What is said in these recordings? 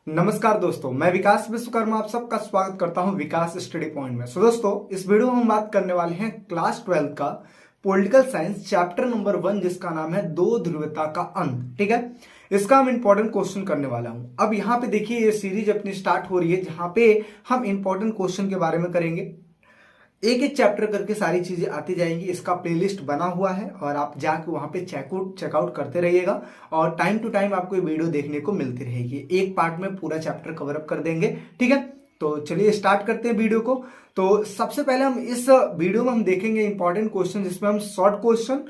नमस्कार दोस्तों, मैं विकास विश्वकर्मा आप सबका स्वागत करता हूं विकास स्टडी पॉइंट में। दोस्तों, इस वीडियो में हम बात करने वाले हैं क्लास 12 का पॉलिटिकल साइंस चैप्टर नंबर 1, जिसका नाम है दो ध्रुवता का अंत। ठीक है, इसका हम इंपॉर्टेंट क्वेश्चन करने वाला हूं। अब यहाँ पे देखिए, ये सीरीज अपनी स्टार्ट हो रही है जहां पे हम इंपॉर्टेंट क्वेश्चन के बारे में करेंगे। एक एक चैप्टर करके सारी चीजें आती जाएंगी। इसका प्लेलिस्ट बना हुआ है और आप जाके वहां पे चेकआउट करते रहिएगा और टाइम टू टाइम आपको ये वीडियो देखने को मिलती रहेगी। एक पार्ट में पूरा चैप्टर कवर अप कर देंगे। ठीक है, तो चलिए स्टार्ट करते हैं वीडियो को। तो सबसे पहले हम इस वीडियो में हम देखेंगे इंपॉर्टेंट क्वेश्चन, जिसमें हम शॉर्ट क्वेश्चन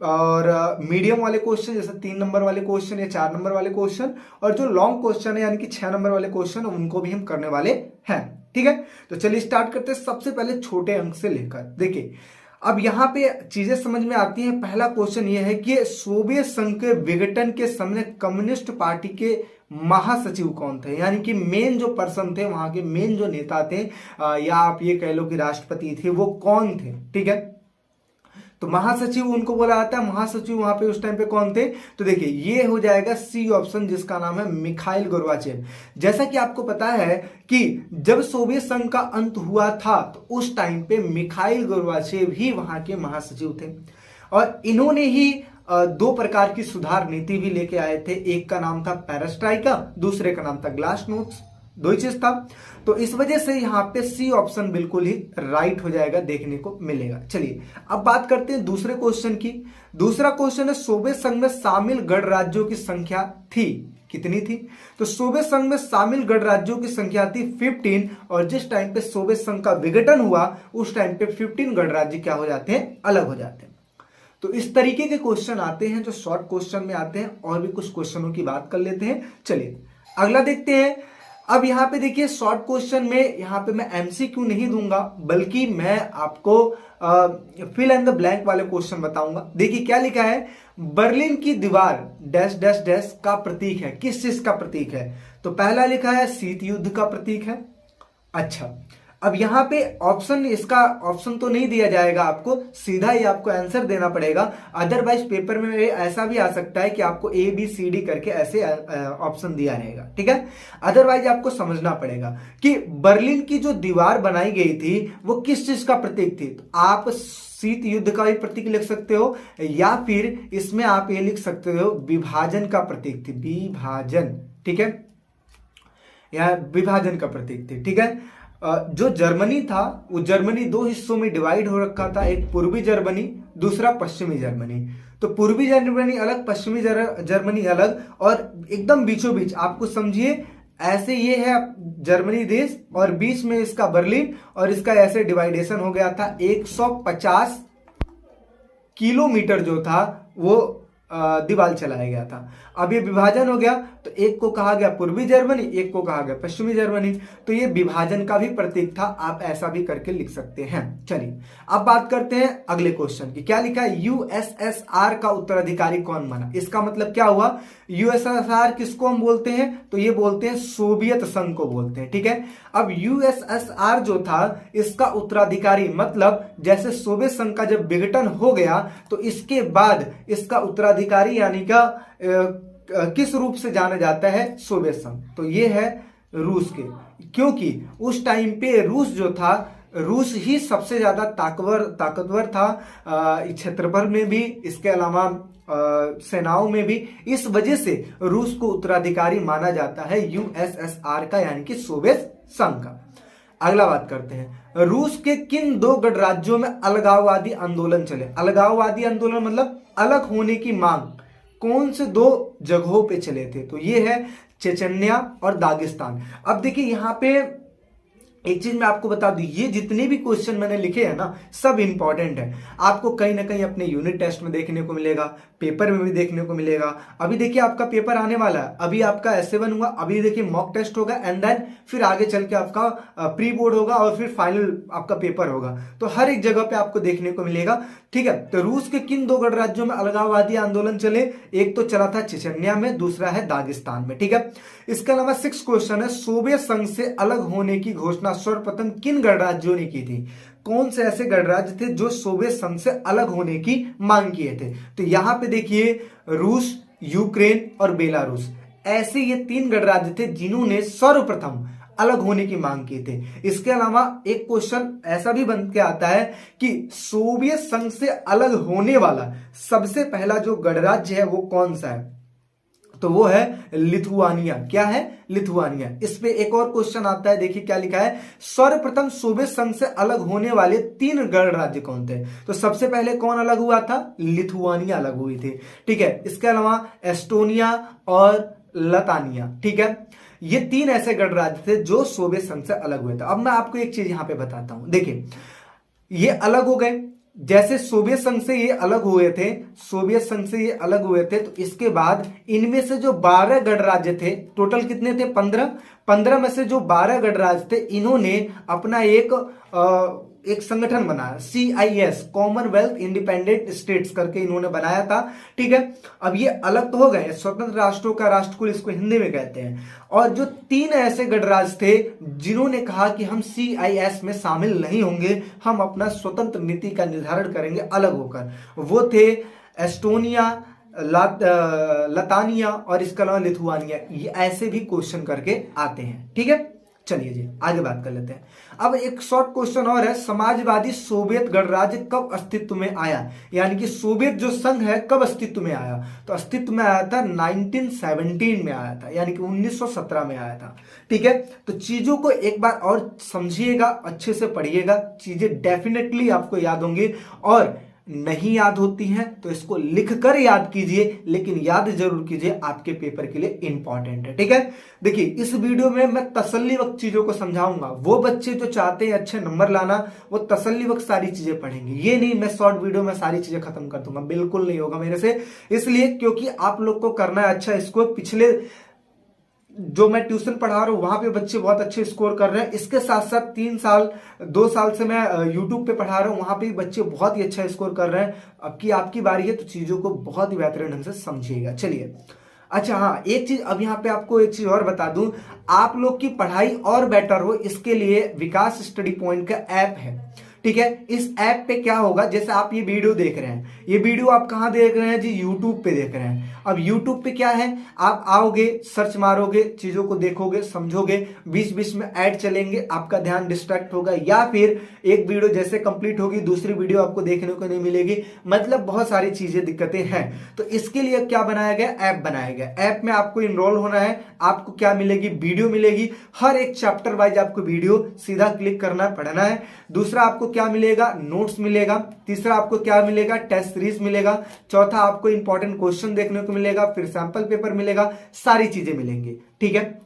और मीडियम वाले क्वेश्चन जैसे 3 नंबर वाले क्वेश्चन या 4 नंबर वाले क्वेश्चन, और जो लॉन्ग क्वेश्चन है यानी कि 6 नंबर वाले क्वेश्चन, उनको भी हम करने वाले हैं। ठीक है, तो चलिए स्टार्ट करते हैं। सबसे पहले छोटे अंक से लेकर देखिए, अब यहां पे चीजें समझ में आती हैं। पहला क्वेश्चन यह है कि सोवियत संघ के विघटन के समय कम्युनिस्ट पार्टी के महासचिव कौन थे, यानी कि मेन जो पर्सन थे, वहां के मेन जो नेता थे, या आप ये कह लो कि राष्ट्रपति थे, वो कौन थे। ठीक है, तो महासचिव उनको बोला जाता है। महासचिव वहां पे उस टाइम पे कौन थे, तो देखिए ये हो जाएगा सी ऑप्शन, जिसका नाम है मिखाइल गोर्बाचेव। जैसा कि आपको पता है कि जब सोवियत संघ का अंत हुआ था तो उस टाइम पे मिखाइल गोर्बाचेव ही वहां के महासचिव थे, और इन्होंने ही 2 प्रकार की सुधार नीति भी लेके आए थे। एक का नाम था पेरेस्ट्राइका, दूसरे का नाम था ग्लासनोस्ट। 2 ही चीज था। तो इस वजह से यहां पे सी ऑप्शन बिल्कुल ही राइट हो जाएगा, देखने को मिलेगा। चलिए अब बात करते हैं दूसरे क्वेश्चन की। दूसरा क्वेश्चन है, सोवियत संघ में शामिल गणराज्यों की संख्या थी, कितनी थी। तो सोवियत संघ में शामिल गणराज्यों की संख्या थी 15, और जिस टाइम पे सोवियत संघ का विघटन हुआ उस टाइम पे 15 गणराज्य क्या हो जाते हैं, अलग हो जाते हैं। तो इस तरीके के क्वेश्चन आते हैं जो शॉर्ट क्वेश्चन में आते हैं, और भी कुछ क्वेश्चनों की बात कर लेते हैं। चलिए अगला देखते हैं। अब यहां पे देखिए, शॉर्ट क्वेश्चन में यहां पे मैं एमसीक्यू नहीं दूंगा, बल्कि मैं आपको फिल इन द ब्लैंक वाले क्वेश्चन बताऊंगा। देखिए क्या लिखा है, बर्लिन की दीवार डैश डैश डैश का प्रतीक है। किस चीज का प्रतीक है, तो पहला लिखा है शीत युद्ध का प्रतीक है। अच्छा, अब यहां पे ऑप्शन, इसका ऑप्शन तो नहीं दिया जाएगा, आपको सीधा ही आपको आंसर देना पड़ेगा। अदरवाइज पेपर में ऐसा भी आ सकता है कि आपको ABCD करके ऐसे ऑप्शन दिया रहेगा। ठीक है, अदरवाइज आपको समझना पड़ेगा कि बर्लिन की जो दीवार बनाई गई थी वो किस चीज का प्रतीक थी। तो आप शीत युद्ध का भी प्रतीक लिख सकते हो, या फिर इसमें आप ये लिख सकते हो विभाजन का प्रतीक थी, विभाजन। ठीक है, या विभाजन का प्रतीक थी। ठीक है, जो जर्मनी था वो जर्मनी 2 हिस्सों में डिवाइड हो रखा था, एक पूर्वी जर्मनी, दूसरा पश्चिमी जर्मनी। तो पूर्वी जर्मनी अलग, पश्चिमी जर्मनी अलग, और एकदम बीचों बीच आपको समझिए ऐसे ये है जर्मनी देश, और बीच में इसका बर्लिन, और इसका ऐसे डिवाइडेशन हो गया था। 150 किलोमीटर जो था वो दीवार चलाया गया था। अब ये विभाजन हो गया, तो एक को कहा गया पूर्वी जर्मनी, एक को कहा गया पश्चिमी जर्मनी। तो ये विभाजन का भी प्रतीक था, आप ऐसा भी करके लिख सकते हैं। चलिए अब बात करते हैं अगले क्वेश्चन की। क्या लिखा है, USSR का उत्तराधिकारी कौन बना। इसका मतलब क्या हुआ, USSR किसको हम बोलते हैं, तो ये बोलते हैं सोवियत संघ को बोलते हैं। ठीक है, अब USSR जो था इसका उत्तराधिकारी, मतलब जैसे सोवियत संघ का जब विघटन हो गया तो इसके बाद इसका उत्तराधिकारी यानी का किस रूप से जाना जाता है, सोवियत संघ। तो ये है रूस के, क्योंकि उस टाइम पे रूस जो था, रूस ही सबसे ज्यादा ताकतवर था क्षेत्रफल में भी, इसके अलावा सेनाओं में भी। इस वजह से रूस को उत्तराधिकारी माना जाता है USSR का, यानी कि सोवियत संघ का। अगला बात करते हैं, रूस के किन 2 गणराज्यों में अलगाववादी आंदोलन चले। अलगाववादी आंदोलन मतलब अलग होने की मांग कौन से 2 जगहों पे चले थे, तो ये है चेचन्या और दागिस्तान। अब देखिए यहां पे एक चीज मैं आपको बता दूं, ये जितने भी क्वेश्चन मैंने लिखे हैं ना, सब इंपॉर्टेंट है। आपको कहीं ना कहीं अपने यूनिट टेस्ट में देखने को मिलेगा, पेपर में भी देखने को मिलेगा। अभी देखिए आपका पेपर आने वाला है, अभी आपका S7 हुआ, अभी देखिए मॉक टेस्ट होगा, एंड देन फिर आगे चल के आपका प्री बोर्ड होगा, और फिर फाइनल आपका पेपर होगा। तो हर एक जगह पे आपको देखने को मिलेगा। ठीक है, तो रूस के किन 2 गणराज्यों में अलगाववादी आंदोलन चले, एक तो चला था चेचन्या में, दूसरा है दागिस्तान में। ठीक है, इसके अलावा 6 क्वेश्चन है, सोवियत संघ से अलग होने की घोषणा सर्वप्रथम किन गणराज्यों ने की थी। कौन से ऐसे गणराज्य थे जो सोवियत संघ से अलग होने की मांग किए थे, तो यहां पे देखिए रूस, यूक्रेन और बेलारूस, ऐसे ये 3 गणराज्य थे जिन्होंने सर्वप्रथम अलग होने की मांग की थी। इसके अलावा एक क्वेश्चन ऐसा भी बन के आता है कि सोवियत संघ से अलग होने वाला सबसे पहला जो गणराज्य है वो कौन सा है, तो वो है लिथुआनिया। क्या है? लिथुआनिया। इस पे एक और क्वेश्चन आता है, देखिए क्या लिखा है, सर्वप्रथम सोवियत संघ से अलग होने वाले 3 गणराज्य कौन थे? तो सबसे पहले कौन अलग हुआ था? लिथुआनिया अलग हुई थी। ठीक है, इसके अलावा एस्टोनिया और लतानिया। ठीक है, ये 3 ऐसे गणराज्य थे जो सोवियत संघ से अलग हुए थे। अब मैं आपको एक चीज यहां पे बताता हूं, देखिए ये अलग हो गए, जैसे सोवियत संघ से ये अलग हुए थे, सोवियत संघ से ये अलग हुए थे, तो इसके बाद इनमें से जो 12 गणराज्य थे, टोटल कितने थे? 15 में से जो 12 गणराज्य थे, इन्होंने अपना एक संगठन बनाया, CIS, कॉमनवेल्थ इंडिपेंडेंट स्टेट्स करके इन्होंने बनाया था। ठीक है, अब ये अलग तो हो गए, स्वतंत्र राष्ट्रों का राष्ट्रकुल इसको हिंदी में कहते हैं। और जो 3 ऐसे गणराज्य थे जिन्होंने कहा कि हम CIS में शामिल नहीं होंगे, हम अपना स्वतंत्र नीति का निर्धारण करेंगे अलग होकर, वो थे एस्टोनिया, लतानिया और इसके अलावा लिथुआनिया। ये ऐसे भी क्वेश्चन करके आते हैं। ठीक है, चलिए जी आगे बात कर लेते हैं। अब एक शॉर्ट क्वेश्चन और है, समाजवादी सोवियत गणराज्य कब अस्तित्व में आया? यानी कि सोवियत जो संघ है कब अस्तित्व में आया? तो अस्तित्व में आया था 1917 में आया था, यानी कि 1917 में आया था। ठीक है, तो चीजों को एक बार और समझिएगा, अच्छे से पढ़िएगा, चीजें डेफिनेटली आपको याद होंगी। और नहीं याद होती हैं तो इसको लिखकर याद कीजिए, लेकिन याद जरूर कीजिए, आपके पेपर के लिए इंपॉर्टेंट है। ठीक है, देखिए इस वीडियो में मैं तसल्ली वक्त चीजों को समझाऊंगा। वो बच्चे जो चाहते हैं अच्छे नंबर लाना, वो तसल्ली वक्त सारी चीजें पढ़ेंगे। ये नहीं मैं शॉर्ट वीडियो में सारी चीजें खत्म कर दूंगा, बिल्कुल नहीं होगा मेरे से। इसलिए क्योंकि आप लोग को करना है अच्छा स्कोर। पिछले जो मैं ट्यूशन पढ़ा रहा हूं वहां पे बच्चे बहुत अच्छे स्कोर कर रहे हैं, इसके साथ साथ 2 साल से मैं यूट्यूब पे पढ़ा रहा हूं, वहां पे बच्चे बहुत ही अच्छा स्कोर कर रहे हैं। अब की आपकी बारी है, तो चीजों को बहुत ही बेहतरीन ढंग से समझिएगा। चलिए, अच्छा हाँ, एक चीज अब यहाँ पे आपको एक चीज और बता दूं, आप लोग की पढ़ाई और बेटर हो इसके लिए विकास स्टडी पॉइंट का ऐप है। ठीक है, इस ऐप पे क्या होगा, जैसे आप ये वीडियो देख रहे हैं, ये वीडियो आप कहां देख रहे हैं जी? यूट्यूब पे देख रहे हैं। अब यूट्यूब पे क्या है, आप आओगे, सर्च मारोगे, चीजों को देखोगे, समझोगे, बीच बीच में ऐड चलेंगे, आपका ध्यान डिस्ट्रैक्ट होगा, या फिर एक वीडियो जैसे कंप्लीट होगी दूसरी वीडियो आपको देखने को नहीं मिलेगी, मतलब बहुत सारी चीजें दिक्कतें हैं। तो इसके लिए क्या बनाया गया? ऐप बनाया गया। ऐप में आपको इनरोल होना है। आपको क्या मिलेगी? वीडियो मिलेगी, हर एक चैप्टर वाइज आपको वीडियो सीधा क्लिक करना है, पढ़ना है। दूसरा आपको क्या मिलेगा? नोट्स मिलेगा। तीसरा आपको क्या मिलेगा? टेस्ट सीरीज मिलेगा। चौथा आपको इंपॉर्टेंट क्वेश्चन देखने को मिलेगा, फिर सैंपल पेपर मिलेगा, सारी चीजें मिलेंगी। ठीक है,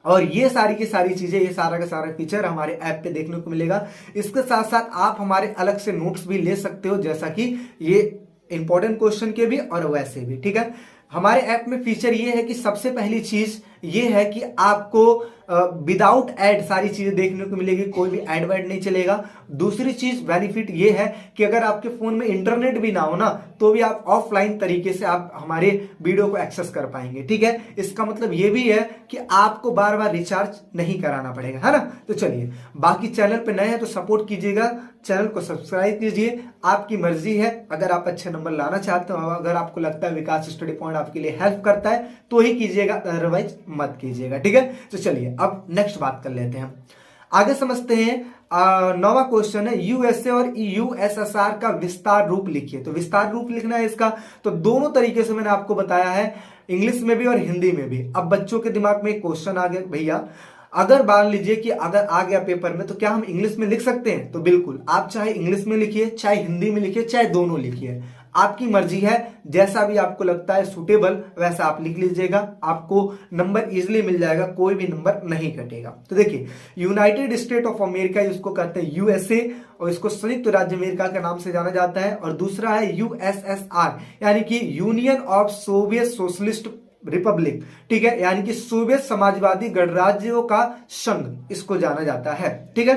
और ये सारी की सारी चीजें, ये सारा का सारा फीचर हमारे ऐप पे देखने को मिलेगा। इसके साथ साथ आप हमारे अलग से नोट्स भी ले सकते हो, जैसा कि ये इंपॉर्टेंट क्वेश्चन के भी और वैसे भी। ठीक है, हमारे ऐप में फीचर ये है कि सबसे पहली चीज ये है कि आपको विदाउट एड सारी चीजें देखने को मिलेगी, कोई भी एड वेड नहीं चलेगा। दूसरी चीज बेनिफिट ये है कि अगर आपके फोन में इंटरनेट भी ना हो ना, तो भी आप ऑफलाइन तरीके से आप हमारे वीडियो को एक्सेस कर पाएंगे। ठीक है, इसका मतलब ये भी है कि आपको बार बार रिचार्ज नहीं कराना पड़ेगा, है ना। तो चलिए, बाकी चैनल पे नए हैं तो सपोर्ट कीजिएगा, चैनल को सब्सक्राइब कीजिए, आपकी मर्जी है। अगर आप अच्छे नंबर लाना चाहते हो, अगर आपको लगता है विकास स्टडी पॉइंट आपके लिए हेल्प करता है तो ही कीजिएगा, अदरवाइज मत कीजिएगा। ठीक है, तो चलिए अब नेक्स्ट बात कर लेते हैं, आगे समझते हैं। 9वां क्वेश्चन है, यूएसए और यूएसएसआर का विस्तार रूप लिखिए। तो विस्तार रूप लिखना है इसका, तो दोनों तरीके से मैंने आपको बताया है, इंग्लिश में भी और हिंदी में भी। अब बच्चों के दिमाग में एक क्वेश्चन आ गया, भैया अगर मान लीजिए कि अगर आ गया पेपर में, तो क्या हम इंग्लिश में लिख सकते हैं? तो बिल्कुल, आप चाहे इंग्लिश में लिखिए, चाहे हिंदी में लिखिए, चाहे दोनों लिखिए, आपकी मर्जी है। जैसा भी आपको लगता है सुटेबल वैसा आप लिख लीजिएगा, आपको नंबर इजीली मिल जाएगा, कोई भी नंबर नहीं कटेगा। तो देखिए, यूनाइटेड स्टेट ऑफ अमेरिका, इसको कहते हैं यूएसए, और इसको संयुक्त राज्य अमेरिका के नाम से जाना जाता है। और दूसरा है यूएसएसआर, यानी कि union of Soviet socialist Republic. ठीक है, यानी कि सोवियत समाजवादी गणराज्यों का संघ, इसको जाना जाता है। ठीक है,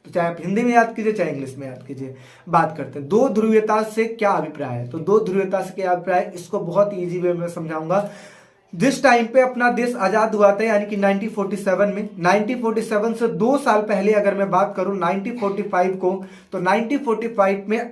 तो चाहे आप हिंदी में याद कीजिए, चाहे इंग्लिश में याद कीजिए। बात करते हैं दो ध्रुवीयता से क्या अभिप्राय है। तो दो ध्रुवीयता से क्या अभिप्राय, इसको बहुत इजी वे में समझाऊंगा। जिस टाइम पे अपना देश आजाद हुआ था, यानी कि 1947 में, 1947 से 2 साल पहले अगर मैं बात करूं 1945 को, तो 1945 में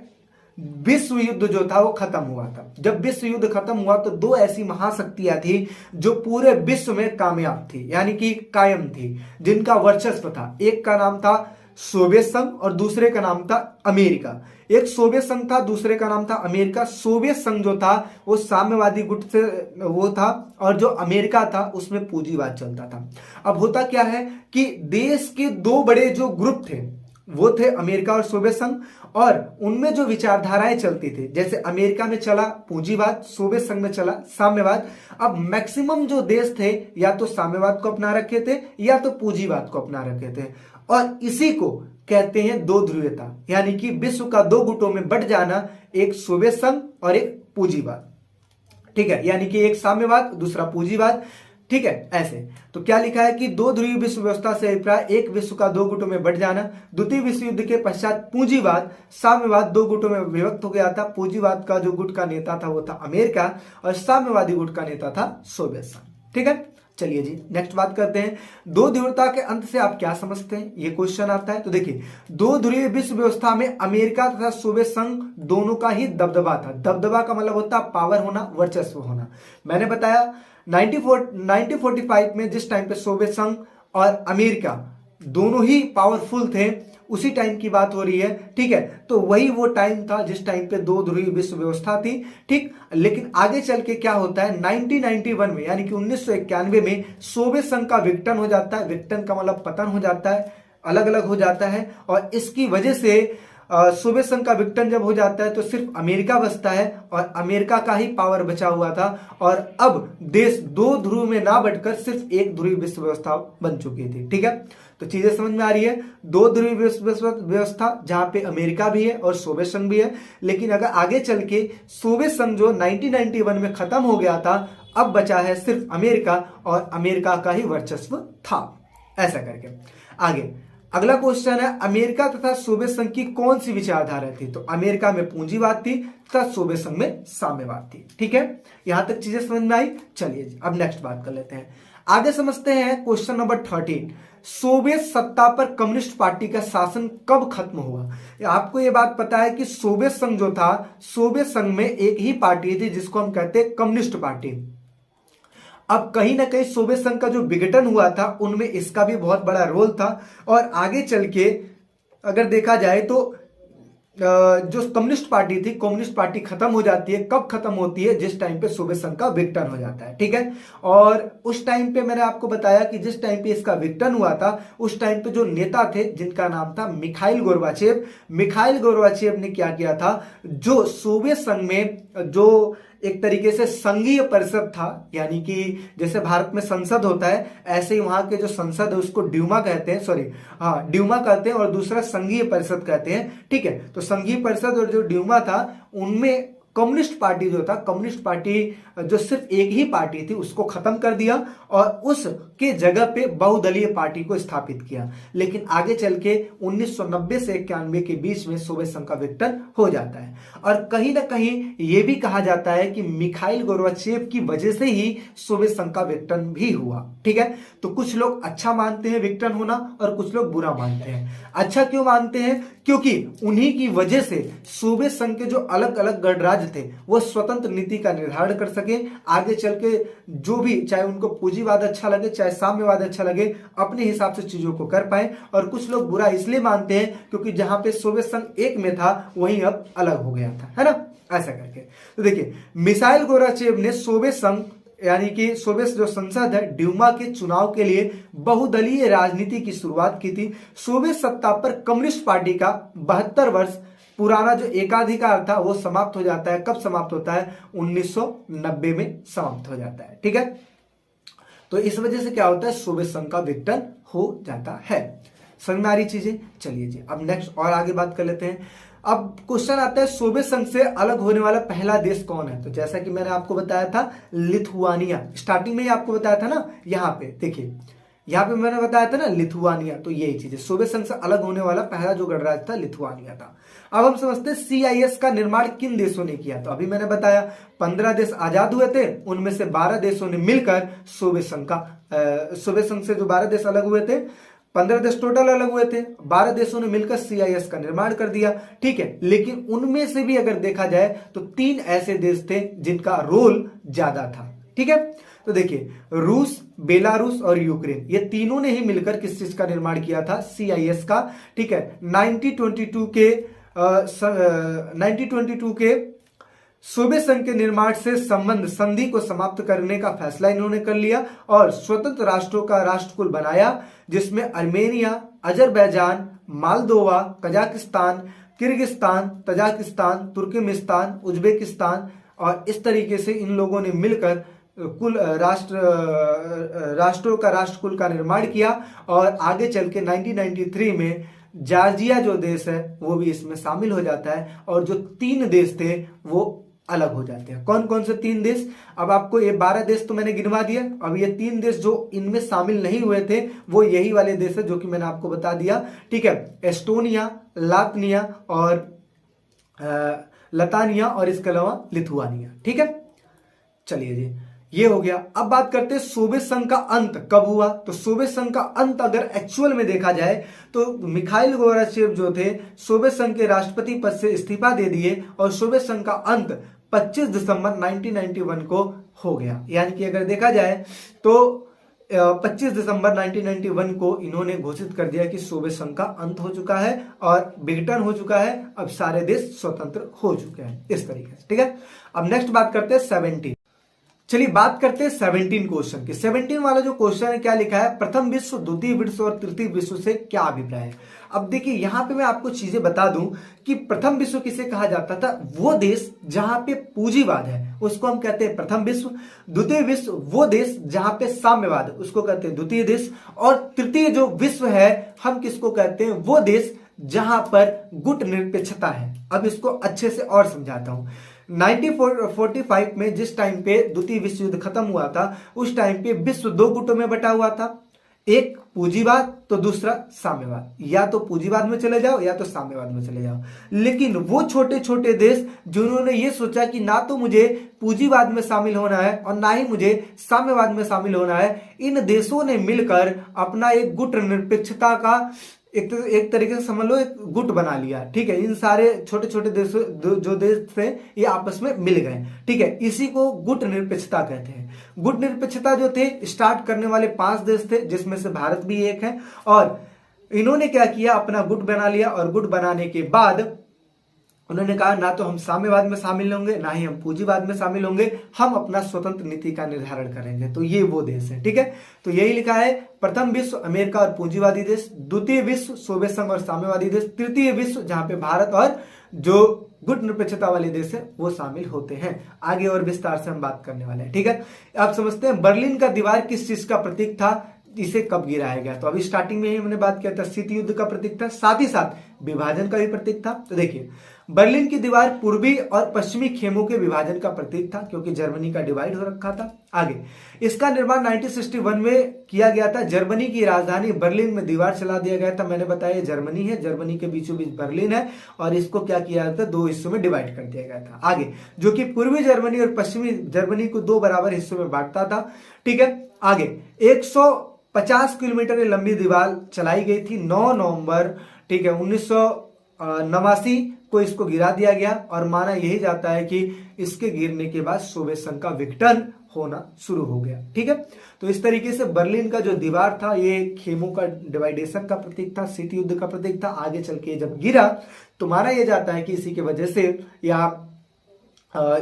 विश्व युद्ध जो था वो खत्म हुआ था। जब विश्व युद्ध खत्म हुआ तो दो ऐसी महाशक्तियां थी जो पूरे विश्व में कामयाब थी, यानी कि कायम थी, जिनका वर्चस्व था। एक का नाम था सोवियत संघ और दूसरे का नाम था अमेरिका। एक सोवियत संघ था, दूसरे का नाम था अमेरिका। सोवियत संघ जो था वो साम्यवादी गुट से वो था, और जो अमेरिका था उसमें पूंजीवाद चलता था। अब होता क्या है कि देश के दो बड़े जो ग्रुप थे वो थे अमेरिका और सोवियत संघ, और उनमें जो विचारधाराएं चलती थी, जैसे अमेरिका में चला पूंजीवाद, सोवियत संघ में चला साम्यवाद। अब मैक्सिमम जो देश थे या तो साम्यवाद को अपना रखे थे या तो पूंजीवाद को अपना रखे थे, और इसी को कहते हैं दो ध्रुवीयता, यानी कि विश्व का दो गुटों में बंट जाना, एक सोवियत संघ और एक पूंजीवाद। ठीक है, यानी कि एक साम्यवाद दूसरा पूंजीवाद। ठीक है, ऐसे तो क्या लिखा है कि दो ध्रुवीय विश्व व्यवस्था से अभिप्राय एक विश्व का दो गुटों में बंट जाना। द्वितीय विश्व युद्ध के पश्चात पूंजीवाद साम्यवाद दो गुटों में विभक्त हो गया था। पूंजीवाद का जो गुट का नेता था वो था अमेरिका, और साम्यवादी गुट का नेता था सोवियत संघ। ठीक है, चलिए जी नेक्स्ट बात करते हैं। दो ध्रुवता के अंत से आप क्या समझते हैं, ये क्वेश्चन आता है। तो देखिए, दो ध्रुवीय विश्व व्यवस्था में अमेरिका तथा सोवियत संघ दोनों का ही दबदबा था। दबदबा का मतलब होता है पावर होना, वर्चस्व होना। मैंने बताया 1945 में जिस टाइम पे सोवियत संघ और अमेरिका दोनों ही पावरफुल थे, उसी टाइम की बात हो रही है। ठीक है, तो वही वो टाइम था जिस टाइम पे दो ध्रुवीय विश्व व्यवस्था थी। ठीक, लेकिन आगे चल के क्या होता है, 1991 में यानी कि 1991 में सोवियत संघ का विघटन हो जाता है। विघटन का मतलब पतन हो जाता है, अलग अलग हो जाता है, और इसकी वजह से सोवियत संघ का विघटन जब हो जाता है तो सिर्फ अमेरिका बचता है, और अमेरिका का ही पावर बचा हुआ था, और अब देश दो ध्रुव में ना बटकर सिर्फ एक ध्रुवीय विश्व व्यवस्था बन चुकी थी। ठीक है, तो चीजें समझ में आ रही है। दो ध्रुवीय विश्व व्यवस्था जहां पे अमेरिका भी है और सोवियत संघ भी है, लेकिन अगर आगे चल के सोवियत संघ जो 1991 में खत्म हो गया था, अब बचा है सिर्फ अमेरिका, और अमेरिका का ही वर्चस्व था। ऐसा करके आगे अगला क्वेश्चन है, अमेरिका तथा सोवियत संघ की कौन सी विचारधारा थी। तो अमेरिका में पूंजीवाद थी तथा सोवियत संघ में साम्यवाद थी। ठीक है, यहां तक चीजें समझ में आई। चलिए अब नेक्स्ट बात कर लेते हैं, आगे समझते हैं क्वेश्चन नंबर 13। सोवियत सत्ता पर कम्युनिस्ट पार्टी का शासन कब खत्म हुआ। आपको यह बात पता है कि सोवियत संघ जो था, सोवियत संघ में एक ही पार्टी थी जिसको हम कहते हैं कम्युनिस्ट पार्टी। अब कहीं ना कहीं सोवियत संघ का जो विघटन हुआ था उनमें इसका भी बहुत बड़ा रोल था, और आगे चल के अगर देखा जाए तो जो कम्युनिस्ट पार्टी थी, कम्युनिस्ट पार्टी खत्म हो जाती है। कब खत्म होती है, जिस टाइम पे सोवियत संघ का विघटन हो जाता है। ठीक है, और उस टाइम पे मैंने आपको बताया कि जिस टाइम पे इसका विघटन हुआ था, उस टाइम पे जो नेता थे जिनका नाम था मिखाइल गोर्बाचेव। मिखाइल गोर्बाचेव ने क्या किया था, जो सोवियत संघ में जो एक तरीके से संघीय परिषद था, यानी कि जैसे भारत में संसद होता है, ऐसे ही वहां के जो संसद है उसको ड्यूमा कहते हैं, सॉरी हाँ ड्यूमा कहते हैं, और दूसरा संघीय परिषद कहते हैं। ठीक है, तो संघीय परिषद और जो ड्यूमा था उनमें कम्युनिस्ट पार्टी जो था, कम्युनिस्ट पार्टी जो सिर्फ एक ही पार्टी थी उसको खत्म कर दिया, और उसके जगह पे बहुदलीय पार्टी को स्थापित किया। लेकिन आगे चल के 1990 से 91 के बीच में सोवियत संघ का विघटन हो जाता है, और कहीं ना कहीं यह भी कहा जाता है कि मिखाइल गोर्बाचेव की वजह से ही सोवियत संघ का विघटन भी हुआ। ठीक है, तो कुछ लोग अच्छा मानते हैं विघटन होना, और कुछ लोग बुरा मानते हैं। अच्छा क्यों मानते हैं, क्योंकि उन्हीं की वजह से सोवियत संघ के जो अलग अलग गणराज्य थे वो स्वतंत्र नीति का निर्धारण कर सके। आगे चल के जो भी, चाहे उनको पूंजीवाद अच्छा लगे चाहे साम्यवाद अच्छा लगे, अपने हिसाब से चीजों को कर पाए। और कुछ लोग बुरा इसलिए मानते हैं क्योंकि जहां पे सोवियत संघ एक में था वहीं अब अलग हो गया था, है ना, ऐसा करके। तो देखिए, मिखाइल गोर्बाचेव ने सोवियत संघ यानी कि सोवियत जो संसद है ड्यूमा के चुनाव के लिए बहुदलीय राजनीति की शुरुआत की थी। सोवियत सत्ता पर कम्युनिस्ट पार्टी का 72 वर्ष पुराना जो एकाधिकार था वो समाप्त हो जाता है। कब समाप्त होता है, 1990 में समाप्त हो जाता है। ठीक है, तो इस वजह से क्या होता है, सोवियत संघ का विघटन हो जाता है। समझ में आ रही चीजें। चलिए जी अब नेक्स्ट और आगे बात कर लेते हैं। अब क्वेश्चन आता है, सोवियत संघ से अलग होने वाला पहला देश कौन है। तो जैसा कि मैंने आपको बताया था लिथुआनिया, स्टार्टिंग में ही आपको बताया था ना, यहाँ पे देखिए, यहाँ पे मैंने बताया था ना लिथुआनिया, तो यही चीज है। सोवियत संघ से अलग होने वाला पहला जो गणराज्य था लिथुआनिया था। अब हम समझते हैं CIS का निर्माण किन देशों ने किया। तो अभी मैंने बताया 15 देश आजाद हुए थे, उनमें से 12 देशों ने मिलकर सोवियत संघ से जो 12 देश अलग हुए थे 15 देश टोटल अलग हुए थे, 12 देशों ने मिलकर CIS का निर्माण कर दिया, ठीक है। लेकिन उनमें से भी अगर देखा जाए तो 3 ऐसे देश थे जिनका रोल ज्यादा था, ठीक है। तो देखिए, रूस, बेलारूस और यूक्रेन, ये तीनों ने ही मिलकर किस चीज का निर्माण किया था, CIS का, ठीक है। 1922 के सोवियत संघ के निर्माण से संबंध संधि को समाप्त करने का फैसला इन्होंने कर लिया और स्वतंत्र राष्ट्रों का राष्ट्रकुल बनाया, जिसमें Armenia, Azerbaijan, Moldova, Kazakhstan, Kyrgyzstan, Tajikistan, Turkmenistan, Uzbekistan और इस तरीके से इन लोगों ने मिलकर कुल राष्ट्रों का राष्ट्रकुल का निर्माण किया। और आगे चल के 1993 में जॉर्जिया जो देश है वो भी इसमें शामिल हो जाता है और जो 3 देश थे वो अलग हो जाते हैं। कौन कौन से 3 देश? अब आपको ये 12 देश तो मैंने गिनवा दिया, अब ये 3 देश जो इनमें शामिल नहीं हुए थे वो यही वाले देश है जो कि मैंने आपको बता दिया, ठीक है। एस्टोनिया, लातनिया और लतानिया और इसके अलावा लिथुआनिया, ठीक है। चलिए जी, ये हो गया। अब बात करते हैं सोवियत संघ का अंत कब हुआ। तो सोवियत संघ का अंत अगर एक्चुअल में देखा जाए तो मिखाइल गोर्बाचेव जो थे सोवियत संघ के राष्ट्रपति पद से इस्तीफा दे दिए और सोवियत संघ का अंत 25 दिसंबर 1991 को हो गया। यानी कि अगर देखा जाए तो 25 दिसंबर 1991 को इन्होंने घोषित कर दिया कि सोवियत संघ का अंत हो चुका है और विघटन हो चुका है, अब सारे देश स्वतंत्र हो चुके हैं, इस तरीके से, ठीक है। अब नेक्स्ट बात करते हैं 17। चलिए बात करते हैं 17 क्वेश्चन की। 17 वाला जो क्वेश्चन है क्या लिखा है, प्रथम विश्व, द्वितीय विश्व और तृतीय विश्व से क्या अभिप्राय है। अब देखिए यहां पे मैं आपको चीजें बता दूं कि प्रथम विश्व किसे कहा जाता था, वो देश जहां पे पूंजीवाद है उसको हम कहते हैं प्रथम विश्व, द्वितीय विश्व वो देश जहां पे साम्यवाद है उसको कहते हैं द्वितीय देश, और तृतीय जो विश्व है हम किसको कहते हैं, वो देश जहां पर गुट निरपेक्षता है। अब इसको अच्छे से और समझाता हूं। 1945 में जिस टाइम पे द्वितीय विश्व युद्ध खत्म हुआ था उस टाइम पे विश्व 2 गुटों में बटा हुआ था, एक पूंजीवाद तो दूसरा साम्यवाद। या तो पूंजीवाद में चले जाओ या तो साम्यवाद में चले जाओ। लेकिन वो छोटे छोटे देश जिन्होंने ये सोचा कि ना तो मुझे पूंजीवाद में शामिल होना है और ना ही मुझे साम्यवाद में शामिल होना है, इन देशों ने मिलकर अपना एक गुट निरपेक्षता का एक तरीके से समझ लो एक गुट बना लिया, ठीक है। इन सारे छोटे छोटे देश जो देश थे ये आपस में मिल गए, ठीक है। इसी को गुट निरपेक्षता कहते हैं। गुट निरपेक्षता जो थे स्टार्ट करने वाले 5 देश थे जिसमें से भारत भी एक है, और इन्होंने क्या किया, अपना गुट बना लिया और गुट बनाने के बाद उन्होंने कहा ना तो हम साम्यवाद में शामिल होंगे ना ही हम पूंजीवाद में शामिल होंगे, हम अपना स्वतंत्र नीति का निर्धारण करेंगे। तो ये वो देश है, ठीक है। तो यही लिखा है, प्रथम विश्व अमेरिका और पूंजीवादी देश, द्वितीय विश्व सोवियत संघ और साम्यवादी देश, तृतीय विश्व जहां पे भारत और जो गुट निरपेक्षता वाले देश है वो शामिल होते हैं। आगे और विस्तार से हम बात करने वाले हैं, ठीक है। आप समझते हैं बर्लिन का दीवार किस चीज का प्रतीक था, इसे कब गिराया गया। तो अभी स्टार्टिंग में ही हमने बात किया था शीत युद्ध का प्रतीक था, साथ ही साथ विभाजन का भी प्रतीक था। तो देखिए बर्लिन की दीवार पूर्वी और पश्चिमी खेमों के विभाजन का प्रतीक था क्योंकि जर्मनी का डिवाइड हो रखा था। आगे इसका निर्माण 1961 में किया गया था। जर्मनी की राजधानी बर्लिन में दीवार चला दिया गया था। मैंने बताया जर्मनी है, जर्मनी के बीचों बीच बर्लिन है और इसको क्या किया गया था, 2 हिस्सों में डिवाइड कर दिया गया था। आगे जो कि पूर्वी जर्मनी और पश्चिमी जर्मनी को 2 बराबर हिस्सों में बांटता था, ठीक है। आगे 150 किलोमीटर लंबी दीवार चलाई गई थी। 9 नवंबर, ठीक है, 1989 को इसको गिरा दिया गया और माना यही जाता है कि इसके गिरने के बाद सोवियत संघ का विघटन होना शुरू हो गया, ठीक है। तो इस तरीके से बर्लिन का जो दीवार था ये खेमों का डिवाइडेशन का प्रतीक था, शीत युद्ध का प्रतीक था। आगे चल के जब गिरा तो माना यह जाता है कि इसी की वजह से या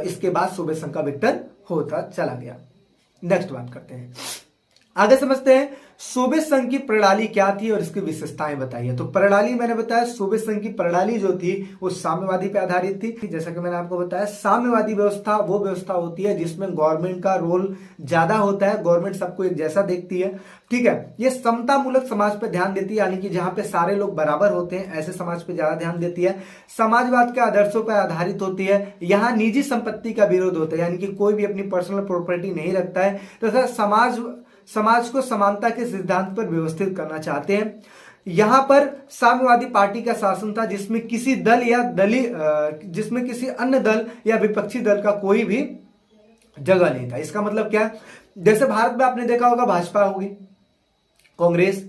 इसके बाद सोवियत संघ का विघटन होता चला गया। नेक्स्ट बात करते हैं, आगे समझते हैं सोवियत संघ की प्रणाली क्या थी और इसकी विशेषताएं बताइए। तो प्रणाली मैंने बताया सोवियत संघ की प्रणाली जो थी वो साम्यवादी पे आधारित थी। जैसा कि मैंने आपको बताया साम्यवादी व्यवस्था वो व्यवस्था होती है जिसमें गवर्नमेंट का रोल ज्यादा होता है, गवर्नमेंट सबको एक जैसा देखती है, ठीक है। ये समता मूलक समाज पर ध्यान देती है, यानी कि जहां पे सारे लोग बराबर होते हैं ऐसे समाज पे ज्यादा ध्यान देती है। समाजवाद के आदर्शों पर आधारित होती है। यहाँ निजी संपत्ति का विरोध होता है, यानी कि कोई भी अपनी पर्सनल प्रॉपर्टी नहीं रखता है तथा समाज को समानता के सिद्धांत पर व्यवस्थित करना चाहते हैं। यहां पर साम्यवादी पार्टी का शासन था जिसमें किसी अन्य दल या विपक्षी दल का कोई भी जगह नहीं था। इसका मतलब क्या है, जैसे भारत में आपने देखा होगा भाजपा होगी, कांग्रेस,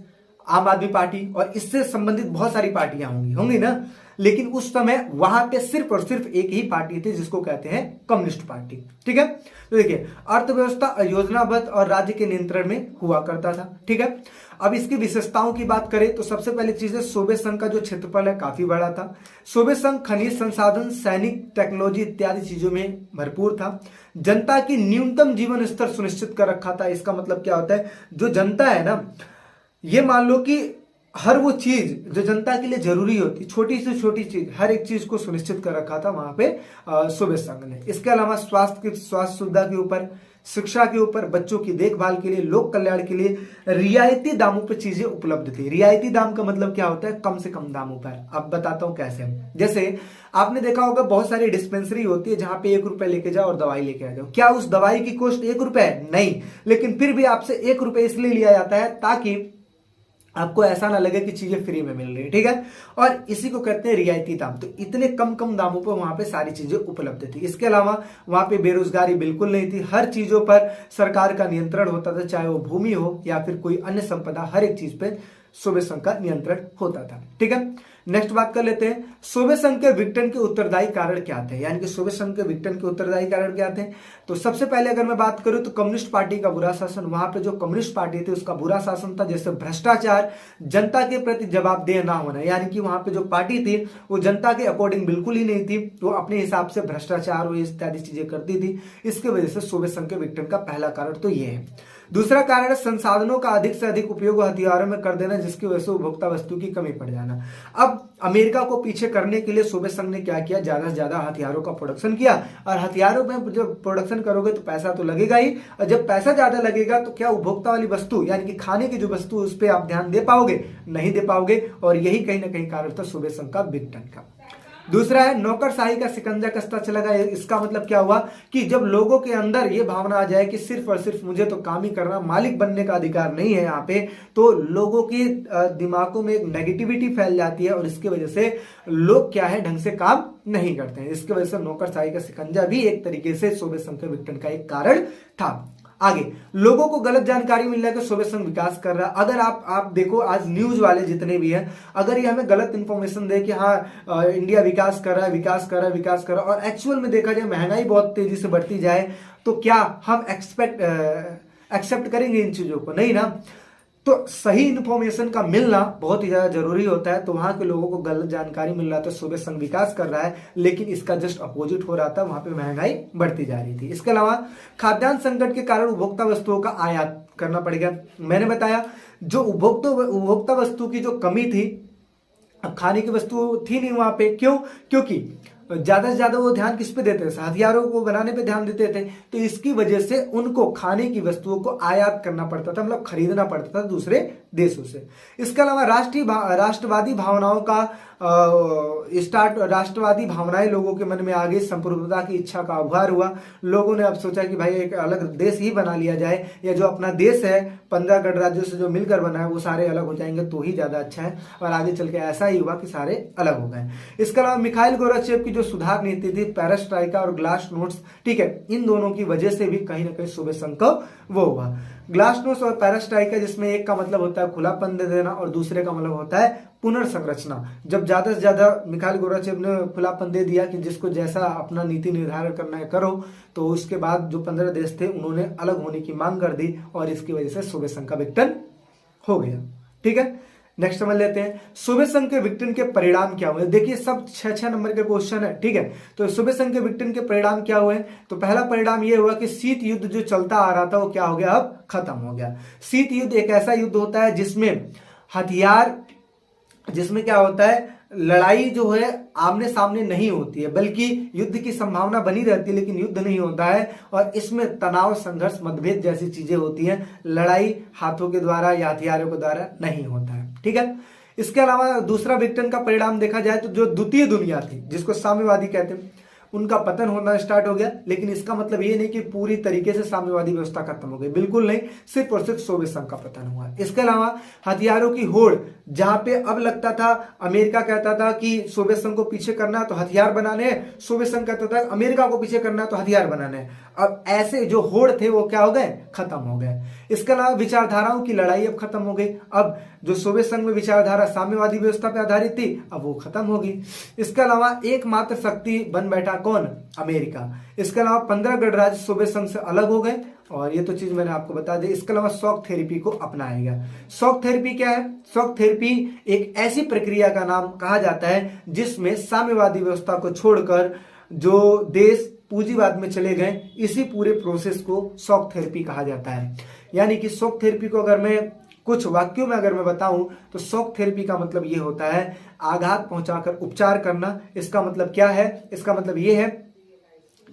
आम आदमी पार्टी और इससे संबंधित बहुत सारी पार्टियां होंगी ना, लेकिन उस समय वहां पे सिर्फ और सिर्फ एक ही पार्टी थी जिसको कहते हैं कम्युनिस्ट पार्टी। ठीक है, तो देखिए अर्थव्यवस्था योजनाबद्ध और राज्य के नियंत्रण में हुआ करता था। ठीक है, अब इसकी विशेषताओं की बात करें तो सबसे पहली चीज है सोवियत संघ का जो क्षेत्रफल है काफी बड़ा था। सोवियत संघ खनिज संसाधन, सैनिक, टेक्नोलॉजी इत्यादि चीजों में भरपूर था। जनता की न्यूनतम जीवन स्तर सुनिश्चित कर रखा था। इसका मतलब क्या होता है, जो जनता है ना, ये मान लो कि हर वो चीज जो जनता के लिए जरूरी होती, छोटी से छोटी चीज, हर एक चीज को सुनिश्चित कर रखा था वहां पे सोवियत संघ ने। इसके अलावा स्वास्थ्य सुविधा के ऊपर, शिक्षा के ऊपर, बच्चों की देखभाल के लिए, लोक कल्याण के लिए रियायती दामों पर चीजें उपलब्ध थी। रियायती दाम का मतलब क्या होता है, कम से कम दामों पर। अब बताता हूं कैसे। जैसे आपने देखा होगा बहुत सारी डिस्पेंसरी होती है जहां पे 1 रुपए लेके जाओ और दवाई लेके आ जाओ। क्या उस दवाई की कॉस्ट 1 रुपए है? नहीं, लेकिन फिर भी आपसे 1 रुपए इसलिए लिया जाता है ताकि आपको ऐसा ना लगे कि चीजें फ्री में मिल रही है। ठीक है, और इसी को कहते हैं रियायती दाम। तो इतने कम कम दामों पर वहां पे सारी चीजें उपलब्ध थी। इसके अलावा वहां पे बेरोजगारी बिल्कुल नहीं थी। हर चीजों पर सरकार का नियंत्रण होता था, चाहे वो भूमि हो या फिर कोई अन्य संपदा, हर एक चीज पे सोवियत संघ का नियंत्रण होता था। ठीक है, नेक्स्ट बात कर लेते हैं सोवियत संघ के विघटन के उत्तरदायी कारण क्या थे, यानी कि सोवियत संघ के विघटन के उत्तरदायी कारण क्या थे। तो सबसे पहले अगर मैं बात करूं तो कम्युनिस्ट पार्टी का बुरा शासन। वहां पे जो कम्युनिस्ट पार्टी थी उसका बुरा शासन था, जैसे भ्रष्टाचार, जनता के प्रति जवाबदेह ना होना, यानी कि वहां पे जो पार्टी थी वो जनता के अकॉर्डिंग बिल्कुल ही नहीं थी, वो अपने हिसाब से भ्रष्टाचार और इत्यादि चीजें करती थी। इसकी वजह से सोवियत संघ के विघटन का पहला कारण तो ये है। दूसरा कारण है संसाधनों का अधिक से अधिक उपयोग हथियारों में कर देना, जिसकी वजह से उपभोक्ता वस्तु की कमी पड़ जाना। अब अमेरिका को पीछे करने के लिए सोवियत संघ ने क्या किया, ज्यादा से ज्यादा हथियारों का प्रोडक्शन किया। और हथियारों में जब प्रोडक्शन करोगे तो पैसा तो लगेगा ही, और जब पैसा ज्यादा लगेगा तो क्या उपभोक्ता वाली वस्तु यानी कि खाने की जो वस्तु उस पर आप ध्यान दे पाओगे? नहीं दे पाओगे। और यही कहीं ना कहीं कारण था सोवियत संघ का विघटन का। दूसरा है नौकरशाही का शिकंजा कसता चला गया। इसका मतलब क्या हुआ कि जब लोगों के अंदर ये भावना आ जाए कि सिर्फ और सिर्फ मुझे तो काम ही करना, मालिक बनने का अधिकार नहीं है यहाँ पे, तो लोगों के दिमागों में एक नेगेटिविटी फैल जाती है और इसकी वजह से लोग क्या है, ढंग से काम नहीं करते हैं। इसकी वजह से नौकरशाही का शिकंजा भी एक तरीके से सोवियत संघ के विघटन का एक कारण था। आगे लोगों को गलत जानकारी मिल रहा है कि सोवियत संघ विकास कर रहा है। अगर आप देखो आज न्यूज वाले जितने भी हैं, अगर ये हमें गलत इंफॉर्मेशन दे कि हाँ इंडिया विकास कर रहा है, विकास कर रहा है, विकास कर रहा है, और एक्चुअल में देखा जाए महंगाई बहुत तेजी से बढ़ती जाए, तो क्या हम एक्सेप्ट करेंगे इन चीजों को? नहीं ना। तो सही इंफॉर्मेशन का मिलना बहुत ही ज्यादा जरूरी होता है। तो वहां के लोगों को गलत जानकारी मिल रहा था सोवियत संघ विकास कर रहा है, लेकिन इसका जस्ट अपोजिट हो रहा था, वहां पे महंगाई बढ़ती जा रही थी। इसके अलावा खाद्यान्न संकट के कारण उपभोक्ता वस्तुओं का आयात करना पड़ गया। मैंने बताया जो उपभोक्ता वस्तु की जो कमी थी, अब खाने की वस्तु थी नहीं वहां पे। क्यों? क्योंकि ज्यादा से ज्यादा वो ध्यान किस पे देते थे, हथियारों को बनाने पे ध्यान देते थे। तो इसकी वजह से उनको खाने की वस्तुओं को आयात करना पड़ता था, मतलब खरीदना पड़ता था दूसरे देशों से। इसके अलावा राष्ट्रवादी भावनाओं का राष्ट्रवादी भावनाएं लोगों के मन में आ गई। संप्रभुता की इच्छा का उभार हुआ। लोगों ने अब सोचा कि भाई एक अलग देश ही बना लिया जाए, या जो अपना देश है 15 गणराज्यों से जो मिलकर बना है वो सारे अलग हो जाएंगे तो ही ज्यादा अच्छा है। और आगे चल के ऐसा ही हुआ कि सारे अलग हो गए। इसके अलावा मिखाइल गोरचेव की जो सुधार नीति थी, पेरेस्ट्राइका और ग्लासनोस्ट, ठीक है, इन दोनों की वजह से भी कहीं ना कहीं सोवियत संघ का वो हुआ। ग्लासनोस्ट और पेरेस्ट्राइका, जिसमें एक का मतलब होता है खुलापन दे देना और दूसरे का मतलब होता है पुनर्संरचना। जब ज्यादा से ज्यादा मिखाइल गोरचेव ने खुलापन दे दिया कि जिसको जैसा अपना नीति निर्धारण करना है करो, तो उसके बाद जो 15 देश थे उन्होंने अलग होने की मांग कर दी और इसकी वजह से सोवियत संघ का विघटन हो गया। ठीक है, नेक्स्ट समझ लेते हैं सोवियत संघ के विघटन के परिणाम क्या हुए। देखिए सब 6-6 नंबर के क्वेश्चन है। ठीक है, तो सोवियत संघ के विघटन के परिणाम क्या हुए? तो पहला परिणाम यह हुआ कि शीत युद्ध जो चलता आ रहा था वो क्या हो गया, अब खत्म हो गया। शीत युद्ध एक ऐसा युद्ध होता है जिसमें क्या होता है, लड़ाई जो है आमने सामने नहीं होती है, बल्कि युद्ध की संभावना बनी रहती है लेकिन युद्ध नहीं होता है। और इसमें तनाव, संघर्ष, मतभेद जैसी चीजें होती हैं। लड़ाई हाथों के द्वारा या हथियारों के द्वारा नहीं होता है। ठीक है, इसके अलावा दूसरा विघटन का परिणाम देखा जाए तो जो द्वितीय दुनिया थी, जिसको साम्यवादी कहते हैं, उनका पतन होना स्टार्ट हो गया। लेकिन इसका मतलब ये नहीं कि पूरी तरीके से साम्यवादी व्यवस्था खत्म हो गई, बिल्कुल नहीं, सिर्फ और सिर्फ सोवियत संघ का पतन हुआ। इसके अलावा हथियारों की होड़, जहां पे अब लगता था, अमेरिका कहता था कि सोवियत संघ को पीछे करना है तो हथियार बनाने हैं, सोवियत संघ कहता था अमेरिका को पीछे करना है तो हथियार बनाने हैं। अब ऐसे जो होड़ थे वो क्या हो गए, खत्म हो गए। इसके अलावा विचारधाराओं की लड़ाई अब खत्म हो गई। अब जो सोवियत संघ में विचारधारा साम्यवादी व्यवस्था पर आधारित थी, अब वो खत्म हो गई। इसके अलावा एकमात्र शक्ति बन बैठा कौन, अमेरिका। इसके अलावा 15 गणराज्य सोवियत संघ से अलग हो गए, और ये तो चीज मैंने आपको बता दी। इसके अलावा शॉक थेरेपी को अपनाया गया। शॉक थेरेपी क्या है? शॉक थेरेपी एक ऐसी प्रक्रिया का नाम कहा जाता है जिसमें साम्यवादी व्यवस्था को छोड़कर जो देश पूंजीवाद में चले गए, इसी पूरे प्रोसेस को शॉक थेरेपी कहा जाता है। यानी कि शॉक थेरेपी को अगर मैं कुछ वाक्यों में अगर मैं बताऊं तो शॉक थेरेपी का मतलब ये होता है आघात पहुंचाकर उपचार करना। इसका मतलब क्या है? इसका मतलब ये है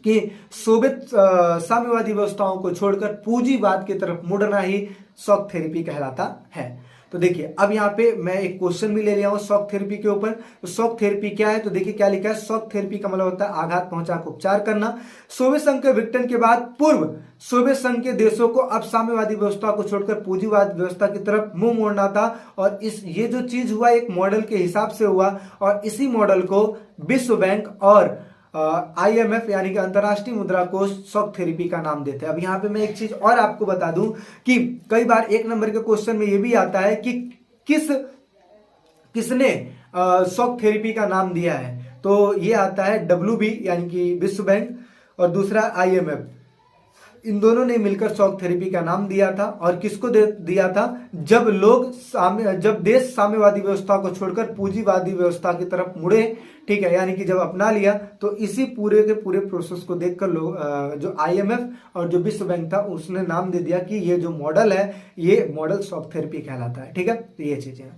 कि सोवियत साम्यवादी व्यवस्थाओं को छोड़कर पूंजीवाद की तरफ मुड़ना ही शॉक थेरेपी कहलाता है। तो देखिए, अब यहाँ पे मैं एक क्वेश्चन भी ले लिया हूं शॉक थेरेपी के ऊपर। तो शॉक थेरेपी क्या है? तो देखिए क्या लिखा है, शॉक थेरेपी का मतलब होता है आघात पहुंचाकर उपचार करना। सोवियत संघ के विघटन के बाद पूर्व सोवियत संघ के देशों को अब साम्यवादी व्यवस्था को छोड़कर पूंजीवाद व्यवस्था की तरफ मुंह मोड़ना था, और ये जो चीज हुआ एक मॉडल के हिसाब से हुआ, और इसी मॉडल को विश्व बैंक और IMF यानी कि अंतरराष्ट्रीय मुद्रा कोष शॉक थेरेपी का नाम देते हैं। अब यहाँ पे मैं एक चीज और आपको बता दूं कि कई बार 1 नंबर के क्वेश्चन में ये भी आता है कि किसने शॉक थेरेपी का नाम दिया है। तो ये आता है WB यानी कि विश्व बैंक, और दूसरा IMF। इन दोनों ने मिलकर शॉक थेरेपी का नाम दिया था। और किसको दिया था? जब देश साम्यवादी व्यवस्था को छोड़कर पूंजीवादी व्यवस्था की तरफ मुड़े, ठीक है, यानी कि जब अपना लिया, तो इसी पूरे के पूरे प्रोसेस को देखकर लोग जो IMF और जो विश्व बैंक था उसने नाम दे दिया कि ये जो मॉडल है ये मॉडल शॉक थेरेपी कहलाता है। ठीक है, तो ये चीजें हैं।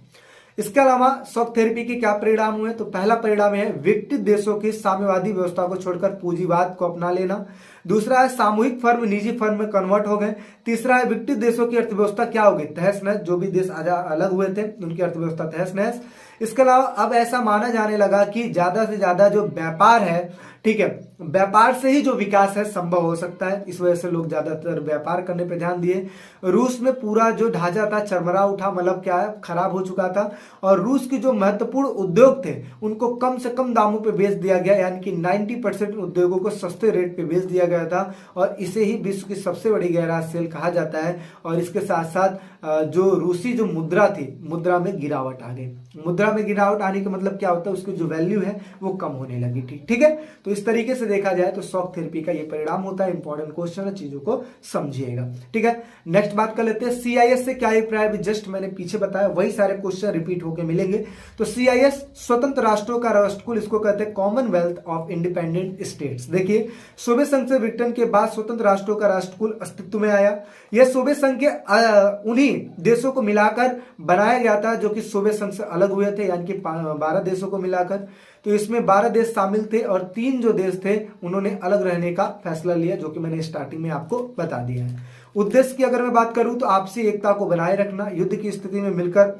इसके अलावा शॉक थेरेपी के क्या परिणाम हुए? तो पहला परिणाम है विकसित देशों की साम्यवादी व्यवस्था को छोड़कर पूंजीवाद को अपना लेना। दूसरा है सामूहिक फर्म निजी फर्म में कन्वर्ट हो गए। तीसरा है विकसित देशों की अर्थव्यवस्था क्या हो गई? तहस नहस। जो भी देश अलग हुए थे उनकी अर्थव्यवस्था तहस नहस। इसके अलावा अब ऐसा माना जाने लगा कि ज्यादा से ज्यादा जो व्यापार है, ठीक है, व्यापार से ही जो विकास है संभव हो सकता है। इस वजह से लोग ज्यादातर व्यापार करने पर ध्यान दिए। रूस में पूरा जो ढांचा था चरमरा उठा, मतलब क्या है, खराब हो चुका था, और रूस की जो महत्वपूर्ण उद्योग थे उनको कम से कम दामों पे बेच दिया गया, यानी कि 90% उद्योगों को सस्ते रेट पे बेच दिया गया था, और इसे ही विश्व की सबसे बड़ी गैराज सेल कहा जाता है। और इसके साथ साथ जो रूसी जो मुद्रा थी, मुद्रा में गिरावट आ गई। मुद्रा में गिरावट आने का मतलब क्या होता है? उसकी जो वैल्यू है वो कम होने लगी थी। ठीक है, तो इस तरीके से देखा जाए तो शॉक थेरेपी का ये परिणाम होता है। इंपॉर्टेंट क्वेश्चन है, चीजों को समझिएगा। ठीक है, नेक्स्ट बात कर लेते हैं CIS से क्या अभिप्राय है। जस्ट मैंने पीछे बताया वही सारे क्वेश्चन रिपीट होकर मिलेंगे। तो CIS स्वतंत्र राष्ट्रों का राष्ट्रकुल, इसको कहते हैं कॉमनवेल्थ ऑफ इंडिपेंडेंट स्टेट्स। देखिए, सोवियत संघ से विघटन के बाद स्वतंत्र राष्ट्रों का राष्ट्रकुल अस्तित्व में आया। यह सोवियत संघ के उन्हीं देशों को मिलाकर बनाया गया था जो कि सोवियत संघ से अलग हुए थे, यानी कि 12 देशों को मिलाकर। तो इसमें 12 देश शामिल थे, और 3 जो देश थे उन्होंने अलग रहने का फैसला लिया, जो कि मैंने स्टार्टिंग में आपको बता दिया है। उद्देश्य की अगर मैं बात करूं तो आपसी एकता को बनाए रखना, युद्ध की स्थिति में मिलकर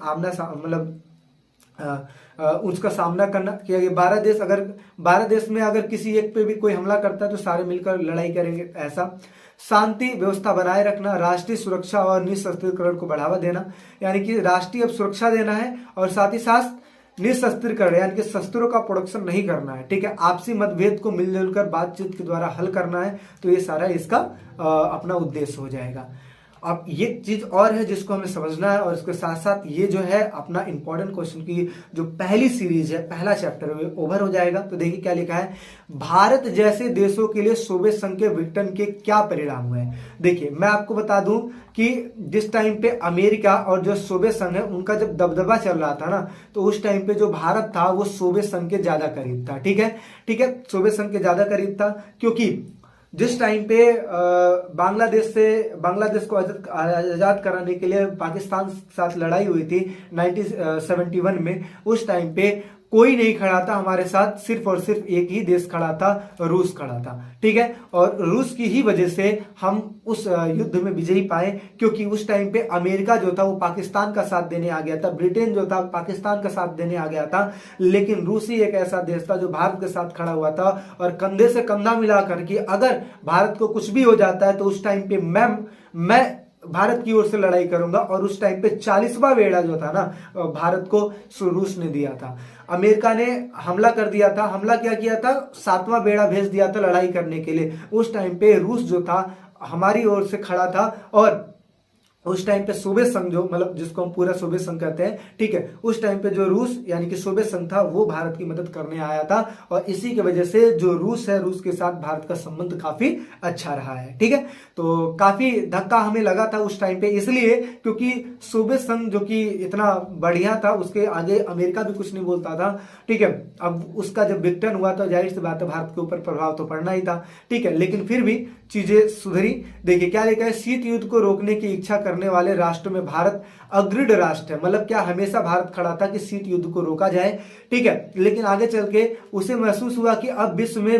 उसका सामना करना। कि 12 देश में अगर किसी एक पे भी कोई हमला करता है तो सारे मिलकर लड़ाई करेंगे, ऐसा। शांति व्यवस्था बनाए रखना, राष्ट्रीय सुरक्षा और निशस्त्रीकरण को बढ़ावा देना, यानी कि राष्ट्रीय अब सुरक्षा देना है, और साथ ही साथ निशस्त्रीकरण यानी कि शस्त्रों का प्रोडक्शन नहीं करना है। ठीक है, आपसी मतभेद को मिलजुल कर बातचीत के द्वारा हल करना है। तो ये सारा इसका अपना उद्देश्य हो जाएगा। अब ये चीज और है जिसको हमें समझना है, और इसके साथ साथ ये जो है अपना इंपॉर्टेंट क्वेश्चन की जो पहली सीरीज है, पहला चैप्टर है, ओवर हो जाएगा। तो देखिए क्या लिखा है, भारत जैसे देशों के लिए सोवियत संघ के विघटन के क्या परिणाम हुए। देखिए मैं आपको बता दूं कि जिस टाइम पे अमेरिका और जो सोवियत संघ है उनका जब दबदबा चल रहा था ना, तो उस टाइम पे जो भारत था वो सोवियत संघ के ज्यादा करीब था। ठीक है, सोवियत संघ के ज्यादा करीब था, क्योंकि जिस टाइम पे बांग्लादेश को आजाद कराने के लिए पाकिस्तान के साथ लड़ाई हुई थी 1971 में, उस टाइम पे कोई नहीं खड़ा था हमारे साथ, सिर्फ और सिर्फ एक ही देश खड़ा था, रूस खड़ा था। ठीक है, और रूस की ही वजह से हम उस युद्ध में विजयी पाए, क्योंकि उस टाइम पे अमेरिका जो था वो पाकिस्तान का साथ देने आ गया था, ब्रिटेन जो था पाकिस्तान का साथ देने आ गया था, लेकिन रूस ही एक ऐसा देश था जो भारत के साथ खड़ा हुआ था और कंधे से कंधा मिलाकर कि अगर भारत को कुछ भी हो जाता है तो उस टाइम पे मैं भारत की ओर से लड़ाई करूंगा। और उस टाइम पे 40वां बेड़ा जो था ना भारत को रूस ने दिया था। अमेरिका ने हमला कर दिया था, हमला क्या किया था, 7वां बेड़ा भेज दिया था लड़ाई करने के लिए। उस टाइम पे रूस जो था हमारी ओर से खड़ा था और उस टाइम पे सोवियत संघ जो मतलब जिसको हम पूरा सोवियत संघ कहते हैं, ठीक है, उस टाइम पे जो रूस यानी कि सोवियत संघ था वो भारत की मदद करने आया था और इसी की वजह से जो रूस है, रूस के साथ भारत का संबंध काफी अच्छा रहा है। ठीक है, तो काफी धक्का हमें लगा था उस टाइम पे, इसलिए क्योंकि सोवियत संघ जो कि इतना बढ़िया था उसके आगे अमेरिका भी कुछ नहीं बोलता था। ठीक है, अब उसका जब विघटन हुआ तो जाहिर सी बात है भारत के ऊपर प्रभाव तो पड़ना ही था। ठीक है, लेकिन फिर भी चीजें सुधरी। देखिए क्या लिखा है, शीत युद्ध को रोकने की इच्छा करने वाले राष्ट्र में भारत अग्रणी राष्ट्र है। मतलब क्या, हमेशा भारत खड़ा था कि शीत युद्ध को रोका जाए। ठीक है, लेकिन आगे चल के उसे महसूस हुआ कि अब विश्व में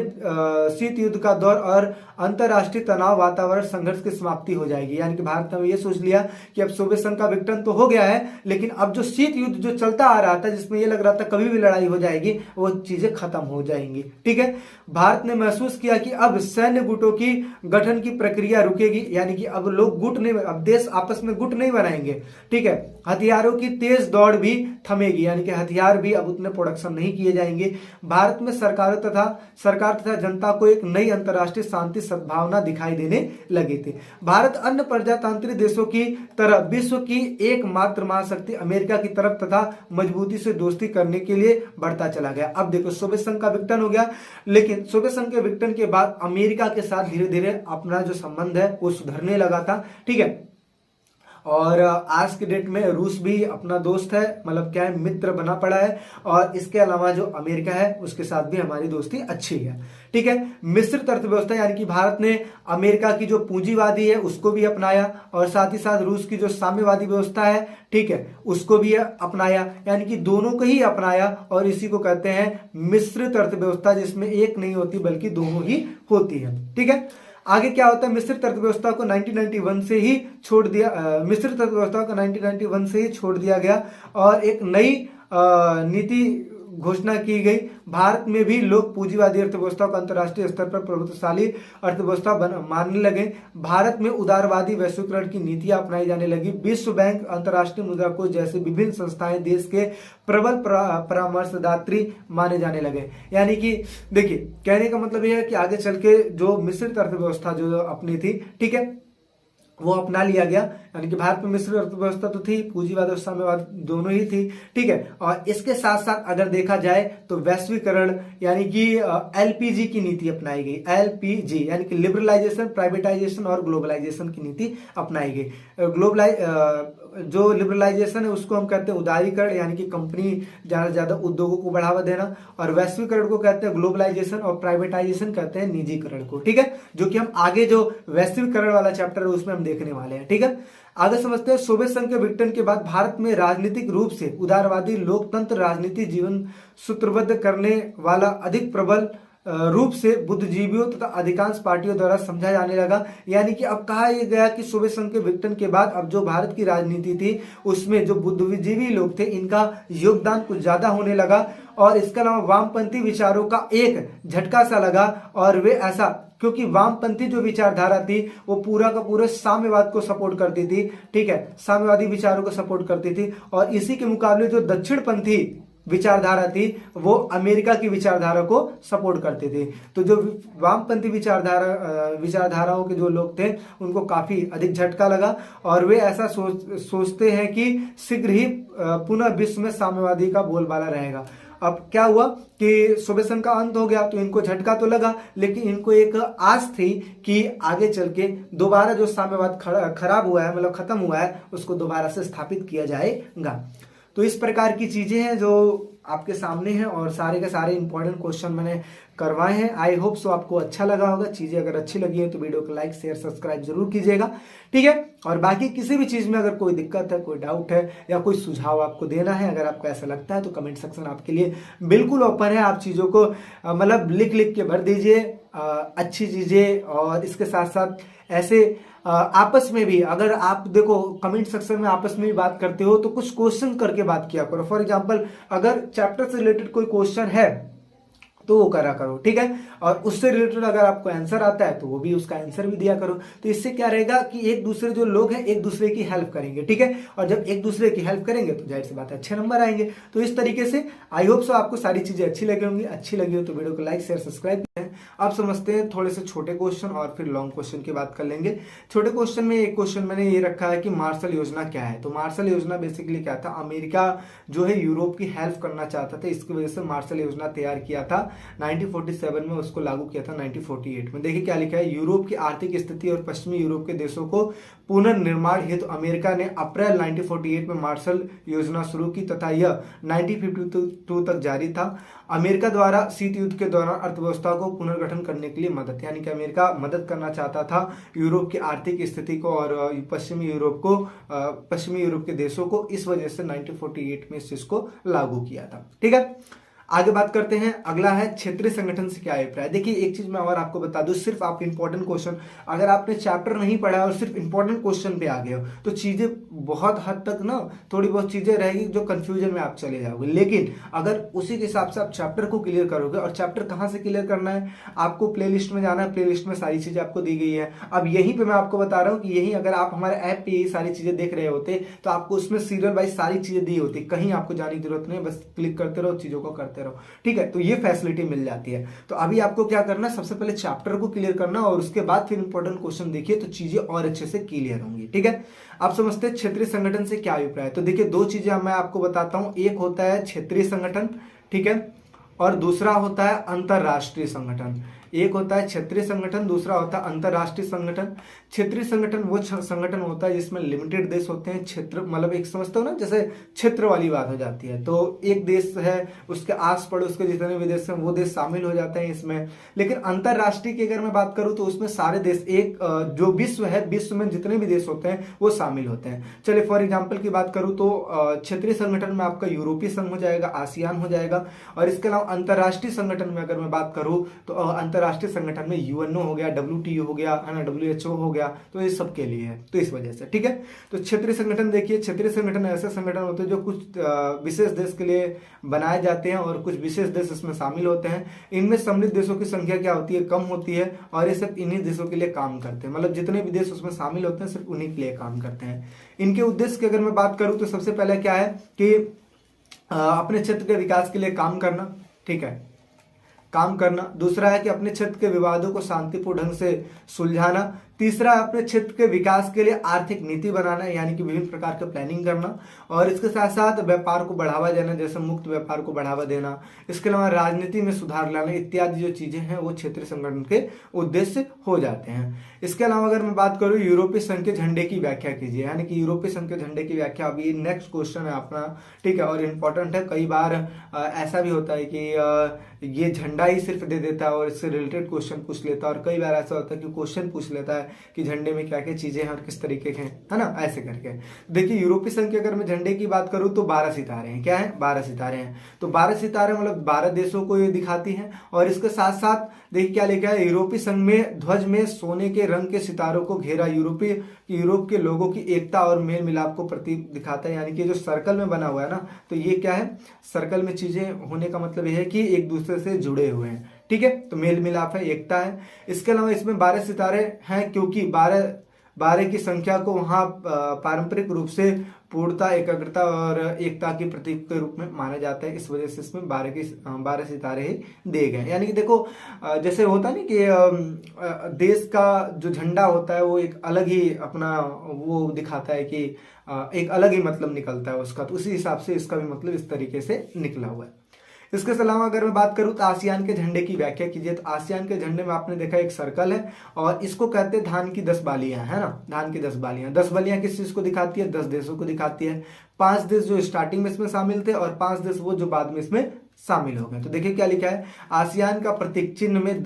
शीत युद्ध का दौर और अंतरराष्ट्रीय तनाव वातावरण संघर्ष की समाप्ति हो जाएगी। यानी कि भारत ने ये सोच लिया कि अब सोवियत संघ का विघटन तो हो गया है, लेकिन अब जो शीत युद्ध जो चलता आ रहा था जिसमें ये लग रहा था कभी भी लड़ाई हो जाएगी, वो चीजें खत्म हो जाएंगी। ठीक है, भारत ने महसूस किया कि अब सैन्य गुटों की गठन की प्रक्रिया रुकेगी, यानी कि अब लोग गुट नहीं, अब देश आपस में गुट नहीं बनाएंगे। ठीक है, हथियारों की तेज दौड़ भी थमेगी, यानी कि हथियार भी अब उतने प्रोडक्शन नहीं किए जाएंगे। भारत में सरकार तथा जनता को एक नई अंतर्राष्ट्रीय शांति सद्भावना दिखाई देने लगी थी। भारत अन्य प्रजातांत्रिक देशों की तरह विश्व की एकमात्र महाशक्ति अमेरिका की तरफ तथा मजबूती से दोस्ती करने के लिए बढ़ता चला गया। अब देखो सोवियत संघ का विघटन हो गया, लेकिन सोवियत संघ के विघटन के बाद अमेरिका के साथ धीरे धीरे अपना जो संबंध है वो सुधरने लगा था। ठीक है, और आज के डेट में रूस भी अपना दोस्त है, मतलब क्या है, मित्र बना पड़ा है। और इसके अलावा जो अमेरिका है उसके साथ भी हमारी दोस्ती अच्छी है। ठीक है, मिश्रित अर्थव्यवस्था, यानी कि भारत ने अमेरिका की जो पूंजीवादी है उसको भी अपनाया और साथ ही साथ रूस की जो साम्यवादी व्यवस्था है, ठीक है, उसको भी अपनाया, यानी कि दोनों को ही अपनाया। और इसी को कहते हैं मिश्रित अर्थव्यवस्था, जिसमें एक नहीं होती बल्कि दोनों ही होती है। ठीक है, आगे क्या होता है, मिश्रित अर्थव्यवस्था को 1991 से ही छोड़ दिया, मिश्रित अर्थव्यवस्था को 1991 से ही छोड़ दिया गया और एक नई नीति घोषणा की गई। भारत में भी लोग पूंजीवादी अर्थव्यवस्था को अंतर्राष्ट्रीय स्तर पर प्रभुत्वशाली अर्थव्यवस्था मानने लगे। भारत में उदारवादी वैश्वीकरण की नीतियां अपनाई जाने लगी। विश्व बैंक, अंतर्राष्ट्रीय मुद्रा कोष जैसे विभिन्न संस्थाएं देश के प्रबल परामर्शदात्री माने जाने लगे। यानी कि देखिए कहने का मतलब यह है कि आगे चल के जो मिश्रित अर्थव्यवस्था जो अपनी थी, ठीक है, वो अपना लिया गया। यानी कि भारत में मिश्रित अर्थव्यवस्था तो थी, पूंजीवाद और साम्यवाद दोनों ही थी। ठीक है, और इसके साथ साथ अगर देखा जाए तो वैश्वीकरण यानी कि एलपीजी की नीति अपनाई गई। एलपीजी यानी कि लिबरलाइजेशन, प्राइवेटाइजेशन और ग्लोबलाइजेशन की नीति अपनाई गई। जो लिबरलाइजेशन है उसको हम कहते हैं उदारीकरण, यानी कि कंपनी ज्यादा से ज्यादा उद्योगों को बढ़ावा देना, और वैश्वीकरण को कहते हैं ग्लोबलाइजेशन, और प्राइवेटाइजेशन कहते हैं निजीकरण को। ठीक है, जो कि हम आगे जो वैश्वीकरण वाला चैप्टर है उसमें हम देखने वाले हैं। ठीक है, आगे समझते हैं। सोवियत संघ के विघटन के बाद भारत में राजनीतिक रूप से उदारवादी लोकतंत्र राजनीति जीवन सूत्रबद्ध करने वाला अधिक प्रबल रूप से बुद्धिजीवियों तथा अधिकांश पार्टियों द्वारा समझा जाने लगा। यानी कि अब कहा यह गया कि सोवियत संघ के विघटन के बाद अब जो भारत की राजनीति थी उसमें जो बुद्धिजीवी लोग थे इनका योगदान कुछ ज्यादा होने लगा, और इसके अलावा वामपंथी विचारों का एक झटका सा लगा। और वे ऐसा क्योंकि वामपंथी जो विचारधारा थी वो पूरा का पूरा साम्यवाद को सपोर्ट करती थी। ठीक है, साम्यवादी विचारों को सपोर्ट करती थी, और इसी के मुकाबले जो दक्षिणपंथी विचारधारा थी वो अमेरिका की विचारधारा को सपोर्ट करते थे। तो जो वामपंथी विचारधाराओं के जो लोग थे उनको काफी अधिक झटका लगा, और वे ऐसा सोचते हैं कि शीघ्र ही पुनः विश्व में साम्यवादी का बोलबाला रहेगा। अब क्या हुआ कि सोवियत संघ का अंत हो गया तो इनको झटका तो लगा, लेकिन इनको एक आस थी कि आगे चल के दोबारा जो साम्यवाद खराब हुआ है, मतलब खत्म हुआ है, उसको दोबारा से स्थापित किया जाएगा। तो इस प्रकार की चीजें हैं जो आपके सामने हैं और सारे के सारे इंपॉर्टेंट क्वेश्चन मैंने करवाए हैं। आई होप सो आपको अच्छा लगा होगा। चीजें अगर अच्छी लगी है तो वीडियो को लाइक शेयर सब्सक्राइब जरूर कीजिएगा, ठीक है। और बाकी किसी भी चीज में अगर कोई दिक्कत है, कोई डाउट है या कोई सुझाव आपको देना है, अगर आपको ऐसा लगता है तो कमेंट सेक्शन आपके लिए बिल्कुल ओपन है। आप चीजों को मतलब लिख लिख के भर दीजिए अच्छी चीजें। और इसके साथ साथ ऐसे आपस में भी अगर आप देखो कमेंट सेक्शन में आपस में भी बात करते हो तो कुछ क्वेश्चन करके बात किया करो। फॉर एग्जांपल अगर चैप्टर से रिलेटेड कोई क्वेश्चन है तो वो करा करो, ठीक है। और उससे रिलेटेड अगर आपको आंसर आता है तो वो भी उसका आंसर भी दिया करो। तो इससे क्या रहेगा कि एक दूसरे जो लोग हैं एक दूसरे की हेल्प करेंगे, ठीक है। और जब एक दूसरे की हेल्प करेंगे तो जाहिर सी बात है अच्छे नंबर आएंगे। तो इस तरीके से आई होप सो आपको सारी चीजें अच्छी लगी होंगी। अच्छी लगी हो तो वीडियो को लाइक शेयर सब्सक्राइब करें। अब समझते हैं थोड़े से छोटे क्वेश्चन और फिर लॉन्ग क्वेश्चन की बात कर लेंगे। छोटे क्वेश्चन में एक क्वेश्चन मैंने ये रखा है कि मार्शल योजना क्या है। तो मार्शल योजना बेसिकली क्या था, अमेरिका जो है यूरोप की हेल्प करना चाहता था, इसकी वजह से मार्शल योजना तैयार किया था 1947 में, उसको लागू किया था 1948 में। देखिए क्या लिखा है, यूरोप की आर्थिक स्थिति और पश्चिमी यूरोप के देशों को पुनर्निर्माण हेतु अमेरिका ने अप्रैल 1948 में मार्शल योजना शुरू की तथा यह 1952 तक जारी था। अमेरिका द्वारा शीत युद्ध के दौरान अर्थव्यवस्था को पुनर्गठन करने के लिए मदद, यानी कि अमेरिका मदद करना चाहता था यूरोप की आर्थिक स्थिति को और पश्चिमी यूरोप के देशों को। इस वजह से 1948 में इस चीज को लागू किया था, ठीक है। आगे बात करते हैं। अगला है क्षेत्रीय संगठन से क्या अभिप्राय। देखिए एक चीज मैं और आपको बता दूं, सिर्फ आप इंपॉर्टेंट क्वेश्चन, अगर आपने चैप्टर नहीं पढ़ा और सिर्फ इंपॉर्टेंट क्वेश्चन पे आ गए हो तो चीजें बहुत हद तक ना थोड़ी बहुत चीजें रहेगी जो कंफ्यूजन में आप चले जाओगे। लेकिन अगर उसी के हिसाब से आप चैप्टर को क्लियर करोगे, और चैप्टर कहाँ से क्लियर करना है, आपको प्ले लिस्ट में जाना है। प्ले लिस्ट में सारी चीजें आपको दी गई है। अब यहीं पर मैं आपको बता रहा हूँ कि यही अगर आप हमारे ऐप पे यही सारी चीजें देख रहे होते तो आपको उसमें सीरियल वाइज सारी चीजें दी होती, कहीं आपको जाने की जरूरत नहीं, बस क्लिक करते रहो, चीजों को करते रहो, ठीक है। तो ये फैसिलिटी मिल जाती है। तो अभी आपको क्या करना है, सबसे पहले चैप्टर को क्लियर करना और उसके बाद फिर इंपॉर्टेंट क्वेश्चन देखिए तो चीजें और अच्छे से क्लियर होंगी, ठीक है। आप समझते हैं क्षेत्रीय संगठन से क्या अभिप्राय है। तो देखिए दो चीजें मैं आपको बताता हूं, एक होता है क्षेत्रीय संगठन, ठीक है, और दूसरा होता है अंतरराष्ट्रीय संगठन। एक होता है क्षेत्रीय संगठन, दूसरा होता है अंतरराष्ट्रीय संगठन। क्षेत्रीय संगठन वो संगठन होता है जिसमें लिमिटेड देश होते हैं। क्षेत्र मतलब एक समझते हो ना, जैसे क्षेत्र वाली बात हो जाती है। तो एक देश है, उसके आस पड़ोस के जितने भी देश हैं वो देश शामिल हो जाते हैं इसमें। लेकिन अंतरराष्ट्रीय की अगर मैं बात करूं तो उसमें सारे देश, एक जो विश्व है, विश्व में जितने भी देश होते हैं वो शामिल होते हैं। चलिए फॉर एग्जाम्पल की बात करूं तो क्षेत्रीय संगठन में आपका यूरोपीय संघ हो जाएगा, आसियान हो जाएगा। और इसके अलावा अंतरराष्ट्रीय संगठन में अगर मैं बात करूं तो अंतरराष्ट्रीय संगठन में यूएनओ हो गया, डब्ल्यूटीओ हो गया, है ना, डब्ल्यूएचओ हो गया। तो ये सब के लिए है, तो इस वजह से, ठीक है। तो क्षेत्रीय संगठन देखिए, क्षेत्रीय संगठन ऐसे संगठन होते हैं जो कुछ विशेष देश के लिए बनाए जाते हैं और कुछ विशेष देश इसमें शामिल होते हैं। इनमें सम्मिलित देशों की संख्या क्या होती है, कम होती है, और ये सिर्फ इन्हीं देशों के लिए काम करते हैं। मतलब जितने भी देश उसमें शामिल होते हैं सिर्फ उन्हीं के लिए काम करते हैं। इनके उद्देश्य की अगर मैं बात करूं तो सबसे पहले क्या है कि अपने क्षेत्र के विकास के लिए काम करना, ठीक है, काम करना। दूसरा है कि अपने क्षेत्र के विवादों को शांतिपूर्ण ढंग से सुलझाना। तीसरा है अपने क्षेत्र के विकास के लिए आर्थिक नीति बनाना, यानी कि विभिन्न प्रकार के प्लानिंग करना। और इसके साथ साथ व्यापार को बढ़ावा देना, जैसे मुक्त व्यापार को बढ़ावा देना। इसके अलावा राजनीति में सुधार लाना, इत्यादि जो चीजें हैं वो क्षेत्रीय संगठन के उद्देश्य हो जाते हैं। इसके अलावा अगर मैं बात करूं यूरोपीय संघ के झंडे की व्याख्या कीजिए, यानी कि यूरोपीय संघ के झंडे की व्याख्या अभी नेक्स्ट क्वेश्चन है अपना, ठीक है, और इम्पोर्टेंट है। कई बार ऐसा भी होता है कि ये झंडा ही सिर्फ दे देता है और इससे रिलेटेड क्वेश्चन पूछ लेता है, और कई बार ऐसा होता है कि क्वेश्चन पूछ लेता है कि झंडे में क्या क्या चीजें हैं और किस तरीके के हैं, है ना, ऐसे करके। देखिए यूरोपीय संघ के अगर मैं झंडे की बात करूं तो 12 सितारे हैं। क्या है, 12 सितारे हैं। तो 12 सितारे मतलब 12 देशों को ये दिखाती हैं। और इसके साथ साथ देखिए क्या लिखा है, यूरोपीय संघ में ध्वज में सोने के रंग के सितारों को घेरा यूरोप के लोगों की एकता और मेल मिलाप को प्रतीक दिखाता है। यानी कि जो सर्कल में बना हुआ है ना, तो ये क्या है, सर्कल में चीजें होने का मतलब यह है कि एक दूसरे से जुड़े हुए हैं, ठीक है। तो मेल मिलाप है, एकता है। इसके अलावा इसमें 12 सितारे हैं क्योंकि 12 की संख्या को वहां पारंपरिक रूप से पूर्णता, एकाग्रता और एकता के प्रतीक के रूप में माना जाता है। इस वजह से इसमें 12 सितारे ही दिए गए। यानी कि देखो जैसे होता है ना कि देश का जो झंडा होता है वो एक अलग ही अपना वो दिखाता है कि एक अलग ही मतलब निकलता है उसका, तो उसी हिसाब से इसका भी मतलब इस तरीके से निकला हुआ है। इसके अलावा अगर मैं बात करूं तो आसियान के झंडे की व्याख्या कीजिए, तो आसियान के झंडे में आपने देखा एक सर्कल है और इसको कहते हैं धान की 10 बालियां, है ना, धान की 10 बालियां। 10 बालियां किस चीज को दिखाती है? 10 देशों को दिखाती है। 5 देश जो स्टार्टिंग में इसमें शामिल थे और 5 देश वो जो बाद में इसमें शामिल हो गए। तो देखिए क्या लिखा है, आसियान का प्रतीक चिन्ह में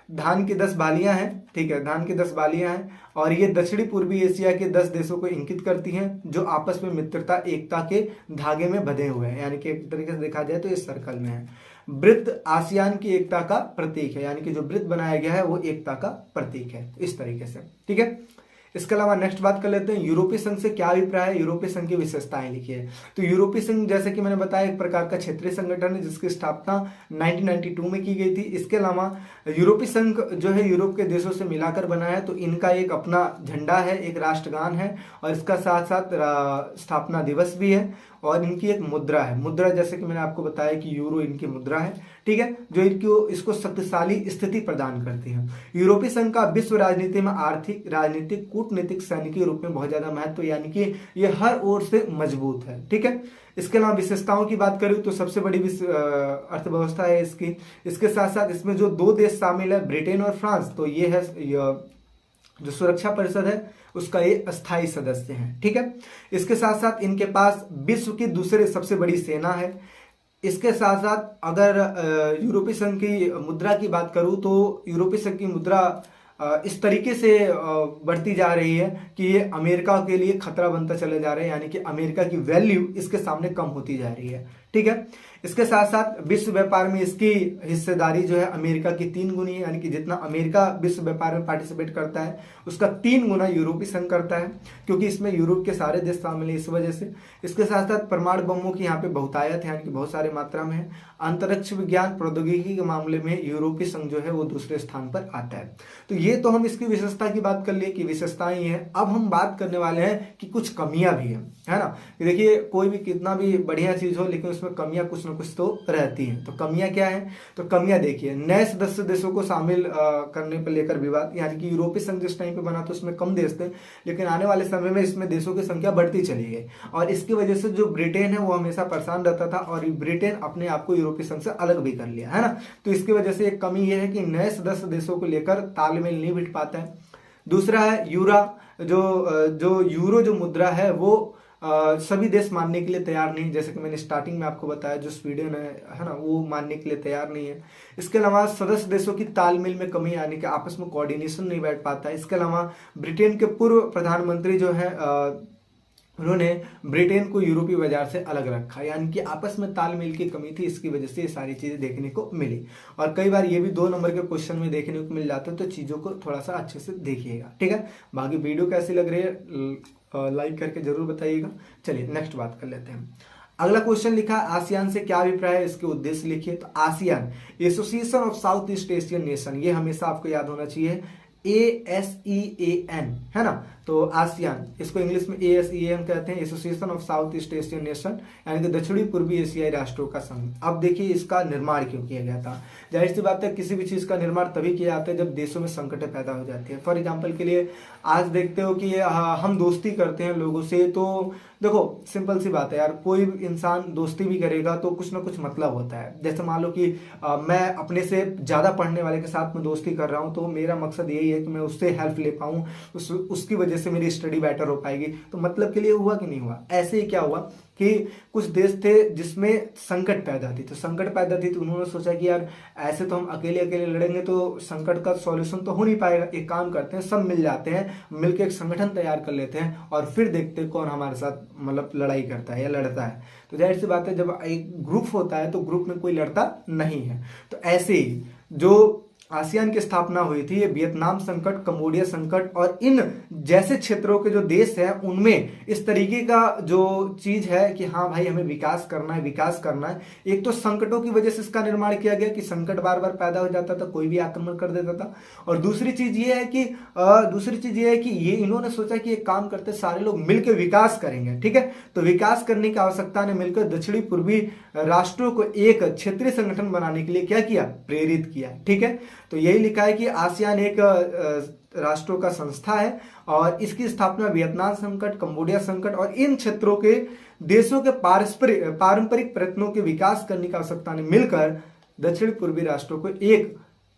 धान की 10 बालियां हैं, ठीक है, धान की 10 बालियां हैं और ये दक्षिणी पूर्वी एशिया के 10 देशों को इंगित करती हैं जो आपस में मित्रता एकता के धागे में बंधे हुए हैं, यानी कि एक तरीके से देखा जाए तो इस सर्कल में है। वृत्त आसियान की एकता का प्रतीक है, यानी कि जो वृत्त बनाया गया है वो एकता का प्रतीक है, इस तरीके से, ठीक है। इसके अलावा नेक्स्ट बात कर लेते हैं, यूरोपीय संघ से क्या अभिप्राय है, यूरोपीय संघ की विशेषताएं लिखिए। तो यूरोपीय संघ जैसे कि मैंने बताया एक प्रकार का क्षेत्रीय संगठन है जिसकी स्थापना 1992 में की गई थी। इसके अलावा यूरोपीय संघ जो है यूरोप के देशों से मिलाकर बना है, तो इनका एक अपना झंडा है, एक राष्ट्रगान है और इसका साथ साथ स्थापना दिवस भी है और इनकी एक मुद्रा है। मुद्रा जैसे कि मैंने आपको बताया कि यूरो इनकी मुद्रा है, ठीक है, जो इसको शक्तिशाली स्थिति प्रदान करती है। यूरोपीय संघ का विश्व राजनीति में आर्थिक, राजनीतिक, कूटनीतिक, सैनिकी रूप में बहुत ज्यादा महत्व, यानी कि ये हर ओर से मजबूत है, ठीक है। इसके अलावा विशेषताओं की बात करूं तो सबसे बड़ी अर्थव्यवस्था है इसकी। इसके साथ साथ इसमें जो 2 देश शामिल है, ब्रिटेन और फ्रांस, तो ये है जो सुरक्षा परिषद है उसका ये अस्थायी सदस्य हैं, ठीक है। इसके साथ साथ इनके पास विश्व की दूसरी सबसे बड़ी सेना है। इसके साथ साथ अगर यूरोपीय संघ की मुद्रा की बात करूं तो यूरोपीय संघ की मुद्रा इस तरीके से बढ़ती जा रही है कि ये अमेरिका के लिए खतरा बनता चला जा रहा है, यानी कि अमेरिका की वैल्यू इसके सामने कम होती जा रही है, ठीक है। इसके साथ साथ विश्व व्यापार में इसकी हिस्सेदारी जो है अमेरिका की 3 गुनी है, यानी कि जितना अमेरिका विश्व व्यापार में पार्टिसिपेट करता है उसका 3 गुना यूरोपीय संघ करता है, क्योंकि इसमें यूरोप के सारे देश शामिल है इस वजह से। इसके साथ साथ परमाणु बमों की यहाँ पे बहुतायत है, यानी कि बहुत सारे मात्रा में है। अंतरिक्ष विज्ञान प्रौद्योगिकी के मामले में यूरोपीय संघ जो है वो दूसरे स्थान पर आता है। तो ये तो हम इसकी विशेषता की बात कर लिए कि विशेषताएं ये है। अब हम बात करने वाले हैं कि कुछ कमियां भी है ना। देखिए कोई भी कितना भी बढ़िया चीज हो लेकिन उसमें कमियां कुछ ना कुछ तो रहती हैं। तो कमियां क्या है? तो कमियां देखिए, नए सदस्य देशों को शामिल करने पर लेकर विवाद, यानी कि यूरोपीय संघ जिस टाइम पे बना तो उसमें कम देश थे, लेकिन आने वाले समय में इसमें देशों की संख्या बढ़ती चली गई और इसकी वजह से जो ब्रिटेन है वो हमेशा परेशान रहता था और ब्रिटेन अपने आप को यूरोपीय संघ से अलग भी कर लिया, है ना। तो इसकी वजह से एक कमी यह है कि नए सदस्य देशों को लेकर तालमेल नहीं बिठ पाता है। दूसरा है यूरो जो मुद्रा है वो सभी देश मानने के लिए तैयार नहीं, जैसे कि मैंने स्टार्टिंग में आपको बताया जो स्वीडन है ना, वो मानने के लिए तैयार नहीं है। इसके अलावा सदस्य देशों की तालमेल में कमी, यानी कि आपस में कोऑर्डिनेशन नहीं बैठ पाता है। इसके अलावा ब्रिटेन के पूर्व प्रधानमंत्री जो है उन्होंने ब्रिटेन को यूरोपीय बाजार से अलग रखा, यानी कि आपस में तालमेल की कमी थी। इसकी वजह से ये सारी चीजें देखने को मिली और कई बार ये भी 2 नंबर के क्वेश्चन में देखने को मिल जाता है। तो चीजों को थोड़ा सा अच्छे से देखिएगा, ठीक है। बाकी वीडियो कैसी लग रही है लाइक करके जरूर बताइएगा। चलिए नेक्स्ट बात कर लेते हैं। अगला क्वेश्चन लिखा है आसियान से क्या अभिप्राय है, इसके उद्देश्य लिखिए। तो ASEAN association of south east Asian nation, ये हमेशा आपको याद होना चाहिए, ASEAN, है ना। तो आसियान, इसको इंग्लिश में ASEAN कहते हैं, association of south east Asian nation, यानी कि दक्षिणी पूर्वी एशियाई राष्ट्रों का संघ। अब देखिए इसका निर्माण क्यों किया गया था। जाहिर सी बात है किसी भी चीज का निर्माण तभी किया जाता है जब देशों में संकटें पैदा हो जाती है। फॉर एग्जाम्पल के लिए आज देखते हो कि हम दोस्ती करते हैं लोगों से, तो देखो सिंपल सी बात है यार, कोई इंसान दोस्ती भी करेगा तो कुछ ना कुछ मतलब होता है। जैसे मान लो कि मैं अपने से ज्यादा पढ़ने वाले के साथ में दोस्ती कर रहा हूं, तो मेरा मकसद यही है कि मैं उससे हेल्प ले पाऊं, उसकी वजह से मेरी स्टडी बेटर हो पाएगी। तो मतलब के लिए हुआ कि नहीं हुआ। ऐसे ही क्या हुआ कि कुछ देश थे जिसमें संकट पैदा थी, तो उन्होंने सोचा कि यार ऐसे तो हम अकेले अकेले लड़ेंगे तो संकट का सॉल्यूशन तो हो नहीं पाएगा। एक काम करते हैं, सब मिल जाते हैं, मिलकर एक संगठन तैयार कर लेते हैं और फिर देखते हैं कौन हमारे साथ मतलब लड़ाई करता है या लड़ता है। तो जाहिर सी बात है जब एक ग्रुप होता है तो ग्रुप में कोई लड़ता नहीं है। तो ऐसे ही जो आसियान की स्थापना हुई थी, ये वियतनाम संकट, कंबोडिया संकट और इन जैसे क्षेत्रों के जो देश हैं उनमें इस तरीके का जो चीज है कि हाँ भाई हमें विकास करना है। एक तो संकटों की वजह से इसका निर्माण किया गया कि संकट बार बार पैदा हो जाता था, कोई भी आक्रमण कर देता था। और दूसरी चीज ये है कि ये इन्होंने सोचा कि एक काम करते सारे लोग मिलकर विकास करेंगे, ठीक है। तो विकास करने की आवश्यकता ने मिलकर दक्षिणी पूर्वी राष्ट्रों को एक क्षेत्रीय संगठन बनाने के लिए क्या किया, प्रेरित किया, ठीक है। तो यही लिखा है कि आसियान एक राष्ट्रों का संस्था है और इसकी स्थापना वियतनाम संकट, कंबोडिया संकट और इन क्षेत्रों के देशों के पारंपरिक प्रयत्नों के विकास करने की आवश्यकता ने मिलकर दक्षिण पूर्वी राष्ट्रों को एक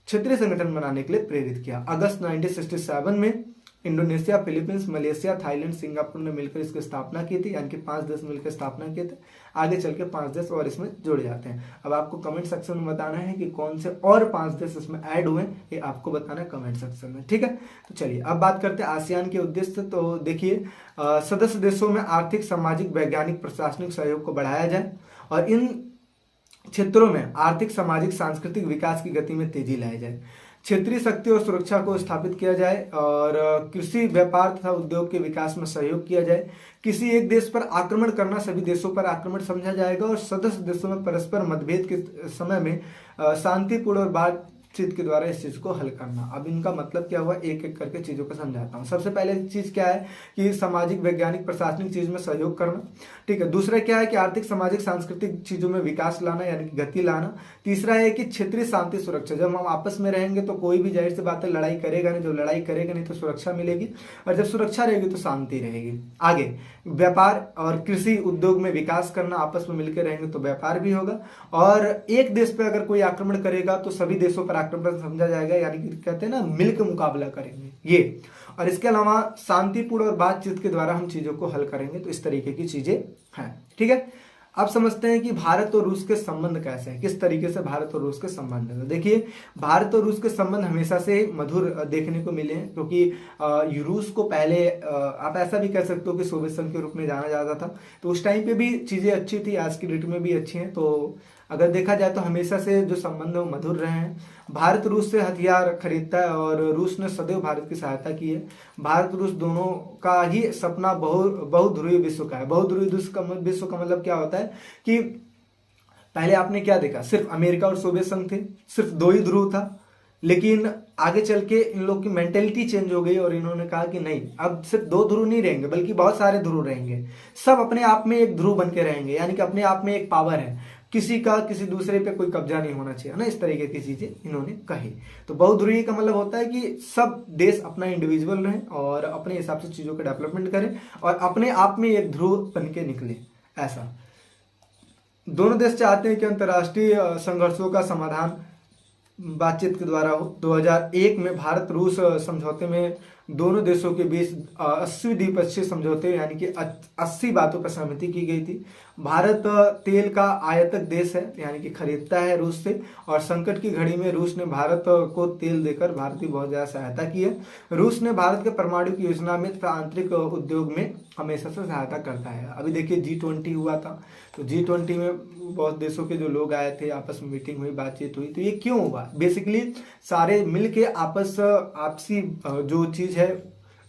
क्षेत्रीय संगठन बनाने के लिए प्रेरित किया। अगस्त 1967 में Indonesia, Philippines, Malaysia, Thailand, Singapore ने मिलकर इसकी स्थापना की थी, यानी कि 5 देश मिलकर स्थापना किए थे। आगे चल के 5 देश और इसमें जुड़ जाते हैं। अब आपको कमेंट सेक्शन में बताना है कि कौन से और 5 देश इसमें ऐड हुए, ये आपको बताना है कमेंट सेक्शन में, ठीक है। तो चलिए अब बात करते हैं आसियान के उद्देश्य। तो देखिए, सदस्य देशों में आर्थिक, सामाजिक, वैज्ञानिक, प्रशासनिक सहयोग को बढ़ाया जाए और इन क्षेत्रों में आर्थिक, सामाजिक, सांस्कृतिक विकास की गति में तेजी लाई जाए। क्षेत्रीय शक्ति और सुरक्षा को स्थापित किया जाए और कृषि, व्यापार तथा उद्योग के विकास में सहयोग किया जाए। किसी एक देश पर आक्रमण करना सभी देशों पर आक्रमण समझा जाएगा और सदस्य देशों में परस्पर मतभेद के समय में शांतिपूर्ण और बातचीत के द्वारा इस चीज को हल करना। अब इनका मतलब क्या हुआ, एक एक करके चीजों को समझाता हूँ। सबसे पहले चीज क्या है कि सामाजिक, वैज्ञानिक, प्रशासनिक चीज में सहयोग करना, ठीक है। दूसरा क्या है कि आर्थिक, सामाजिक, सांस्कृतिक चीजों में विकास लाना, यानी कि गति लाना। तीसरा है कि क्षेत्रीय शांति सुरक्षा, जब हम आपस में रहेंगे तो कोई भी जाहिर सी बात है लड़ाई करेगा नहीं, जो लड़ाई करेगा नहीं तो सुरक्षा मिलेगी, और जब सुरक्षा रहेगी तो शांति रहेगी। आगे व्यापार और कृषि उद्योग में विकास करना, आपस में मिलकर रहेंगे तो व्यापार भी होगा। और एक देश पर अगर कोई आक्रमण करेगा तो सभी देशों पर आक्रमण समझा जाएगा, यानी कि कहते हैं ना मिलकर मुकाबला करेंगे ये। और इसके अलावा शांतिपूर्ण और बातचीत के द्वारा हम चीजों को हल करेंगे। तो इस तरीके की चीजें हैं, ठीक है। अब समझते हैं कि भारत और रूस के संबंध कैसे हैं, किस तरीके से भारत और रूस के संबंध हैं। देखिए, भारत और रूस के संबंध हमेशा से मधुर देखने को मिले हैं, क्योंकि रूस को पहले आप ऐसा भी कह सकते हो कि सोवियत संघ के रूप में जाना जाता था। तो उस टाइम पे भी चीजें अच्छी थी, आज की डेट में भी अच्छी हैं। तो अगर देखा जाए तो हमेशा से जो संबंध है वो मधुर रहे हैं। भारत रूस से हथियार खरीदता है और रूस ने सदैव भारत की सहायता की है। भारत रूस दोनों का ही सपना बहुध्रुवीय विश्व का है। बहुध्रुवीय विश्व का मतलब क्या होता है कि पहले आपने क्या देखा, सिर्फ अमेरिका और सोवियत संघ थे, सिर्फ 2 ही ध्रुव था। लेकिन आगे चल के इन लोग की मेंटेलिटी चेंज हो गई और इन्होंने कहा कि नहीं, अब सिर्फ 2 ध्रुव नहीं रहेंगे बल्कि बहुत सारे ध्रुव रहेंगे। सब अपने आप में एक ध्रुव बन के रहेंगे, यानी कि अपने आप में एक पावर है, किसी का किसी दूसरे पे कोई कब्जा नहीं होना चाहिए ना। इस तरीके की चीजें इन्होंने कही। तो बहुध्रुवीय का मतलब होता है कि सब देश अपना इंडिविजुअल रहें और अपने हिसाब से चीजों का डेवलपमेंट करें और अपने आप में एक ध्रुव बन के निकले। ऐसा दोनों देश चाहते हैं कि अंतर्राष्ट्रीय संघर्षों का समाधान बातचीत के द्वारा हो। 2001 में भारत रूस समझौते में दोनों देशों के बीच 80 द्विपक्षीय समझौते, यानी कि 80 बातों पर सहमति की गई थी। भारत तेल का आयातक देश है, यानी कि खरीदता है रूस से, और संकट की घड़ी में रूस ने भारत को तेल देकर भारत की बहुत ज्यादा सहायता की है। रूस ने भारत के परमाणु की योजना में तथा आंतरिक उद्योग में हमेशा से सहायता करता है। अभी देखिए G20 हुआ था, तो G20 में बहुत देशों के जो लोग आए थे, आपस में मीटिंग हुई, बातचीत हुई। तो ये क्यों हुआ, बेसिकली सारे मिलके आपसी जो चीज है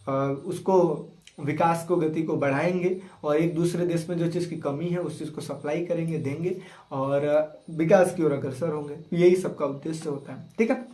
उसको, विकास को, गति को बढ़ाएंगे और एक दूसरे देश में जो चीज की कमी है उस चीज को सप्लाई करेंगे, देंगे और विकास की ओर अग्रसर होंगे। यही सबका उद्देश्य होता है, ठीक है।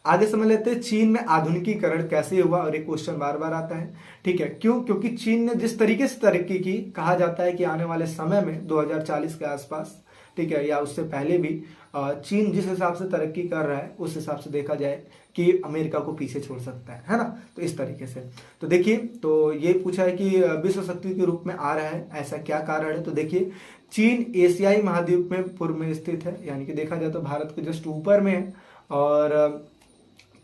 आगे समझ लेते हैं चीन में आधुनिकीकरण कैसे हुआ, और एक क्वेश्चन बार बार आता है, ठीक है। क्यों, क्योंकि चीन ने जिस तरीके से तरक्की की, कहा जाता है कि आने वाले समय में 2040 के आसपास, ठीक है, या उससे पहले भी चीन जिस हिसाब से तरक्की कर रहा है उस हिसाब से देखा जाए कि अमेरिका को पीछे छोड़ सकता है ना। तो इस तरीके से तो देखिए, तो ये पूछा है कि विश्व शक्ति के रूप में आ रहा है, ऐसा क्या कारण है। तो देखिए, चीन एशियाई महाद्वीप में पूर्व में स्थित है, यानी कि देखा जाए तो भारत के जस्ट ऊपर में है और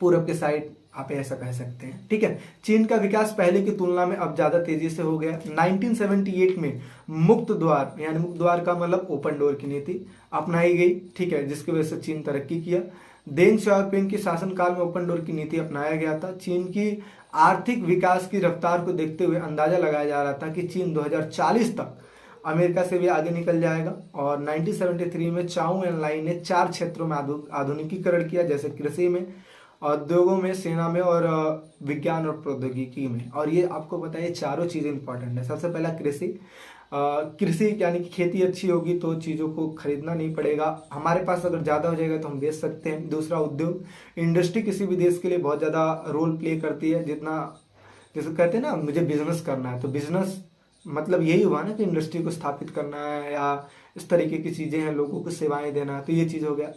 पूरब के साइड आप ऐसा कह सकते हैं, ठीक है। चीन का विकास पहले की तुलना में अब ज्यादा तेजी से हो गया। 1978 में मुक्त द्वार, यानी मुक्त द्वार का मतलब ओपन डोर की नीति अपनाई गई, ठीक है, जिसकी वजह से चीन तरक्की किया। देंग शाओपिंग के शासनकाल में ओपन डोर की नीति अपनाया गया था। चीन की आर्थिक विकास की रफ्तार को देखते हुए अंदाजा लगाया जा रहा था कि चीन 2040 तक अमेरिका से भी आगे निकल जाएगा। और 1973 में चाउ एन लाई ने 4 क्षेत्रों में आधुनिकीकरण किया, जैसे कृषि में, उद्योगों में, सेना में और विज्ञान और प्रौद्योगिकी में। और ये आपको पता है, चारों चीजें इंपॉर्टेंट है। सबसे पहला कृषि, कृषि यानी कि खेती अच्छी होगी तो चीजों को खरीदना नहीं पड़ेगा, हमारे पास अगर ज्यादा हो जाएगा तो हम बेच सकते हैं। दूसरा उद्योग, इंडस्ट्री किसी भी देश के लिए बहुत ज्यादा रोल प्ले करती है। जितना जैसे कहते हैं ना, मुझे बिजनेस करना है, तो बिजनेस मतलब यही हुआ ना कि इंडस्ट्री को स्थापित करना है या इस तरीके की चीजें हैं, लोगों को सेवाएं देना, तो ये चीज हो गया।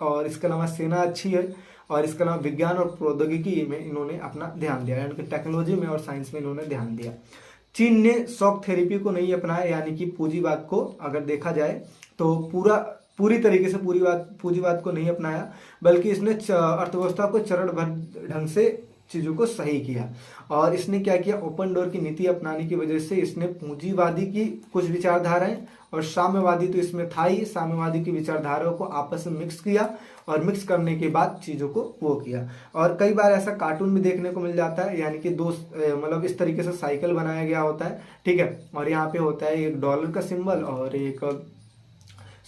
और इसके अलावा सेना अच्छी है और इसके अलावा विज्ञान और प्रौद्योगिकी में इन्होंने अपना ध्यान दिया, यानी कि टेक्नोलॉजी में और साइंस में इन्होंने ध्यान दिया। चीन ने शॉक थेरेपी को नहीं अपनाया, यानी कि पूंजीवाद को अगर देखा जाए तो पूरी तरीके से पूंजीवाद को नहीं अपनाया, बल्कि इसने अर्थव्यवस्था को चरणबद्ध ढंग से चीजों को सही किया। और इसने क्या किया, ओपन डोर की नीति अपनाने की वजह से इसने पूंजीवादी की कुछ विचारधाराएं और साम्यवादी तो इसमें था ही, साम्यवादी की विचारधाराओं को आपस में मिक्स किया और मिक्स करने के बाद चीजों को वो किया। और कई बार ऐसा कार्टून भी देखने को मिल जाता है, यानी कि दो मतलब इस तरीके से साइकिल बनाया गया होता है, ठीक है, और यहाँ पे होता है एक डॉलर का सिंबल और एक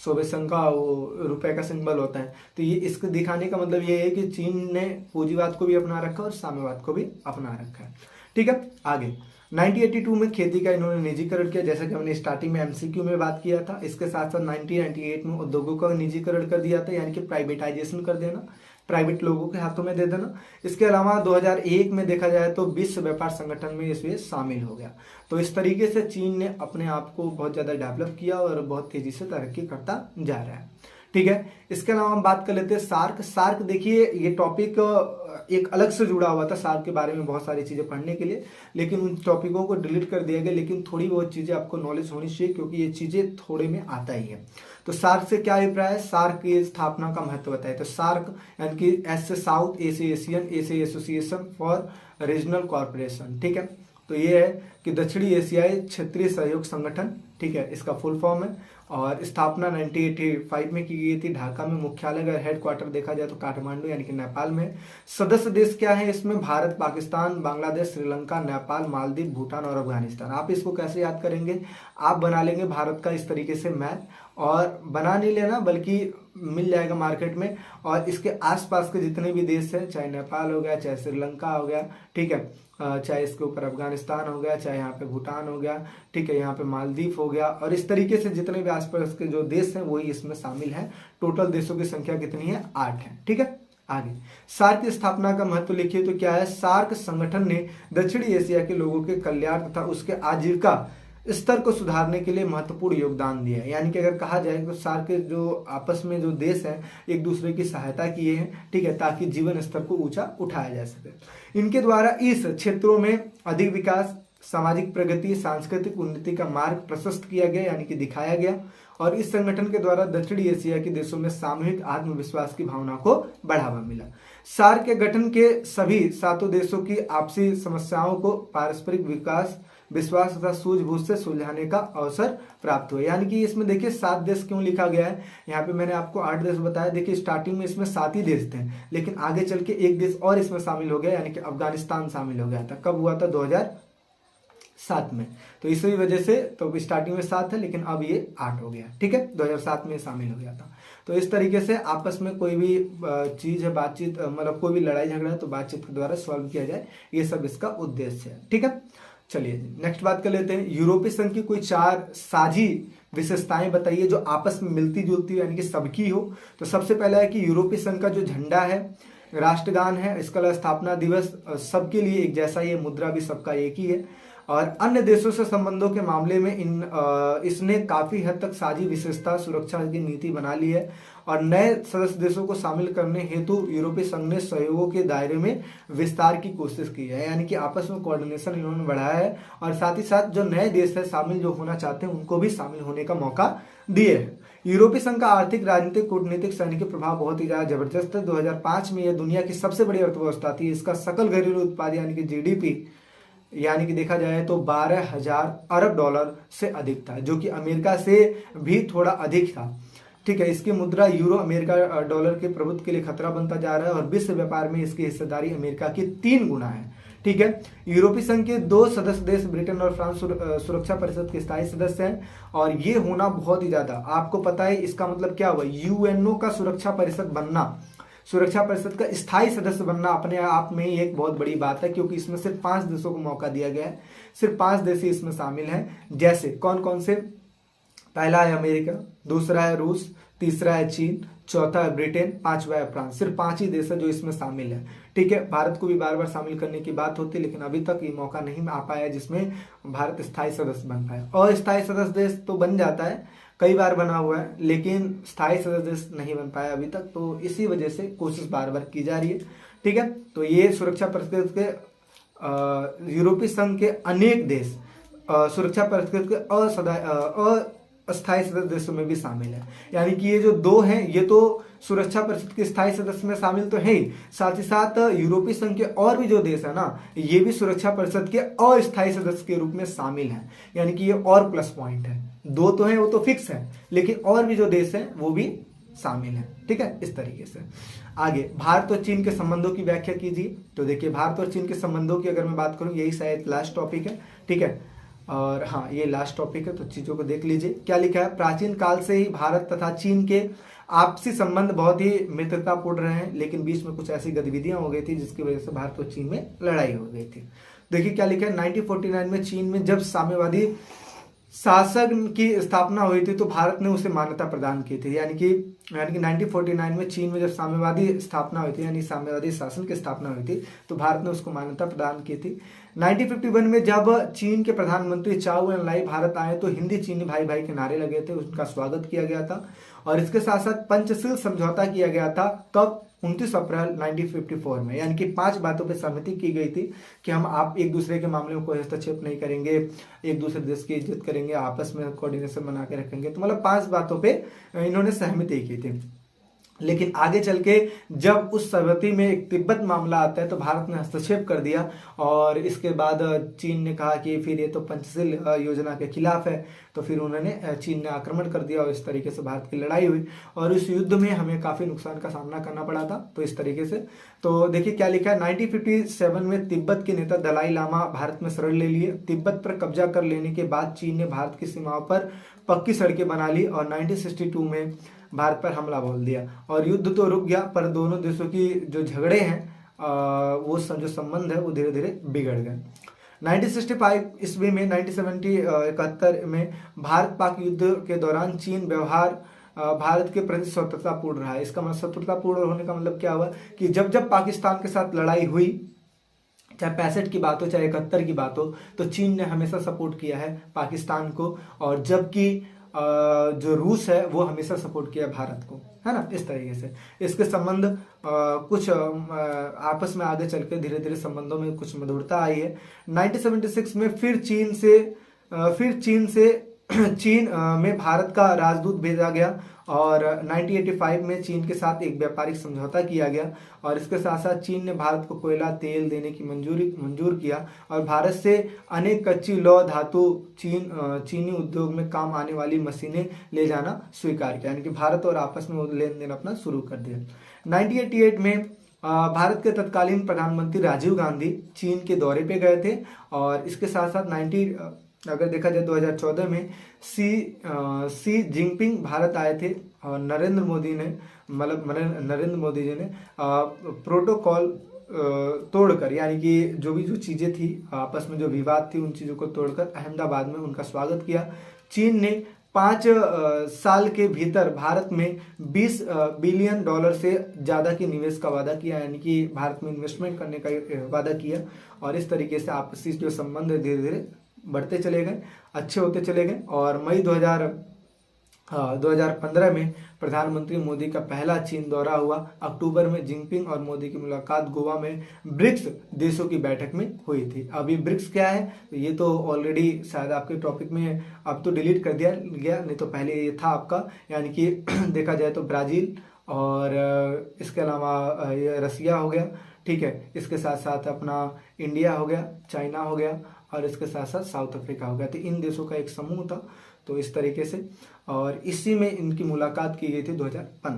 सोवियत संघ का वो रुपए का सिंबल होता है। तो ये इसको दिखाने का मतलब ये है कि चीन ने पूंजीवाद को भी अपना रखा और साम्यवाद को भी अपना रखा है, ठीक है। आगे 1982 में खेती का इन्होंने निजीकरण किया, जैसा कि हमने स्टार्टिंग में एमसीक्यू में बात किया था। इसके साथ साथ 1998 में उद्योगों का निजीकरण कर दिया था, यानी कि प्राइवेटाइजेशन कर देना, प्राइवेट लोगों के हाथों में दे देना। इसके अलावा 2001 में देखा जाए तो विश्व व्यापार संगठन में इसमें शामिल हो गया। तो इस तरीके से चीन ने अपने आप को बहुत ज्यादा डेवलप किया और बहुत तेजी से तरक्की करता जा रहा है, ठीक है। इसके अलावा हम बात कर लेते हैं सार्क देखिए ये टॉपिक एक अलग से जुड़ा हुआ था, सार्क के बारे में बहुत सारी चीजें पढ़ने के लिए, लेकिन उन टॉपिकों को डिलीट कर दिया गया। लेकिन थोड़ी बहुत चीजें आपको नॉलेज होनी चाहिए, क्योंकि ये चीजें थोड़े में आता ही है। तो सार्क से क्या अभिप्राय है, सार्क की स्थापना का महत्व बताए। तो सार्क यानी कि एस से south Asian association for regional corporation, ठीक है। तो ये है कि दक्षिणी एशियाई क्षेत्रीय सहयोग संगठन, ठीक है, इसका फुल फॉर्म है। और स्थापना 1985 में की गई थी ढाका में। मुख्यालय अगर हेडक्वार्टर देखा जाए तो काठमांडू यानी कि नेपाल में। सदस्य देश क्या है इसमें, भारत, पाकिस्तान, बांग्लादेश, श्रीलंका, नेपाल, मालदीव, भूटान और अफगानिस्तान। आप इसको कैसे याद करेंगे, आप बना लेंगे भारत का इस तरीके से मैप, और बना नहीं लेना बल्कि मिल जाएगा मार्केट में। और इसके आसपास के जितने भी देश हैं, चाहे नेपाल हो गया, चाहे श्रीलंका हो गया, ठीक है, चाहे इसके ऊपर अफगानिस्तान हो गया, चाहे यहाँ पे भूटान हो गया, ठीक है, यहाँ पे मालदीव हो गया, और इस तरीके से जितने भी आसपास के जो देश हैं वही इसमें शामिल हैं। टोटल देशों की संख्या कितनी है, 8 है, ठीक है। आगे सार्क की स्थापना का महत्व लिखिए तो क्या है, सार्क संगठन ने दक्षिणी एशिया के लोगों के कल्याण तथा उसके आजीविका स्तर को सुधारने के लिए महत्वपूर्ण योगदान दिया है। यानी कि अगर कहा जाए तो सार्क के जो आपस में जो देश हैं एक दूसरे की सहायता किए हैं, ठीक है, ताकि जीवन स्तर को ऊंचा उठाया जा सके। इनके द्वारा इस क्षेत्रों में अधिक विकास, सामाजिक प्रगति, सांस्कृतिक उन्नति का मार्ग प्रशस्त किया गया, यानी कि दिखाया गया। और इस संगठन के द्वारा दक्षिणी एशिया के देशों में सामूहिक आत्मविश्वास की भावना को बढ़ावा मिला। सार्क के गठन के सभी 7 देशों की आपसी समस्याओं को पारस्परिक विश्वास तथा सूझबूझ से सुलझाने का अवसर प्राप्त हुआ। यानी कि इसमें देखिए 7 देश क्यों लिखा गया है, यहाँ पे मैंने आपको 8 देश बताया। देखिए स्टार्टिंग में इसमें 7 ही देश थे, लेकिन आगे चल के एक देश और इसमें शामिल हो गया, यानी कि अफगानिस्तान शामिल हो गया था। कब हुआ था, 2007 में। तो इसी वजह से तो स्टार्टिंग में 7 है, लेकिन अब ये 8 हो गया, ठीक है, 2007 में शामिल हो गया था। तो इस तरीके से आपस में कोई भी चीज है, बातचीत, मतलब कोई भी लड़ाई झगड़ा है तो बातचीत के द्वारा सॉल्व किया जाए, ये सब इसका उद्देश्य है, ठीक है। चलिए नेक्स्ट बात कर लेते हैं। यूरोपीय संघ की कोई 4 साझी विशेषताएं बताइए जो आपस में मिलती जुलती यानी कि सबकी हो। तो सबसे पहला है कि यूरोपीय संघ का जो झंडा है, राष्ट्रगान है, इसका स्थापना दिवस सबके लिए एक जैसा, ये मुद्रा भी सबका एक ही है। और अन्य देशों से संबंधों के मामले में इसने काफी हद तक साझी विशेषता सुरक्षा की नीति बना ली है। और नए सदस्य देशों को शामिल करने हेतु यूरोपीय संघ ने सहयोगों के दायरे में विस्तार की कोशिश की है, यानी कि आपस में कोऑर्डिनेशन इन्होंने बढ़ाया है। और साथ ही साथ जो नए देश है शामिल जो होना चाहते हैं उनको भी शामिल होने का मौका दिए है। यूरोपीय संघ का आर्थिक, राजनीतिक, कूटनीतिक, सैनिक प्रभाव बहुत ही ज्यादा जबरदस्त है। 2005 में यह दुनिया की सबसे बड़ी अर्थव्यवस्था थी। इसका सकल घरेलू उत्पाद यानी कि जीडीपी यानी कि देखा जाए तो 12,000 अरब डॉलर से अधिक था, जो कि अमेरिका से भी थोड़ा अधिक था, ठीक है। इसकी मुद्रा यूरो अमेरिका डॉलर के प्रभुत्व के लिए खतरा बनता जा रहा है और विश्व व्यापार में इसकी हिस्सेदारी अमेरिका की 3 गुना है, ठीक है। यूरोपीय संघ के 2 सदस्य देश ब्रिटेन और फ्रांस सुरक्षा परिषद के स्थायी सदस्य हैं। और ये होना बहुत ही ज्यादा, आपको पता है इसका मतलब क्या हुआ, यूएनओ का सुरक्षा परिषद बनना, सुरक्षा परिषद का स्थायी सदस्य बनना अपने आप में ही एक बहुत बड़ी बात है, क्योंकि इसमें सिर्फ 5 देशों को मौका दिया गया है। सिर्फ 5 देश ही इसमें शामिल हैं। जैसे कौन कौन से, पहला है अमेरिका, दूसरा है रूस, तीसरा है चीन, चौथा है ब्रिटेन, 5वां है फ्रांस। सिर्फ 5 ही देश है जो इसमें शामिल है, ठीक है। भारत को भी बार बार शामिल करने की बात होती है, लेकिन अभी तक ये मौका नहीं आ पाया जिसमें भारत स्थायी सदस्य बन पाए। और स्थायी सदस्य देश तो बन जाता है, कई बार बना हुआ है, लेकिन स्थायी सदस्य देश नहीं बन पाया अभी तक। तो इसी वजह से कोशिश बार बार की जा रही है, ठीक है। तो ये सुरक्षा परिषद के यूरोपीय संघ के अनेक देश सुरक्षा परिषद के अस्थायी सदस्य देशों में भी शामिल है। यानी कि ये जो दो हैं ये तो सुरक्षा परिषद के स्थायी सदस्य में शामिल तो है ही, साथ ही साथ यूरोपीय संघ के और भी जो देश है ना ये भी सुरक्षा परिषद के अस्थायी सदस्य के रूप में शामिल हैं। यानी कि ये और प्लस पॉइंट है, दो तो है वो तो फिक्स है, लेकिन और भी जो देश हैं वो भी शामिल है। ठीक है, इस तरीके से आगे भारत और चीन के संबंधों की व्याख्या कीजिए। तो देखिए भारत और चीन के संबंधों की अगर मैं बात करूं यही शायद लास्ट टॉपिक है। ठीक है, और हाँ ये लास्ट टॉपिक है तो चीजों को देख लीजिए। क्या लिखा है, प्राचीन काल से ही भारत तथा चीन के आपसी संबंध बहुत ही मित्रतापूर्ण रहे हैं, लेकिन बीच में कुछ ऐसी गतिविधियां हो गई थी जिसकी वजह से भारत और चीन में लड़ाई हो गई थी। देखिए क्या लिखा है, 1949 में चीन में जब साम्यवादी शासन की स्थापना हुई थी तो भारत ने उसे मान्यता प्रदान की थी। यानी कि 1949 में चीन में जब साम्यवादी स्थापना हुई थी यानी साम्यवादी शासन की स्थापना हुई थी तो भारत ने उसको मान्यता प्रदान की थी। 1951 में जब चीन के प्रधानमंत्री चाउ एन लाई भारत आए तो हिंदी चीनी भाई भाई के नारे लगे थे, उनका स्वागत किया गया था। और इसके साथ साथ पंचशील समझौता किया गया था तब 29 अप्रैल 1954 में। यानी कि 5 बातों पर सहमति की गई थी कि हम आप एक दूसरे के मामले में कोई हस्तक्षेप नहीं करेंगे, एक दूसरे देश की इज्जत करेंगे, आपस में कोऑर्डिनेशन बना के रखेंगे। तो मतलब 5 बातों पे इन्होंने सहमति की थी। लेकिन आगे चल के जब उस सहमति में एक तिब्बत मामला आता है तो भारत ने हस्तक्षेप कर दिया और इसके बाद चीन ने कहा कि फिर ये तो पंचशील योजना के खिलाफ है, तो फिर उन्होंने चीन ने आक्रमण कर दिया और इस तरीके से भारत की लड़ाई हुई और इस युद्ध में हमें काफी नुकसान का सामना करना पड़ा था। तो इस तरीके से तो देखिए क्या लिखा है, 1957 में तिब्बत के नेता दलाई लामा भारत में शरण ले लिए। तिब्बत पर कब्जा कर लेने के बाद चीन ने भारत की सीमाओं पर पक्की सड़कें बना ली और 1962 में भारत पर हमला बोल दिया और युद्ध तो रुक गया पर दोनों देशों की जो झगड़े हैं वो जो संबंध है वो धीरे धीरे बिगड़ गए। 1965 ईस्वी में 1971 में भारत पाक युद्ध के दौरान चीन व्यवहार भारत के प्रति शत्रुतापूर्ण रहा है। इसका मतलब शत्रुतापूर्ण होने का मतलब क्या हुआ कि जब जब पाकिस्तान के साथ लड़ाई हुई, चाहे 65 की बात हो चाहे 71 की बात हो, तो चीन ने हमेशा सपोर्ट किया है पाकिस्तान को और जबकि जो रूस है वो हमेशा सपोर्ट किया भारत को, है ना। इस तरीके से इसके संबंध कुछ आपस में आगे चल के धीरे धीरे संबंधों में कुछ मधुरता आई है। 1976 में फिर चीन में भारत का राजदूत भेजा गया और 1985 में चीन के साथ एक व्यापारिक समझौता किया गया और इसके साथ साथ चीन ने भारत को कोयला तेल देने की मंजूर किया और भारत से अनेक कच्ची लौह धातु चीनी उद्योग में काम आने वाली मशीनें ले जाना स्वीकार किया। यानी कि भारत और आपस में लेन देन अपना शुरू कर दिया। 1988 में भारत के तत्कालीन प्रधानमंत्री राजीव गांधी चीन के दौरे पे गए थे और इसके साथ साथ अगर देखा जाए 2014 में सी जिनपिंग भारत आए थे और नरेंद्र मोदी जी ने प्रोटोकॉल तोड़कर, यानी कि जो चीजें थी आपस में जो विवाद थी उन चीजों को तोड़कर अहमदाबाद में उनका स्वागत किया। चीन ने 5 साल के भीतर भारत में $20 बिलियन से ज्यादा के निवेश का वादा किया, यानी कि भारत में इन्वेस्टमेंट करने का वादा किया और इस तरीके से आपसी जो संबंध धीरे धीरे बढ़ते चले गए, अच्छे होते चले गए। और मई 2015 में प्रधानमंत्री मोदी का पहला चीन दौरा हुआ। अक्टूबर में जिनपिंग और मोदी की मुलाकात गोवा में ब्रिक्स देशों की बैठक में हुई थी। अभी ब्रिक्स क्या है ये तो ऑलरेडी शायद आपके टॉपिक में अब तो डिलीट कर दिया गया, नहीं तो पहले ये था आपका। यानी कि देखा जाए तो ब्राजील और इसके अलावा रसिया हो गया, ठीक है, इसके साथ साथ अपना इंडिया हो गया, चाइना हो गया और इसके साथ साथ साउथ अफ्रीका हो गया। तो इन देशों का एक समूह था। तो इस तरीके से और इसी में इनकी मुलाकात की गई थी 2015।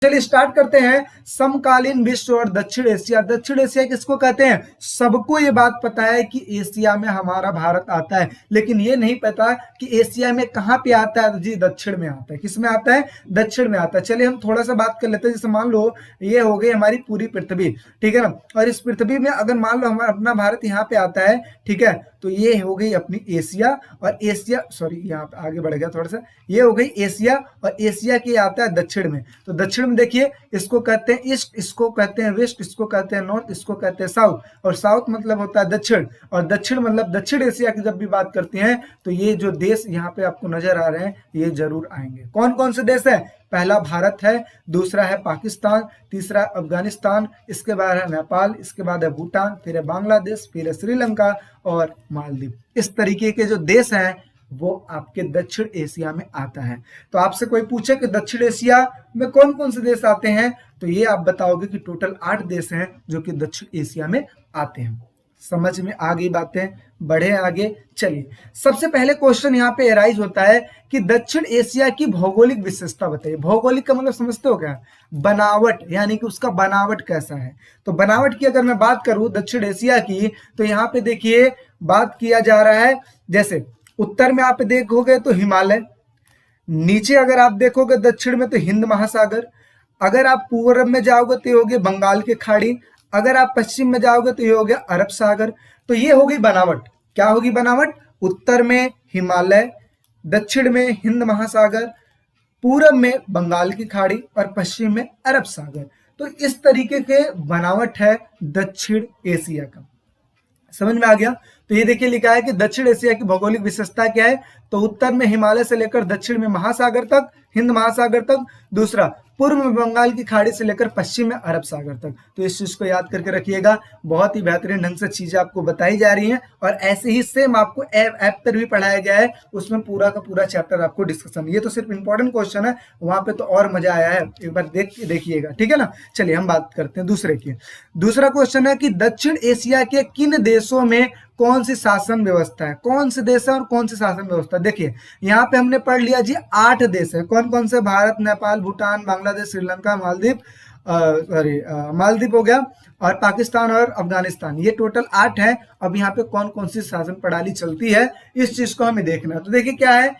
चलिए स्टार्ट करते हैं। समकालीन विश्व और दक्षिण एशिया। दक्षिण एशिया किसको कहते हैं? सबको ये बात पता है कि एशिया में हमारा भारत आता है, लेकिन ये नहीं पता कि एशिया में कहां पे आता है। जी दक्षिण में आता है। किस में आता है? दक्षिण में आता है। चलिए हम थोड़ा सा बात कर लेते हैं। जैसे मान लो ये हो गई हमारी पूरी पृथ्वी, ठीक है ना, और इस पृथ्वी में अगर मान लो हमारा अपना भारत यहाँ पे आता है, ठीक है, तो ये हो गई अपनी एशिया और एशिया, सॉरी यहाँ पे आगे बढ़ गया थोड़ा सा, ये हो गई एशिया और एशिया के आता है दक्षिण में। तो दक्षिण में देखिए इसको कहते हैं ईस्ट, इसको कहते हैं वेस्ट, इसको कहते हैं नॉर्थ, इसको कहते हैं साउथ और साउथ मतलब होता है दक्षिण और दक्षिण मतलब दक्षिण एशिया की जब भी बात करते हैं तो ये जो देश यहाँ पे आपको नजर आ रहे हैं ये जरूर आएंगे। कौन कौन से देश है? पहला भारत है, दूसरा है पाकिस्तान, तीसरा अफगानिस्तान, इसके बाद है नेपाल, इसके बाद है भूटान, फिर है बांग्लादेश, फिर है श्रीलंका और मालदीव। इस तरीके के जो देश हैं वो आपके दक्षिण एशिया में आता है। तो आपसे कोई पूछे कि दक्षिण एशिया में कौन कौन से देश आते हैं, तो ये आप बताओगे कि टोटल 8 देश हैं जो कि दक्षिण एशिया में आते हैं। समझ में आ गई बातें, बढ़े आगे। चलिए, सबसे पहले क्वेश्चन यहाँ पे एराइज होता है कि दक्षिण एशिया की भौगोलिक विशेषता बताइए। भौगोलिक का मतलब समझते हो क्या? बनावट, यानी कि उसका बनावट कैसा है। तो बनावट की अगर मैं बात करूं दक्षिण एशिया की, तो यहाँ पे देखिए बात किया जा रहा है, जैसे उत्तर में आप देखोगे तो हिमालय, नीचे अगर आप देखोगे दक्षिण में तो हिंद महासागर, अगर आप पूर्व में जाओगे तो ये हो गया बंगाल की खाड़ी, अगर आप पश्चिम में जाओगे तो ये हो गया अरब सागर। तो ये होगी बनावट। क्या होगी बनावट? उत्तर में हिमालय, दक्षिण में हिंद महासागर, पूरब में बंगाल की खाड़ी और पश्चिम में अरब सागर। तो इस तरीके के बनावट है दक्षिण एशिया का। समझ में आ गया? तो ये देखिए लिखा है कि दक्षिण एशिया की भौगोलिक विशेषता क्या है, तो उत्तर में हिमालय से लेकर दक्षिण में महासागर तक, हिंद महासागर तक, दूसरा पूर्व में बंगाल की खाड़ी से लेकर पश्चिम में अरब सागर तक। तो इस चीज को याद करके रखिएगा, बहुत ही बेहतरीन ढंग से चीजें आपको बताई जा रही हैं और ऐसे ही सेम आपको ऐप पर भी पढ़ाया गया है, उसमें पूरा का पूरा चैप्टर आपको डिस्कशन। ये तो सिर्फ इंपॉर्टेंट क्वेश्चन है, वहां पे तो और मजा आया है, एक बार देखिएगा, ठीक है ना। चलिए हम बात करते हैं दूसरे की। दूसरा क्वेश्चन है कि दक्षिण एशिया के किन देशों में कौन सी शासन व्यवस्था है, कौन से देश है और कौन सी शासन व्यवस्था। देखिए यहाँ पे हमने पढ़ लिया जी 8 देश है, कौन कौन से? भारत, नेपाल, भूटान, बांग्लादेश, श्रीलंका, मालदीव, मालदीव हो गया, और पाकिस्तान और अफगानिस्तान। ये टोटल 8 है। अब यहाँ पे कौन कौन सी शासन प्रणाली चलती है, इस चीज को हमें देखना है। तो देखिए क्या है,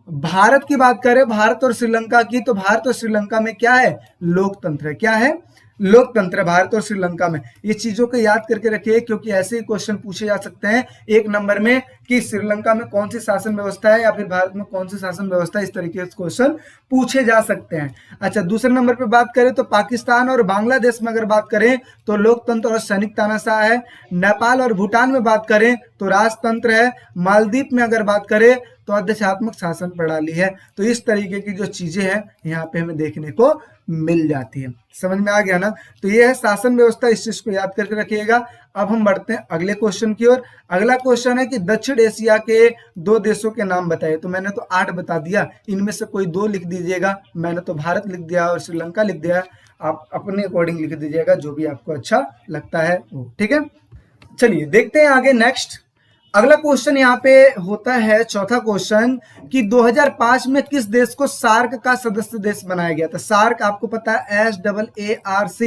भारत की बात करें, भारत और श्रीलंका की, तो भारत और श्रीलंका में क्या है? लोकतंत्र है। क्या है? लोकतंत्र। भारत और श्रीलंका में। ये चीजों को याद करके रखिए, क्योंकि ऐसे ही क्वेश्चन पूछे जा सकते हैं एक नंबर में कि श्रीलंका में कौन सी शासन व्यवस्था है या फिर भारत में कौन सी शासन व्यवस्था है, इस तरीके से क्वेश्चन पूछे जा सकते हैं। अच्छा, दूसरे नंबर पे बात करें तो पाकिस्तान और बांग्लादेश में अगर बात करें तो लोकतंत्र और सैनिक तानाशाह है। नेपाल और भूटान में बात करें तो राजतंत्र है। मालदीव में अगर बात करें तो आदेशात्मक शासन प्रणाली है। तो इस तरीके की जो चीजें हैं यहाँ पे हमें देखने को मिल जाती है। समझ में आ गया ना? तो ये है शासन व्यवस्था, इस चीज को याद करके रखिएगा। अब हम बढ़ते हैं अगले क्वेश्चन की ओर। अगला क्वेश्चन है कि दक्षिण एशिया के 2 देशों के नाम बताइए। तो मैंने तो 8 बता दिया, इनमें से कोई 2 लिख दीजिएगा। मैंने तो भारत लिख दिया और श्रीलंका लिख दिया, आप अपने अकॉर्डिंग लिख दीजिएगा जो भी आपको अच्छा लगता है वो, ठीक है। चलिए देखते हैं आगे नेक्स्ट। अगला क्वेश्चन यहाँ पे होता है चौथा क्वेश्चन कि 2005 में किस देश को सार्क का सदस्य देश बनाया गया था। सार्क आपको पता है SAARC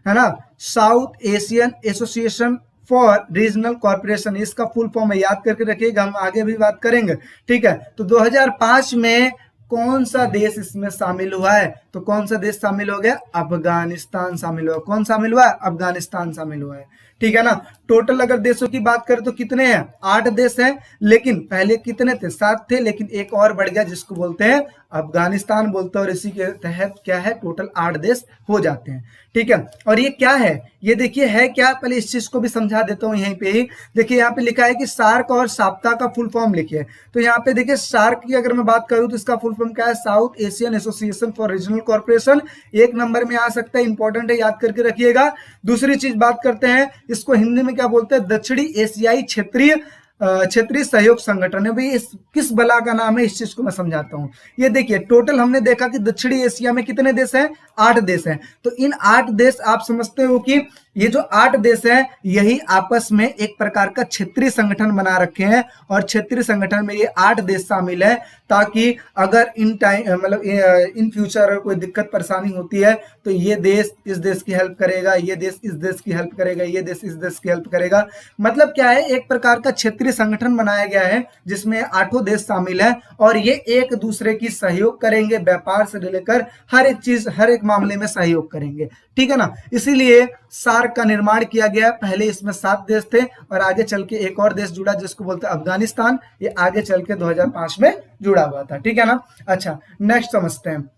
है ना, south Asian association for regional corporation. इसका फुल फॉर्म याद करके रखिएगा, हम आगे भी बात करेंगे, ठीक है। तो 2005 में कौन सा देश इसमें शामिल हुआ है? तो कौन सा देश शामिल हो गया? अफगानिस्तान शामिल हुआ। कौन शामिल हुआ है? अफगानिस्तान शामिल हुआ है, ठीक है ना। टोटल अगर देशों की बात करें तो कितने हैं? 8 देश हैं, लेकिन पहले कितने थे? 7 थे, लेकिन एक और बढ़ गया जिसको बोलते हैं अफगानिस्तान बोलते हैं, और इसी के तहत क्या है, टोटल 8 देश हो जाते हैं, ठीक है। और ये क्या है, ये देखिए है क्या, पहले इस चीज को भी समझा देता हूं यहीं पे ही। देखिए यहाँ पे लिखा है कि सार्क और साप्ता का फुल फॉर्म लिखिए। तो यहाँ पे देखिए सार्क की अगर मैं बात करूं तो इसका फुल फॉर्म क्या है? South Asian association for regional corporation. एक नंबर में आ सकता है, इंपॉर्टेंट है, याद करके रखिएगा। दूसरी चीज बात करते हैं, इसको हिंदी में क्या बोलते हैं? दक्षिणी एशियाई क्षेत्रीय सहयोग संगठन है। भाई इस किस बला का नाम है, इस चीज को मैं समझाता हूं। ये देखिए टोटल हमने देखा कि दक्षिणी एशिया में कितने देश हैं? 8 देश हैं। तो इन 8 देश आप समझते हो कि ये जो 8 देश हैं यही आपस में एक प्रकार का क्षेत्रीय संगठन बना रखे हैं, और क्षेत्रीय संगठन में ये 8 देश शामिल है, ताकि अगर इन टाइम मतलब इन फ्यूचर अगर कोई दिक्कत परेशानी होती है तो ये देश इस देश की हेल्प करेगा, ये देश इस देश की हेल्प करेगा, ये देश इस देश की हेल्प करेगा। मतलब क्या है, एक प्रकार का क्षेत्रीय संगठन बनाया गया है जिसमें 8 देश शामिल है, और ये एक दूसरे की सहयोग करेंगे, व्यापार से लेकर हर एक चीज, हर एक मामले में सहयोग करेंगे, ठीक है ना। इसीलिए सार्क का निर्माण किया गया। पहले इसमें 7 देश थे और आगे चल के एक और देश जुड़ा जिसको बोलते हैं अफगानिस्तान। ये आगे चल के 2005 में जुड़ा हुआ था, ठीक है ना। अच्छा नेक्स्ट समझते हैं,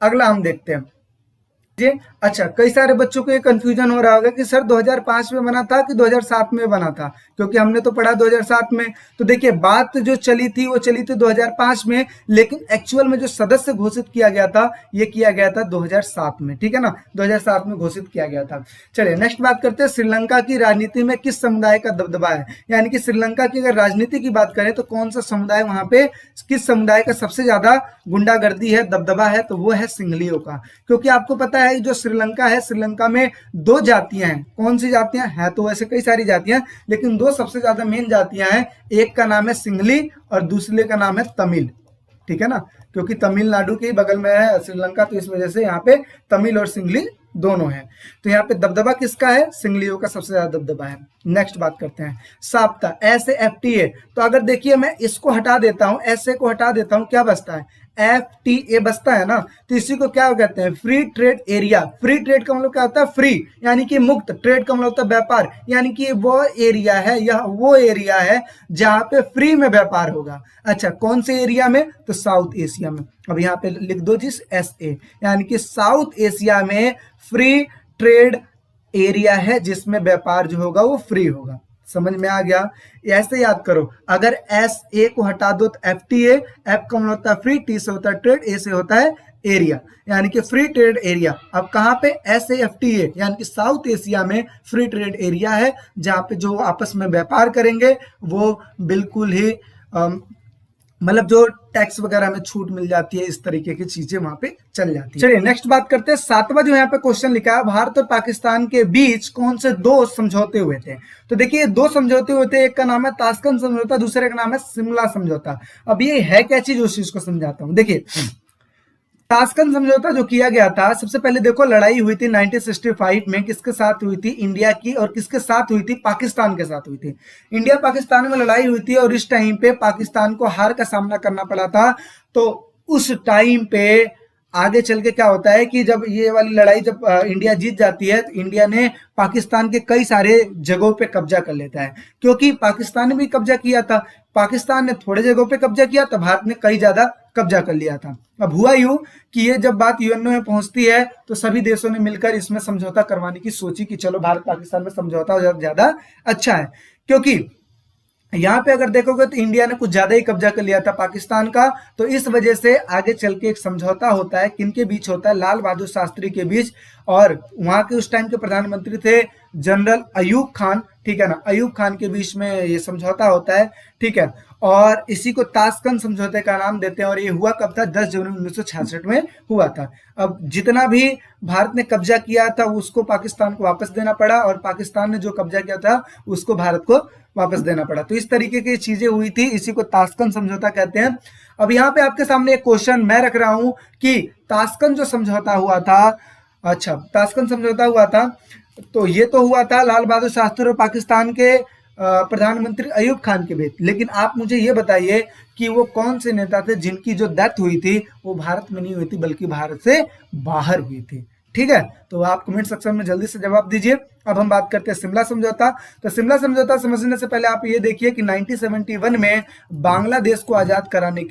अगला हम देखते हैं। जी। अच्छा, कई सारे बच्चों को ये कंफ्यूजन हो रहा होगा कि सर 2005 में बना था कि 2007 में बना था, क्योंकि हमने तो पढ़ा 2007 में। तो देखिए, बात जो चली थी वो चली थी 2005 में, लेकिन एक्चुअल में जो सदस्य घोषित किया गया था ये किया गया था 2007 में, ठीक है ना, 2007 में घोषित किया गया था। चलिए नेक्स्ट बात करते हैं, श्रीलंका की राजनीति में किस समुदाय का दबदबा है। यानी कि श्रीलंका की अगर राजनीति की बात करें तो कौन सा समुदाय वहां पे, किस समुदाय का सबसे ज्यादा गुंडागर्दी है, दबदबा है, तो वो है सिंहलियों का। क्योंकि आपको पता है जो श्रीलंका है, श्रीलंका में दो जातियां हैं। कौन सी जातियां हैं? तो वैसे कई सारी जातियां, लेकिन दो सबसे ज्यादा मेन जातियां हैं। एक का नाम है सिंहली और दूसरे का नाम है तमिल, ठीक है ना, क्योंकि तमिलनाडु के बगल में है श्रीलंका, तो इस वजह से यहाँ पे तमिल और सिंहली दोनों है। तो यहाँ पे दबदबा किसका है? सिंहलियों का सबसे ज्यादा दबदबा है। नेक्स्ट बात करते हैं, साप्ता SAFTA। तो अगर देखिए मैं इसको हटा देता हूं, ऐसे को हटा देता हूं, क्या बचता है? FTA बचता है ना। तो इसी को क्या कहते हैं? Free trade area. Free trade का मतलब क्या होता है? फ्री यानी कि मुक्त, ट्रेड का मतलब होता है व्यापार, यानी कि वो एरिया है, यह वो एरिया है जहां पे फ्री में व्यापार होगा। अच्छा, कौन से एरिया में? तो साउथ एशिया में। अब यहाँ पे लिख दो जिस SA, यानी कि साउथ एशिया में फ्री ट्रेड एरिया है जिसमें व्यापार जो होगा वो फ्री होगा। समझ में आ गया? ऐसे याद करो, अगर SA को हटा दो तो FTA, F का मतलब होता है फ्री, T से होता है ट्रेड, A से होता है एरिया, यानी कि फ्री ट्रेड एरिया। अब कहां पे? SAFTA, यानी कि साउथ एशिया में फ्री ट्रेड एरिया है जहां पे जो आपस में व्यापार करेंगे वो बिल्कुल ही मतलब जो टैक्स वगैरह में छूट मिल जाती है, इस तरीके की चीजें वहां पे चल जाती है। चलिए नेक्स्ट बात करते हैं, सातवां जो यहाँ पे क्वेश्चन लिखा है, भारत और पाकिस्तान के बीच कौन से दो समझौते हुए थे। तो देखिए दो समझौते हुए थे, एक का नाम है ताशकंद समझौता, दूसरे का नाम है शिमला समझौता। अब ये है क्या चीज, उस चीज को समझाता हूं। देखिए ताशकंद समझौता जो किया गया था, सबसे पहले देखो लड़ाई हुई थी 1965 में, किसके साथ हुई थी? इंडिया की, और किसके साथ हुई थी? पाकिस्तान के साथ हुई थी। इंडिया पाकिस्तान में लड़ाई हुई थी और इस टाइम पे पाकिस्तान को हार का सामना करना पड़ा था। तो उस टाइम पे आगे चल के क्या होता है कि जब ये वाली लड़ाई जब इंडिया जीत जाती है तो इंडिया ने पाकिस्तान के कई सारे जगहों पे कब्जा कर लेता है, क्योंकि पाकिस्तान ने भी कब्जा किया था। पाकिस्तान ने थोड़े जगहों पे कब्जा किया तो भारत ने कई ज्यादा कब्जा कर लिया था। अब हुआ यूं कि ये जब बात यूएनओ में पहुंचती है तो सभी देशों ने मिलकर इसमें समझौता करवाने की सोची कि चलो भारत पाकिस्तान में समझौता ज्यादा अच्छा है, क्योंकि यहाँ पे अगर देखोगे तो इंडिया ने कुछ ज्यादा ही कब्जा कर लिया था पाकिस्तान का। तो इस वजह से आगे चल के एक समझौता होता है, किनके बीच होता है? लाल बहादुर शास्त्री के बीच, और वहां के उस टाइम के प्रधानमंत्री थे जनरल अयूब खान, ठीक है ना, अयूब खान के बीच में ये समझौता होता है, ठीक है। और इसी को ताशकंद समझौते का नाम देते हैं, और ये हुआ कब था? 10 जनवरी 1966 में हुआ था। अब जितना भी भारत ने कब्जा किया था उसको पाकिस्तान को वापस देना पड़ा, और पाकिस्तान ने जो कब्जा किया था उसको भारत को वापस देना पड़ा। तो इस तरीके की चीजें हुई थी, इसी को ताशकंद समझौता कहते हैं। अब यहाँ पे आपके सामने एक क्वेश्चन मैं रख रहा हूं कि ताशकंद जो समझौता हुआ था, अच्छा ताशकंद समझौता हुआ था, तो ये तो हुआ था लाल बहादुर शास्त्री और पाकिस्तान के प्रधानमंत्री अयूब खान के बीच, लेकिन आप मुझे ये बताइए कि वो कौन से नेता थे जिनकी जो डेथ हुई थी वो भारत में नहीं हुई थी बल्कि भारत से बाहर हुई थी, ठीक है। तो आप कमेंट सेक्शन में जल्दी से जवाब दीजिए। अब हम बात करते हैं शिमला समझौता। तो शिमला समझौता समझने से पहले आप ये देखिए कि 1971 में बांग्लादेश को आजाद कराने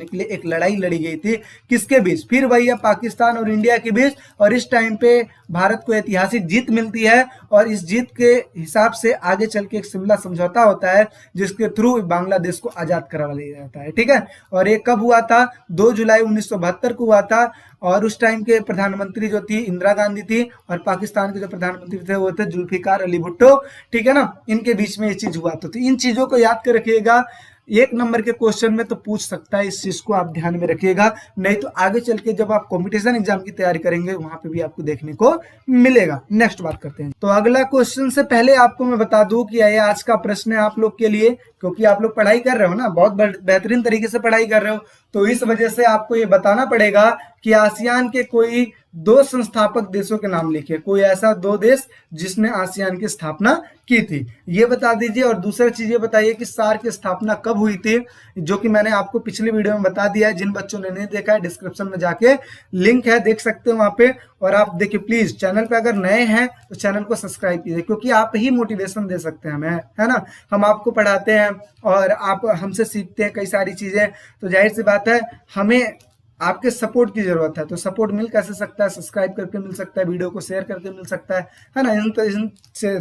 के लिए एक लड़ाई लड़ी गई थी, किसके बीच? फिर वही है पाकिस्तान और इंडिया के बीच। और इस टाइम पे भारत को ऐतिहासिक जीत मिलती है, और इस जीत के हिसाब से आगे चल के एक शिमला समझौता होता है जिसके थ्रू बांग्लादेश को आजाद करा लिया जाता है, ठीक है। और ये कब हुआ था? 2 जुलाई 1972 को हुआ था, और उस टाइम के प्रधानमंत्री जो थी इंदिरा गांधी थी, और पाकिस्तान के जो प्रधानमंत्री थे वो थे जुल्फिकार अली भुट्टो, ठीक है ना। इनके बीच में ये चीज हुआ। तो इन चीजों को याद कर रखिएगा, 1 नंबर के क्वेश्चन में तो पूछ सकता है, इस चीज को आप ध्यान में रखिएगा, नहीं तो आगे चल के जब आप कॉम्पिटिशन एग्जाम की तैयारी करेंगे वहां पे भी आपको देखने को मिलेगा। नेक्स्ट बात करते हैं। तो अगला क्वेश्चन से पहले आपको मैं बता दूं कि ये आज का प्रश्न है आप लोग के लिए, क्योंकि आप लोग पढ़ाई कर रहे हो ना, बहुत बेहतरीन तरीके से पढ़ाई कर रहे हो, तो इस वजह से आपको ये बताना पड़ेगा कि आसियान के कोई 2 संस्थापक देशों के नाम लिखिए। कोई ऐसा 2 देश जिसने आसियान की स्थापना की थी, ये बता दीजिए। और दूसरा चीज ये बताइए कि सार्क की स्थापना कब हुई थी, जो कि मैंने आपको पिछली वीडियो में बता दिया है। जिन बच्चों ने नहीं देखा है डिस्क्रिप्शन में जाके लिंक है, देख सकते हो वहां पे। और आप देखिए प्लीज, चैनल पे अगर नए हैं तो चैनल को सब्सक्राइब कीजिए, क्योंकि आप ही मोटिवेशन दे सकते हैं हमें, है ना। हम आपको पढ़ाते हैं और आप हमसे सीखते हैं कई सारी चीजें, तो जाहिर सी बात है हमें आपके सपोर्ट की जरूरत है। तो सपोर्ट मिल कैसे सकता है? सब्सक्राइब करके मिल सकता है, वीडियो को शेयर करके मिल सकता है ना, इन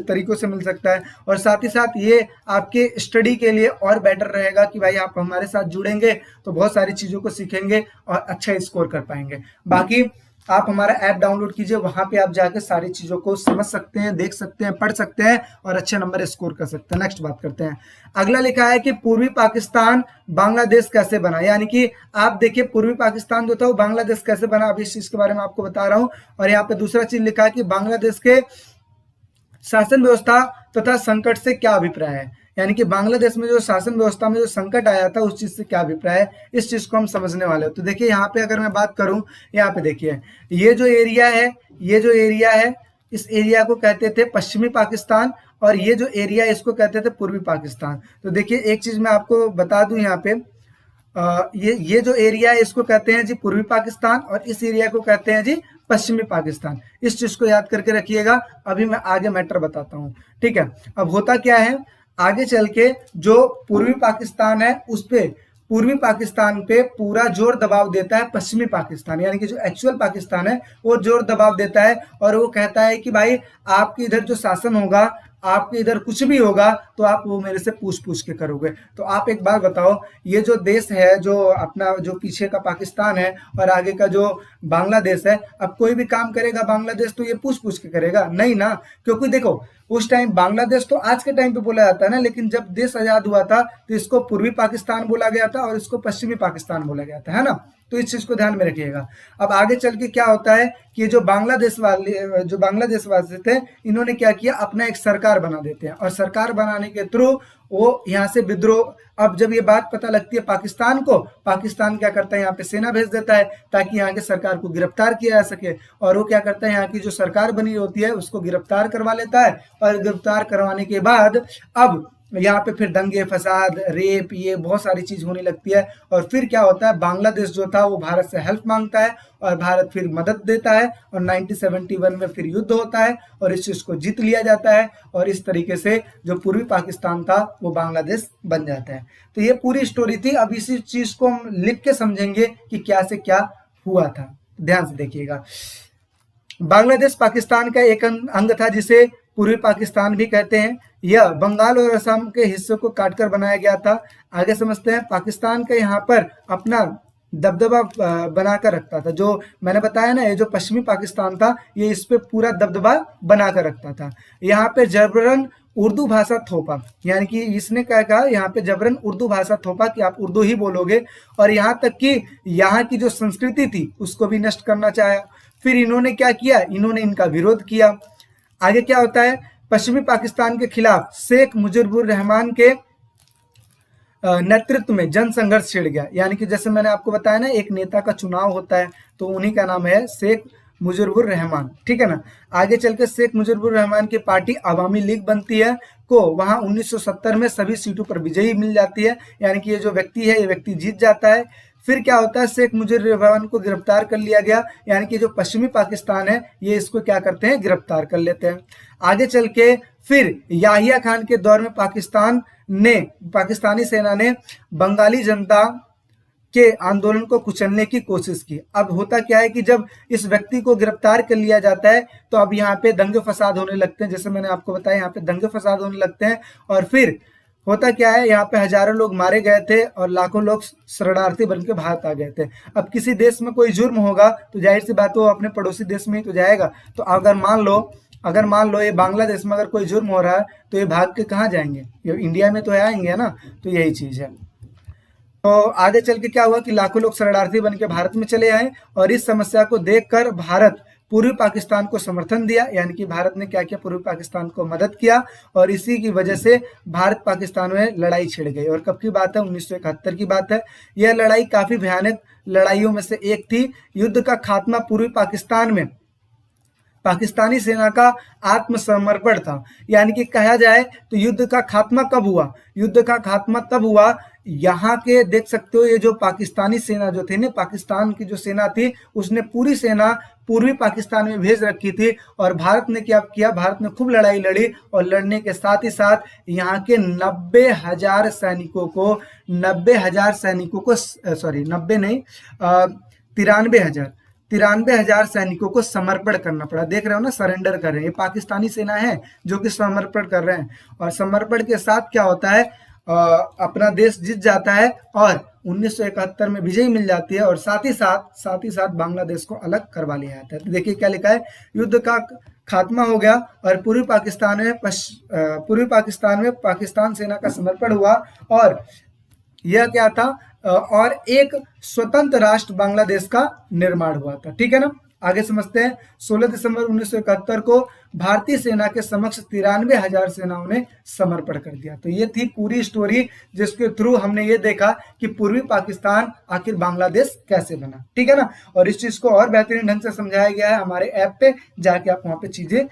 तरीकों से मिल सकता है। और साथ ही साथ ये आपके स्टडी के लिए और बेटर रहेगा कि भाई आप हमारे साथ जुड़ेंगे तो बहुत सारी चीज़ों को सीखेंगे और अच्छा स्कोर कर पाएंगे। बाकी आप हमारा ऐप डाउनलोड कीजिए, वहां पे आप जाके सारी चीजों को समझ सकते हैं, देख सकते हैं, पढ़ सकते हैं और अच्छे नंबर स्कोर कर सकते हैं। नेक्स्ट बात करते हैं। अगला लिखा है कि पूर्वी पाकिस्तान बांग्लादेश कैसे बना, यानी कि आप देखिए पूर्वी पाकिस्तान जो था वो बांग्लादेश कैसे बना, अभी इस चीज के बारे में आपको बता रहा हूं। और यहाँ पे दूसरा चीज लिखा है कि बांग्लादेश के शासन व्यवस्था तथा संकट से क्या अभिप्राय है, यानी कि बांग्लादेश में जो शासन व्यवस्था में जो संकट आया था उस चीज से क्या अभिप्राय है, इस चीज को हम समझने वाले हो। तो देखिए यहाँ पे अगर मैं बात करूं, यहाँ पे देखिए ये जो एरिया है, ये जो एरिया है, इस एरिया को कहते थे पश्चिमी पाकिस्तान और ये जो एरिया है इसको कहते थे पूर्वी पाकिस्तान। तो देखिए एक चीज मैं आपको बता दूं यहाँ पे, ये जो एरिया है इसको कहते हैं जी पूर्वी पाकिस्तान और इस एरिया को कहते हैं जी पश्चिमी पाकिस्तान। इस चीज को याद करके रखिएगा। अभी मैं आगे मैटर बताता हूँ, ठीक है। अब होता क्या है, आगे चल के जो पूर्वी पाकिस्तान है उस पे पूर्वी पाकिस्तान पे पूरा जोर दबाव देता है पश्चिमी पाकिस्तान, यानी कि जो एक्चुअल पाकिस्तान है वो जोर दबाव देता है और वो कहता है कि भाई आपके इधर जो शासन होगा, आपके इधर कुछ भी होगा तो आप वो मेरे से पूछ पूछ के करोगे। तो आप एक बात बताओ, ये जो देश है, जो अपना जो पीछे का पाकिस्तान है और आगे का जो बांग्लादेश है, अब कोई भी काम करेगा बांग्लादेश तो ये पूछ पूछ के करेगा नहीं ना, क्योंकि देखो उस टाइम बांग्लादेश तो आज के टाइम पे बोला जाता है ना, लेकिन जब देश आजाद हुआ था तो इसको पूर्वी पाकिस्तान बोला गया था और इसको पश्चिमी पाकिस्तान बोला गया था, है ना। तो इस चीज को ध्यान में रखिएगा। अब आगे चल के क्या होता है कि जो बांग्लादेश वासी थे, इन्होंने क्या किया, अपना एक सरकार बना देते हैं और सरकार बनाने के थ्रू वो यहाँ से विद्रोह, अब जब ये बात पता लगती है पाकिस्तान को, पाकिस्तान क्या करता है, यहाँ पे सेना भेज देता है ताकि यहाँ के सरकार को गिरफ्तार किया जा सके। और वो क्या करता है, यहाँ की जो सरकार बनी होती है उसको गिरफ्तार करवा लेता है और गिरफ्तार करवाने के बाद अब यहाँ पे फिर दंगे फसाद रेप ये बहुत सारी चीज होने लगती है। और फिर क्या होता है, बांग्लादेश जो था वो भारत से हेल्प मांगता है और भारत फिर मदद देता है और 1971 में फिर युद्ध होता है और इस चीज को जीत लिया जाता है और इस तरीके से जो पूर्वी पाकिस्तान था वो बांग्लादेश बन जाता है। तो ये पूरी स्टोरी थी। अब इसी चीज को हम लिख के समझेंगे कि क्या से क्या हुआ था। ध्यान से देखिएगा। बांग्लादेश पाकिस्तान का एक अंग था जिसे पूर्वी पाकिस्तान भी कहते हैं। यह बंगाल और असम के हिस्सों को काटकर बनाया गया था। आगे समझते हैं। पाकिस्तान का यहाँ पर अपना दबदबा बनाकर रखता था, जो मैंने बताया ना, ये जो पश्चिमी पाकिस्तान था ये इस पे पूरा दबदबा बनाकर रखता था। यहाँ पे जबरन उर्दू भाषा थोपा, यानी कि इसने क्या कहा, यहाँ पे जबरन उर्दू भाषा थोपा कि आप उर्दू ही बोलोगे, और यहाँ तक कि यहाँ की जो संस्कृति थी उसको भी नष्ट करना चाहा। फिर इन्होंने क्या किया, इन्होंने इनका विरोध किया। आगे क्या होता है, पश्चिमी पाकिस्तान के खिलाफ शेख मुजीबुर रहमान के नेतृत्व में जन संघर्ष छिड़ गया। यानी कि जैसे मैंने आपको बताया ना, एक नेता का चुनाव होता है तो उन्हीं का नाम है शेख मुजीबुर रहमान, ठीक है ना। आगे चल के शेख मुजीबुर रहमान की पार्टी अवामी लीग बनती है को वहां 1970 में सभी सीटों पर विजयी मिल जाती है, यानी कि ये जो व्यक्ति है ये व्यक्ति जीत जाता है। फिर क्या होता है, शेख मुजीबुर रहमान को गिरफ्तार कर लिया गया, यानी कि जो पश्चिमी पाकिस्तान है ये इसको क्या करते हैं, गिरफ्तार कर लेते हैं। आगे चल के फिर याहिया खान के दौर में पाकिस्तानी सेना ने बंगाली जनता के आंदोलन को कुचलने की कोशिश की। अब होता क्या है कि जब इस व्यक्ति को गिरफ्तार कर लिया जाता है तो अब यहाँ पे दंगे फसाद होने लगते हैं। जैसे मैंने आपको बताया, यहाँ पे दंगे फसाद होने लगते हैं और फिर होता क्या है, यहाँ पे हजारों लोग मारे गए थे और लाखों लोग शरणार्थी बनकर भारत आ गए थे। अब किसी देश में कोई जुर्म होगा तो जाहिर सी बात, वो अपने पड़ोसी देश में ही तो जाएगा। तो अगर मान लो ये बांग्लादेश में अगर कोई जुर्म हो रहा है तो ये भाग के कहाँ जाएंगे, ये इंडिया में तो आएंगे ना। तो यही चीज है। तो आगे चल के क्या हुआ कि लाखों लोग शरणार्थी बन के भारत में चले आए और इस समस्या को देखकर भारत पूर्वी पाकिस्तान को समर्थन दिया, यानी कि भारत ने क्या किया, पूर्वी पाकिस्तान को मदद किया और इसी की वजह से भारत पाकिस्तान में लड़ाई छिड़ गई। और कब की बात है, 1971 की बात है। यह लड़ाई काफी भयानक लड़ाइयों में से एक थी। युद्ध का खात्मा पूर्वी पाकिस्तान में पाकिस्तानी सेना का आत्मसमर्पण था। यानी कि कहा जाए तो युद्ध का खात्मा कब हुआ, युद्ध का खात्मा तब हुआ, यहाँ के देख सकते हो ये जो पाकिस्तानी सेना जो थी ना, पाकिस्तान की जो सेना थी उसने पूरी सेना पूर्वी पाकिस्तान में भेज रखी थी और भारत ने क्या किया, भारत ने खूब लड़ाई लड़ी और लड़ने के साथ ही साथ यहाँ के 90,000 सैनिकों को 90,000 सैनिकों को 90 नहीं 93,000 सैनिकों को समर्पण करना पड़ा। देख रहे हो ना, सरेंडर कर रहे हैं, ये पाकिस्तानी सेना है जो कि समर्पण कर रहे हैं। और समर्पण के साथ क्या होता है, अपना देश जीत जाता है और 1971 में विजय मिल जाती है, और साथ ही साथ बांग्लादेश को अलग करवा लिया जाता है। तो देखिए क्या लिखा है, युद्ध का खात्मा हो गया और पूर्वी पाकिस्तान में पाकिस्तान सेना का समर्पण हुआ, और यह क्या था, और एक स्वतंत्र राष्ट्र बांग्लादेश का निर्माण हुआ था। ठीक है ना, आगे समझते हैं। 16 दिसंबर 1971 को भारतीय सेना के समक्ष 93,000 सेनाओं ने समर्पण कर दिया। तो ये थी पूरी स्टोरी, जिसके थ्रू हमने ये देखा कि पूर्वी पाकिस्तान आखिर बांग्लादेश कैसे बना। ठीक है ना, और इस चीज को और बेहतरीन ढंग से समझाया गया है हमारे ऐप पे, जाके आप वहां पे चीजें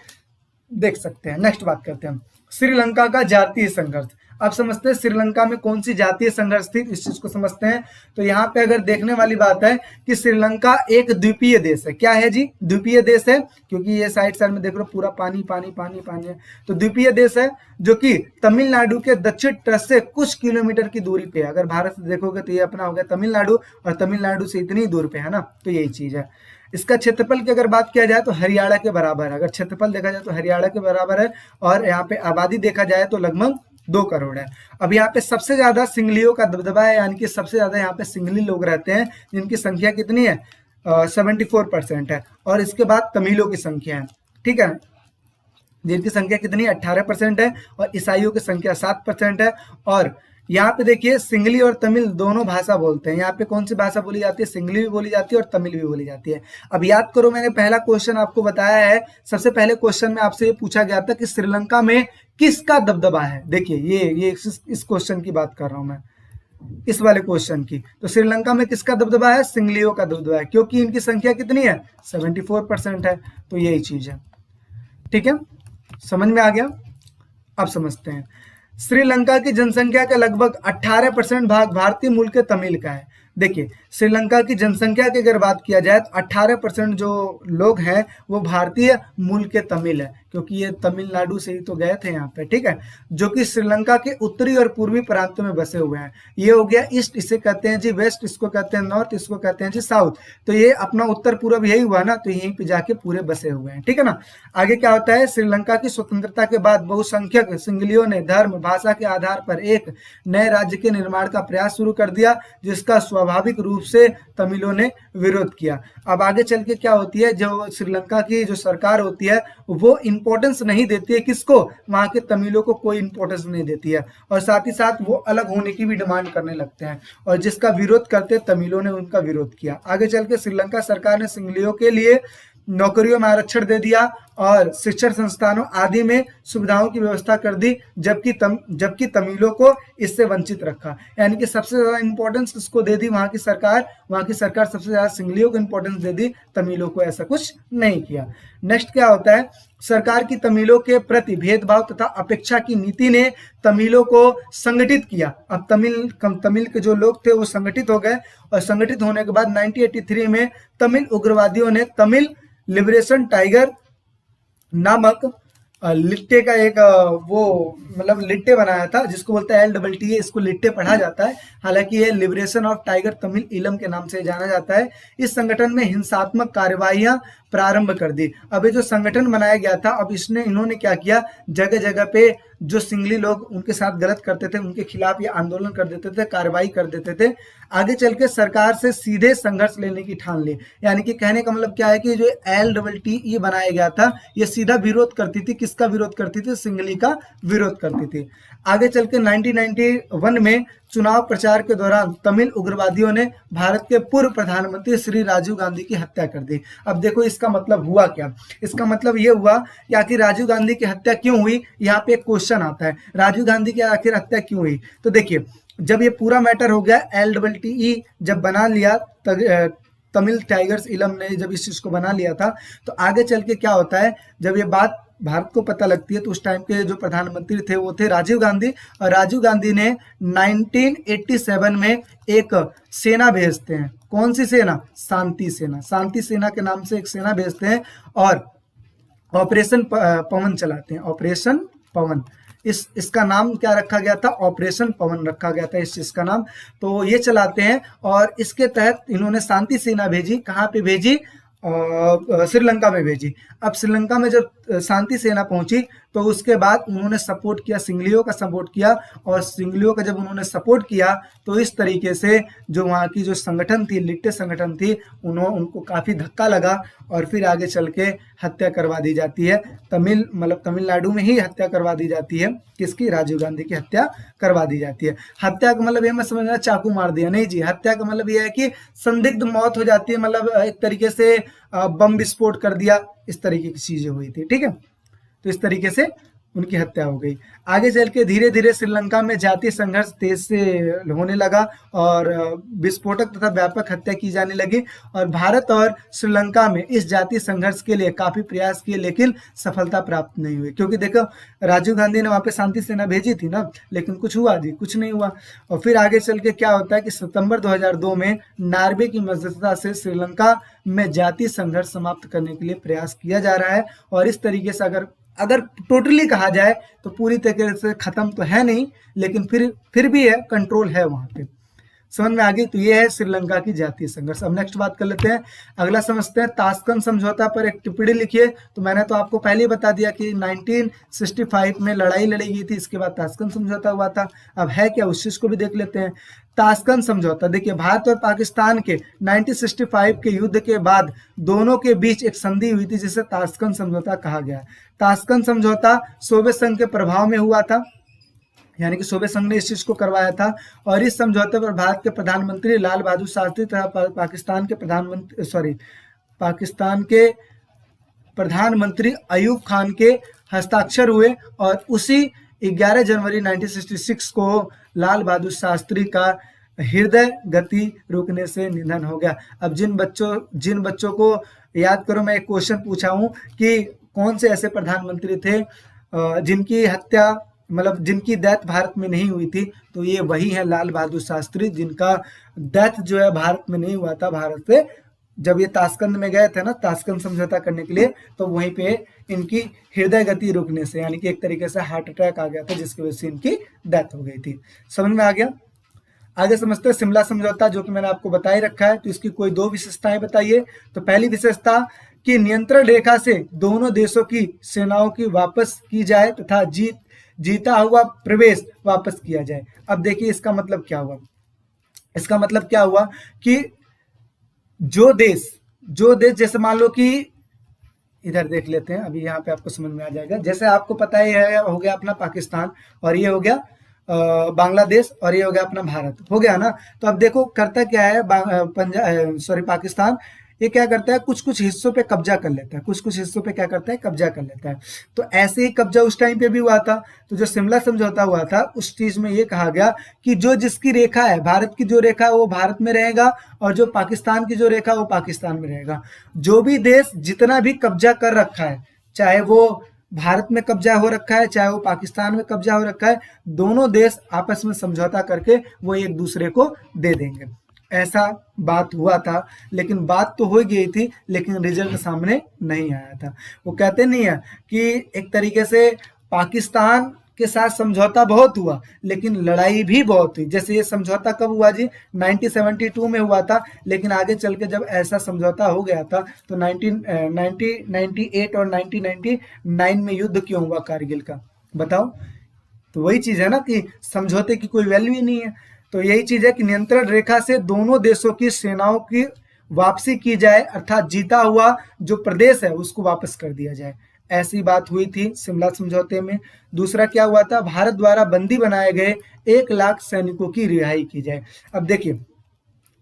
देख सकते हैं। नेक्स्ट बात करते हैं, श्रीलंका का जातीय संघर्ष। अब समझते हैं श्रीलंका में कौन सी जातीय संघर्ष थी, इस चीज को समझते हैं। तो यहाँ पे अगर देखने वाली बात है कि श्रीलंका एक द्वीपीय देश है। क्या है जी, द्वीपीय देश है, क्योंकि ये साइड में देख लो पूरा पानी पानी पानी पानी है। तो द्वीपीय देश है जो कि तमिलनाडु के दक्षिण तट से कुछ किलोमीटर की दूरी पे है। अगर भारत से देखोगे तो ये अपना हो गया तमिलनाडु, और तमिलनाडु से इतनी दूर पे है ना, तो यही चीज है। इसका क्षेत्रफल की अगर बात किया जाए तो हरियाणा के बराबर है। अगर क्षेत्रफल देखा जाए तो हरियाणा के बराबर है, और यहाँ पे आबादी देखा जाए तो लगभग 2 करोड़ है। अब यहाँ पे सबसे ज्यादा सिंगलियों का दबदबा है, यानी कि सबसे ज्यादा यहाँ पे सिंगली लोग रहते हैं, जिनकी संख्या कितनी है, 74% है। और इसके बाद तमिलों की संख्या है, ठीक है, जिनकी संख्या कितनी है, 18% है, और ईसाइयों की संख्या 7% है। और यहाँ पे देखिए सिंगली और तमिल दोनों भाषा बोलते हैं। यहाँ पे कौन सी भाषा बोली जाती है, सिंगली भी बोली जाती है और तमिल भी बोली जाती है। अब याद करो, मैंने पहला क्वेश्चन आपको बताया है, सबसे पहले क्वेश्चन में आपसे ये पूछा गया था कि श्रीलंका में किसका दबदबा है। देखिए ये इस क्वेश्चन की बात कर रहा हूं मैं, इस वाले क्वेश्चन की। तो श्रीलंका में किसका दबदबा है, सिंगलियों का दबदबा है, क्योंकि इनकी संख्या कितनी है, 74% है। तो यही चीज है, ठीक है, समझ में आ गया। अब समझते हैं, श्रीलंका की जनसंख्या का लगभग 18% भाग भारतीय मूल के तमिल का है। देखिए श्रीलंका की जनसंख्या की अगर बात किया जाए तो 18% जो लोग हैं वो भारतीय मूल के तमिल है, क्योंकि ये तमिलनाडु से ही तो गए थे यहाँ पे, ठीक है, जो कि श्रीलंका के उत्तरी और पूर्वी प्रांतों में बसे हुए हैं। ये हो गया ईस्ट, इसे कहते हैं जी वेस्ट, इसको कहते हैं नॉर्थ, इसको कहते हैं जी साउथ। तो ये अपना उत्तर पूर्व यही हुआ ना, तो यहीं पे जाके पूरे बसे हुए हैं, ठीक है ना। आगे क्या होता है, श्रीलंका की स्वतंत्रता के बाद बहुसंख्यक सिंगलियों ने धर्म भाषा के आधार पर एक नए राज्य के निर्माण का प्रयास शुरू कर दिया, जिसका स्वाभाविक रूप से तमिलों ने विरोध किया। अब आगे चल के क्या होती है, जो श्रीलंका की जो सरकार होती है वो इंपॉर्टेंस नहीं देती है, किसको, वहां के तमिलों को कोई इंपॉर्टेंस नहीं देती है, और साथ ही साथ वो अलग होने की भी डिमांड करने लगते हैं, और जिसका विरोध करते तमिलों ने उनका विरोध किया। आगे चल के श्रीलंका सरकार ने सिंगलियों के लिए नौकरियों में आरक्षण दे दिया और शिक्षण संस्थानों आदि में सुविधाओं की व्यवस्था कर दी, जबकि तमिलों को इससे वंचित रखा। यानी कि सबसे ज्यादा इंपॉर्टेंस किसको दे दी वहां की सरकार सबसे ज्यादा सिंगलियों को इंपॉर्टेंस दे दी, तमिलों को ऐसा कुछ नहीं किया। नेक्स्ट क्या होता है, सरकार की तमिलों के प्रति भेदभाव तथा अपेक्षा की नीति ने तमिलों को संगठित किया। अब तमिल के जो लोग थे वो संगठित हो गए, और संगठित होने के बाद 1983 में तमिल उग्रवादियों ने तमिल लिबरेशन टाइगर नामक लिट्टे का एक वो मतलब लिट्टे बनाया था, जिसको बोलते हैं LTTA, इसको लिट्टे पढ़ा जाता है, हालांकि ये लिबरेशन ऑफ टाइगर तमिल इलम के नाम से जाना जाता है। इस संगठन में हिंसात्मक कार्यवाहियां प्रारंभ कर दी। अब ये जो संगठन बनाया गया था, अब इन्होंने क्या किया, जगह जगह पे जो सिंगली लोग उनके साथ गलत करते थे उनके खिलाफ ये आंदोलन कर देते थे, कार्रवाई कर देते थे। आगे चल के सरकार से सीधे संघर्ष लेने की ठान ली। यानी कि कहने का मतलब क्या है कि जो LTTE बनाया गया था ये सीधा विरोध करती थी, किसका विरोध करती थी, सिंगली का विरोध करती थी। आगे चल के 1991 में चुनाव प्रचार के दौरान तमिल उग्रवादियों ने भारत के पूर्व प्रधानमंत्री श्री राजीव गांधी की हत्या कर दी। अब देखो इसका मतलब हुआ क्या, इसका मतलब ये हुआ कि आखिर राजीव गांधी की हत्या क्यों हुई। यहाँ पे एक क्वेश्चन आता है, राजीव गांधी की आखिर हत्या क्यों हुई। तो देखिए जब ये पूरा मैटर हो गया, LTTE जब बना लिया, तमिल टाइगर्स इलम ने जब इस चीज को बना लिया था, तो आगे चल के क्या होता है, जब ये बात भारत को पता लगती है तो उस टाइम के जो प्रधानमंत्री थे वो थे राजीव गांधी, और राजीव गांधी ने 1987 में एक सेना भेजते हैं। कौन सी सेना, शांति सेना। शांति सेना के नाम से एक सेना भेजते हैं और ऑपरेशन पवन चलाते हैं, ऑपरेशन पवन। इसका नाम क्या रखा गया था, ऑपरेशन पवन रखा गया था इस चीज का नाम। तो ये चलाते हैं और इसके तहत इन्होंने शांति सेना भेजी, कहाँ पे भेजी, श्रीलंका में भेजी। अब श्रीलंका में जब शांति सेना पहुंची तो उसके बाद उन्होंने सपोर्ट किया, सिंगलियो का सपोर्ट किया, और सिंगलियो का जब उन्होंने सपोर्ट किया तो इस तरीके से जो वहाँ की जो संगठन थी, लिट्टे संगठन थी, उनको काफ़ी धक्का लगा और फिर आगे चल के हत्या करवा दी जाती है। तमिलनाडु में ही हत्या करवा दी जाती है, किसकी, राजीव गांधी की हत्या करवा दी जाती है। हत्या का मतलब ये मत समझना चाकू मार दिया, नहीं जी, हत्या का मतलब ये है कि संदिग्ध मौत हो जाती है, मतलब एक तरीके से बम विस्फोट कर दिया, इस तरीके की चीजें हुई थी, ठीक है। तो इस तरीके से उनकी हत्या हो गई। आगे चल के धीरे धीरे श्रीलंका में जातीय संघर्ष तेज से होने लगा और विस्फोटक तथा व्यापक हत्या की जाने लगी, और भारत और श्रीलंका में इस जातीय संघर्ष के लिए काफी प्रयास किए लेकिन सफलता प्राप्त नहीं हुई, क्योंकि देखो राजीव गांधी ने वहां पे शांति सेना भेजी थी ना, लेकिन कुछ हुआ जी, कुछ नहीं हुआ। और फिर आगे चल के क्या होता है कि सितंबर 2002 में नार्वे की मध्यस्थता से श्रीलंका में जातीय संघर्ष समाप्त करने के लिए प्रयास किया जा रहा है। और इस तरीके से अगर टोटली कहा जाए तो पूरी तरीके से खत्म तो है नहीं, लेकिन फिर भी है, कंट्रोल है वहां पे। समझ में आ गई। तो ये है श्रीलंका की जातीय संघर्ष। अब नेक्स्ट बात कर लेते हैं, अगला समझते हैं ताशकंद समझौता पर एक टिप्पणी लिखिए। तो मैंने तो आपको पहले ही बता दिया कि 1965 में लड़ाई लड़ी गई थी, इसके बाद ताशकंद समझौता हुआ था। अब है क्या, उस चीज को भी देख लेते हैं। ताशकंद समझौता, देखिए भारत और पाकिस्तान के 1965 के युद्ध के बाद दोनों के बीच एक संधि हुई थी जिसे ताशकंद समझौता कहा गया। ताशकंद समझौता सोवियत संघ के प्रभाव में हुआ था, यानी कि सोवियत संघ ने इस चीज को करवाया था। और इस समझौते पर भारत के प्रधानमंत्री लाल बहादुर शास्त्री तथा पाकिस्तान के प्रधानमंत्री अयूब खान के हस्ताक्षर हुए, और उसी 11 जनवरी 1966 को लाल बहादुर शास्त्री का हृदय गति रुकने से निधन हो गया। अब जिन बच्चों को याद करो, मैं एक क्वेश्चन पूछा हूं कि कौन से ऐसे प्रधानमंत्री थे जिनकी हत्या, मतलब जिनकी डेथ भारत में नहीं हुई थी, तो ये वही है लाल बहादुर शास्त्री, जिनका डेथ जो है भारत में नहीं हुआ था। भारत से जब ये ताशकंद में गए थे ना, ताशकंद समझौता करने के लिए, तो वहीं पे इनकी हृदय गति रुकने से, यानी कि एक तरीके से हार्ट अटैक आ गया था, जिसकी वजह से इनकी डेथ हो गई थी। समझ में आ गया। आगे समझते हैं शिमला समझौता, जो कि मैंने आपको बता ही रखा है। तो इसकी कोई 2 विशेषताएं बताइए। तो पहली विशेषता कि नियंत्रण रेखा से दोनों देशों की सेनाओं की वापस की जाए तथा जीता हुआ प्रवेश वापस किया जाए। अब देखिए इसका मतलब क्या हुआ, इसका मतलब क्या हुआ कि जो देश जैसे मान लो कि इधर देख लेते हैं, अभी यहाँ पे आपको समझ में आ जाएगा। जैसे आपको पता ही है, हो गया अपना पाकिस्तान, और ये हो गया बांग्लादेश, और ये हो गया अपना भारत, हो गया ना। तो अब देखो करता क्या है पाकिस्तान, ये क्या करता है, कुछ कुछ हिस्सों पे कब्जा कर लेता है, कुछ हिस्सों पे क्या करता है, कब्जा कर लेता है। तो ऐसे ही कब्जा उस टाइम पे भी हुआ था। तो जो शिमला समझौता हुआ था उस चीज में ये कहा गया कि जो जिसकी रेखा है, भारत की जो रेखा है वो भारत में रहेगा, और जो पाकिस्तान की जो रेखा वो पाकिस्तान में रहेगा। जो भी देश जितना भी कब्जा कर रखा है, चाहे वो भारत में कब्जा हो रखा है, चाहे वो पाकिस्तान में कब्जा हो रखा है, दोनों देश आपस में समझौता करके वो एक दूसरे को दे देंगे। ऐसा बात हुआ था, लेकिन बात तो हो गई थी, लेकिन रिजल्ट सामने नहीं आया था। वो कहते नहीं है कि एक तरीके से पाकिस्तान के साथ समझौता बहुत हुआ, लेकिन लड़ाई भी बहुत हुई। जैसे ये समझौता कब हुआ जी, 1972 में हुआ था, लेकिन आगे चल के जब ऐसा समझौता हो गया था तो 1998 और 1999 में युद्ध क्यों हुआ कारगिल का, बताओ। तो वही चीज है ना कि समझौते की कोई वैल्यू ही नहीं है। तो यही चीज है कि नियंत्रण रेखा से दोनों देशों की सेनाओं की वापसी की जाए, अर्थात जीता हुआ जो प्रदेश है उसको वापस कर दिया जाए। ऐसी बात हुई थी शिमला समझौते में। दूसरा क्या हुआ था, भारत द्वारा बंदी बनाए गए 1 लाख सैनिकों की रिहाई की जाए। अब देखिए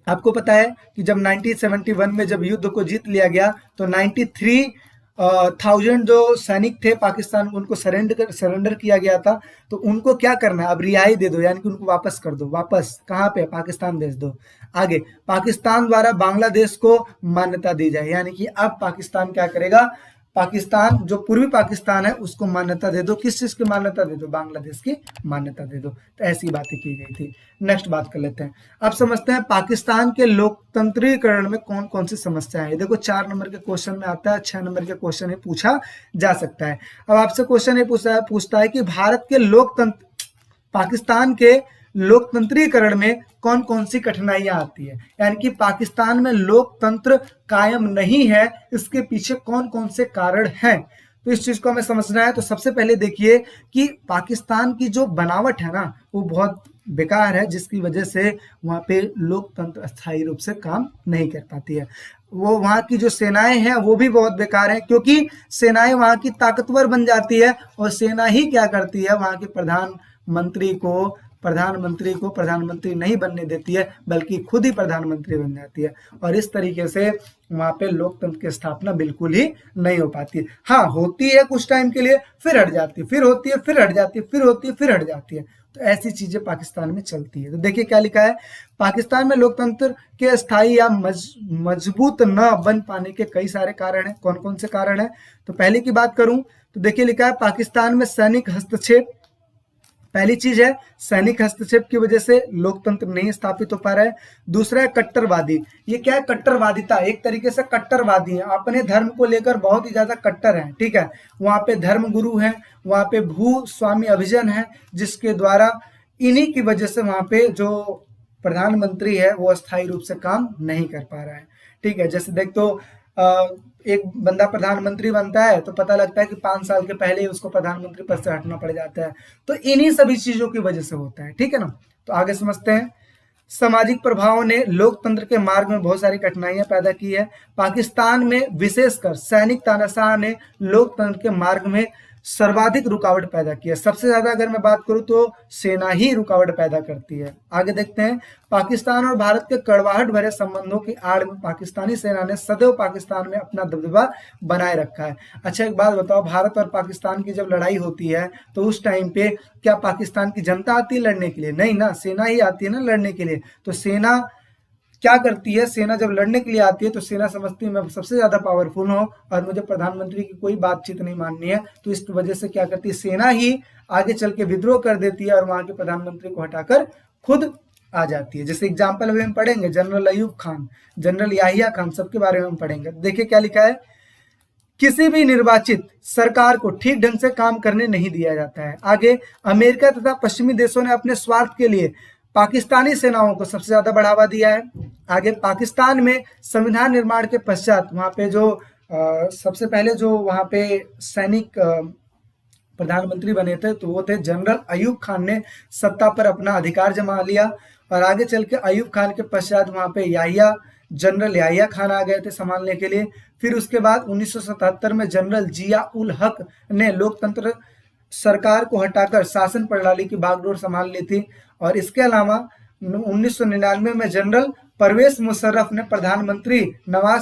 आपको पता है कि जब 1971 में जब युद्ध को जीत लिया गया तो 93,000 जो सैनिक थे पाकिस्तान, उनको सरेंडर किया गया था। तो उनको क्या करना है, अब रिहाई दे दो, यानी कि उनको वापस कर दो। वापस कहाँ पे, पाकिस्तान भेज दो। आगे पाकिस्तान द्वारा बांग्लादेश को मान्यता दी जाए, यानी कि अब पाकिस्तान क्या करेगा, पाकिस्तान जो पूर्वी पाकिस्तान है उसको मान्यता दे दो। किस चीज की मान्यता दे दो? बांग्लादेश की मान्यता दे दो। तो ऐसी बातें की गई थी। नेक्स्ट बात कर लेते हैं। अब समझते हैं पाकिस्तान के लोकतंत्रीकरण में कौन कौन सी समस्याएं हैं। देखो 4 नंबर के क्वेश्चन में आता है, 6 नंबर के क्वेश्चन में पूछा जा सकता है। अब आपसे क्वेश्चन ये पूछता है कि भारत के पाकिस्तान के लोकतंत्रीकरण में कौन कौन सी कठिनाइयां आती है, यानी कि पाकिस्तान में लोकतंत्र कायम नहीं है, इसके पीछे कौन कौन से कारण हैं। तो इस चीज को हमें समझना है। तो सबसे पहले देखिए कि पाकिस्तान की जो बनावट है ना वो बहुत बेकार है, जिसकी वजह से वहां पे लोकतंत्र स्थायी रूप से काम नहीं कर पाती है। वो वहां की जो सेनाएं हैं वो भी बहुत बेकार है, क्योंकि सेनाएं वहां की ताकतवर बन जाती है और सेना ही क्या करती है, वहां के प्रधानमंत्री को प्रधानमंत्री नहीं बनने देती है, बल्कि खुद ही प्रधानमंत्री बन जाती है। और इस तरीके से वहां पे लोकतंत्र की स्थापना बिल्कुल ही नहीं हो पाती है। हाँ, होती है कुछ टाइम के लिए, फिर हट जाती है, फिर होती है, फिर हट जाती है, फिर होती है, फिर हट जाती है। तो ऐसी चीजें पाकिस्तान में चलती है। तो देखिए क्या लिखा है, पाकिस्तान में लोकतंत्र के स्थायी या मजबूत न बन पाने के कई सारे कारण हैं। कौन कौन से कारण हैं? तो पहले की बात करूं तो देखिए लिखा है पाकिस्तान में सैनिक हस्तक्षेप। पहली चीज है, सैनिक हस्तक्षेप की वजह से लोकतंत्र नहीं स्थापित हो पा रहा है। दूसरा है कट्टरवादी। ये क्या है? कट्टरवादिता। एक तरीके से कट्टरवादी है, अपने धर्म को लेकर बहुत ही ज्यादा कट्टर है। ठीक है, वहां पे धर्म गुरु है, वहां पे भू स्वामी अभिजन है, जिसके द्वारा इन्हीं की वजह से वहां पे जो प्रधानमंत्री है वो अस्थायी रूप से काम नहीं कर पा रहा है। ठीक है, जैसे देख तो एक बंदा प्रधानमंत्री बनता है तो पता लगता है कि 5 साल के पहले ही उसको प्रधानमंत्री पद से हटना पड़ जाता है। तो इन्हीं सभी चीजों की वजह से होता है। ठीक है ना। तो आगे समझते हैं। सामाजिक प्रभावों ने लोकतंत्र के मार्ग में बहुत सारी कठिनाइयां पैदा की है। पाकिस्तान में विशेषकर सैनिक तानाशाह ने लोकतंत्र के मार्ग में सर्वाधिक रुकावट पैदा की है। सबसे ज्यादा अगर मैं बात करूं तो सेना ही रुकावट पैदा करती है। आगे देखते हैं। पाकिस्तान और भारत के कड़वाहट भरे संबंधों की आड़ में पाकिस्तानी सेना ने सदैव पाकिस्तान में अपना दबदबा बनाए रखा है। अच्छा एक बात बताओ, भारत और पाकिस्तान की जब लड़ाई होती है तो उस टाइम पे क्या पाकिस्तान की जनता आती है लड़ने के लिए? नहीं ना, सेना ही आती है ना लड़ने के लिए। तो सेना क्या करती है? सेना जब लड़ने के लिए आती है तो सेना समझती है मैं सबसे ज्यादा पावरफुल हूं और मुझे प्रधानमंत्री की कोई बातचीत नहीं माननी है। तो इस वजह से क्या करती है? सेना ही आगे चल के विद्रोह कर देती है और वहां के प्रधानमंत्री को हटाकर खुद आ जाती है। जैसे एग्जाम्पल अभी हम पढ़ेंगे, जनरल अयूब खान, जनरल याहिया खान, सबके बारे में हम पढ़ेंगे। देखिए क्या लिखा है, किसी भी निर्वाचित सरकार को ठीक ढंग से काम करने नहीं दिया जाता है। आगे, अमेरिका तथा पश्चिमी देशों ने अपने स्वार्थ के लिए पाकिस्तानी सेनाओं को सबसे ज्यादा बढ़ावा दिया है। आगे, पाकिस्तान में संविधान निर्माण के पश्चात वहां पे जो सबसे पहले जो वहां पे सैनिक प्रधानमंत्री बने थे तो वो थे जनरल अयूब खान ने सत्ता पर अपना अधिकार जमा लिया। और आगे चल के अयूब खान के पश्चात वहां पे जनरल याहिया खान आ गए थे संभालने के लिए। फिर उसके बाद 1977 में जनरल जिया उल हक ने लोकतंत्र सरकार को हटाकर शासन प्रणाली की बागडोर संभाल ली थी। और इसके अलावा 1999 में जनरल परवेज मुशर्रफ ने प्रधानमंत्री नवाज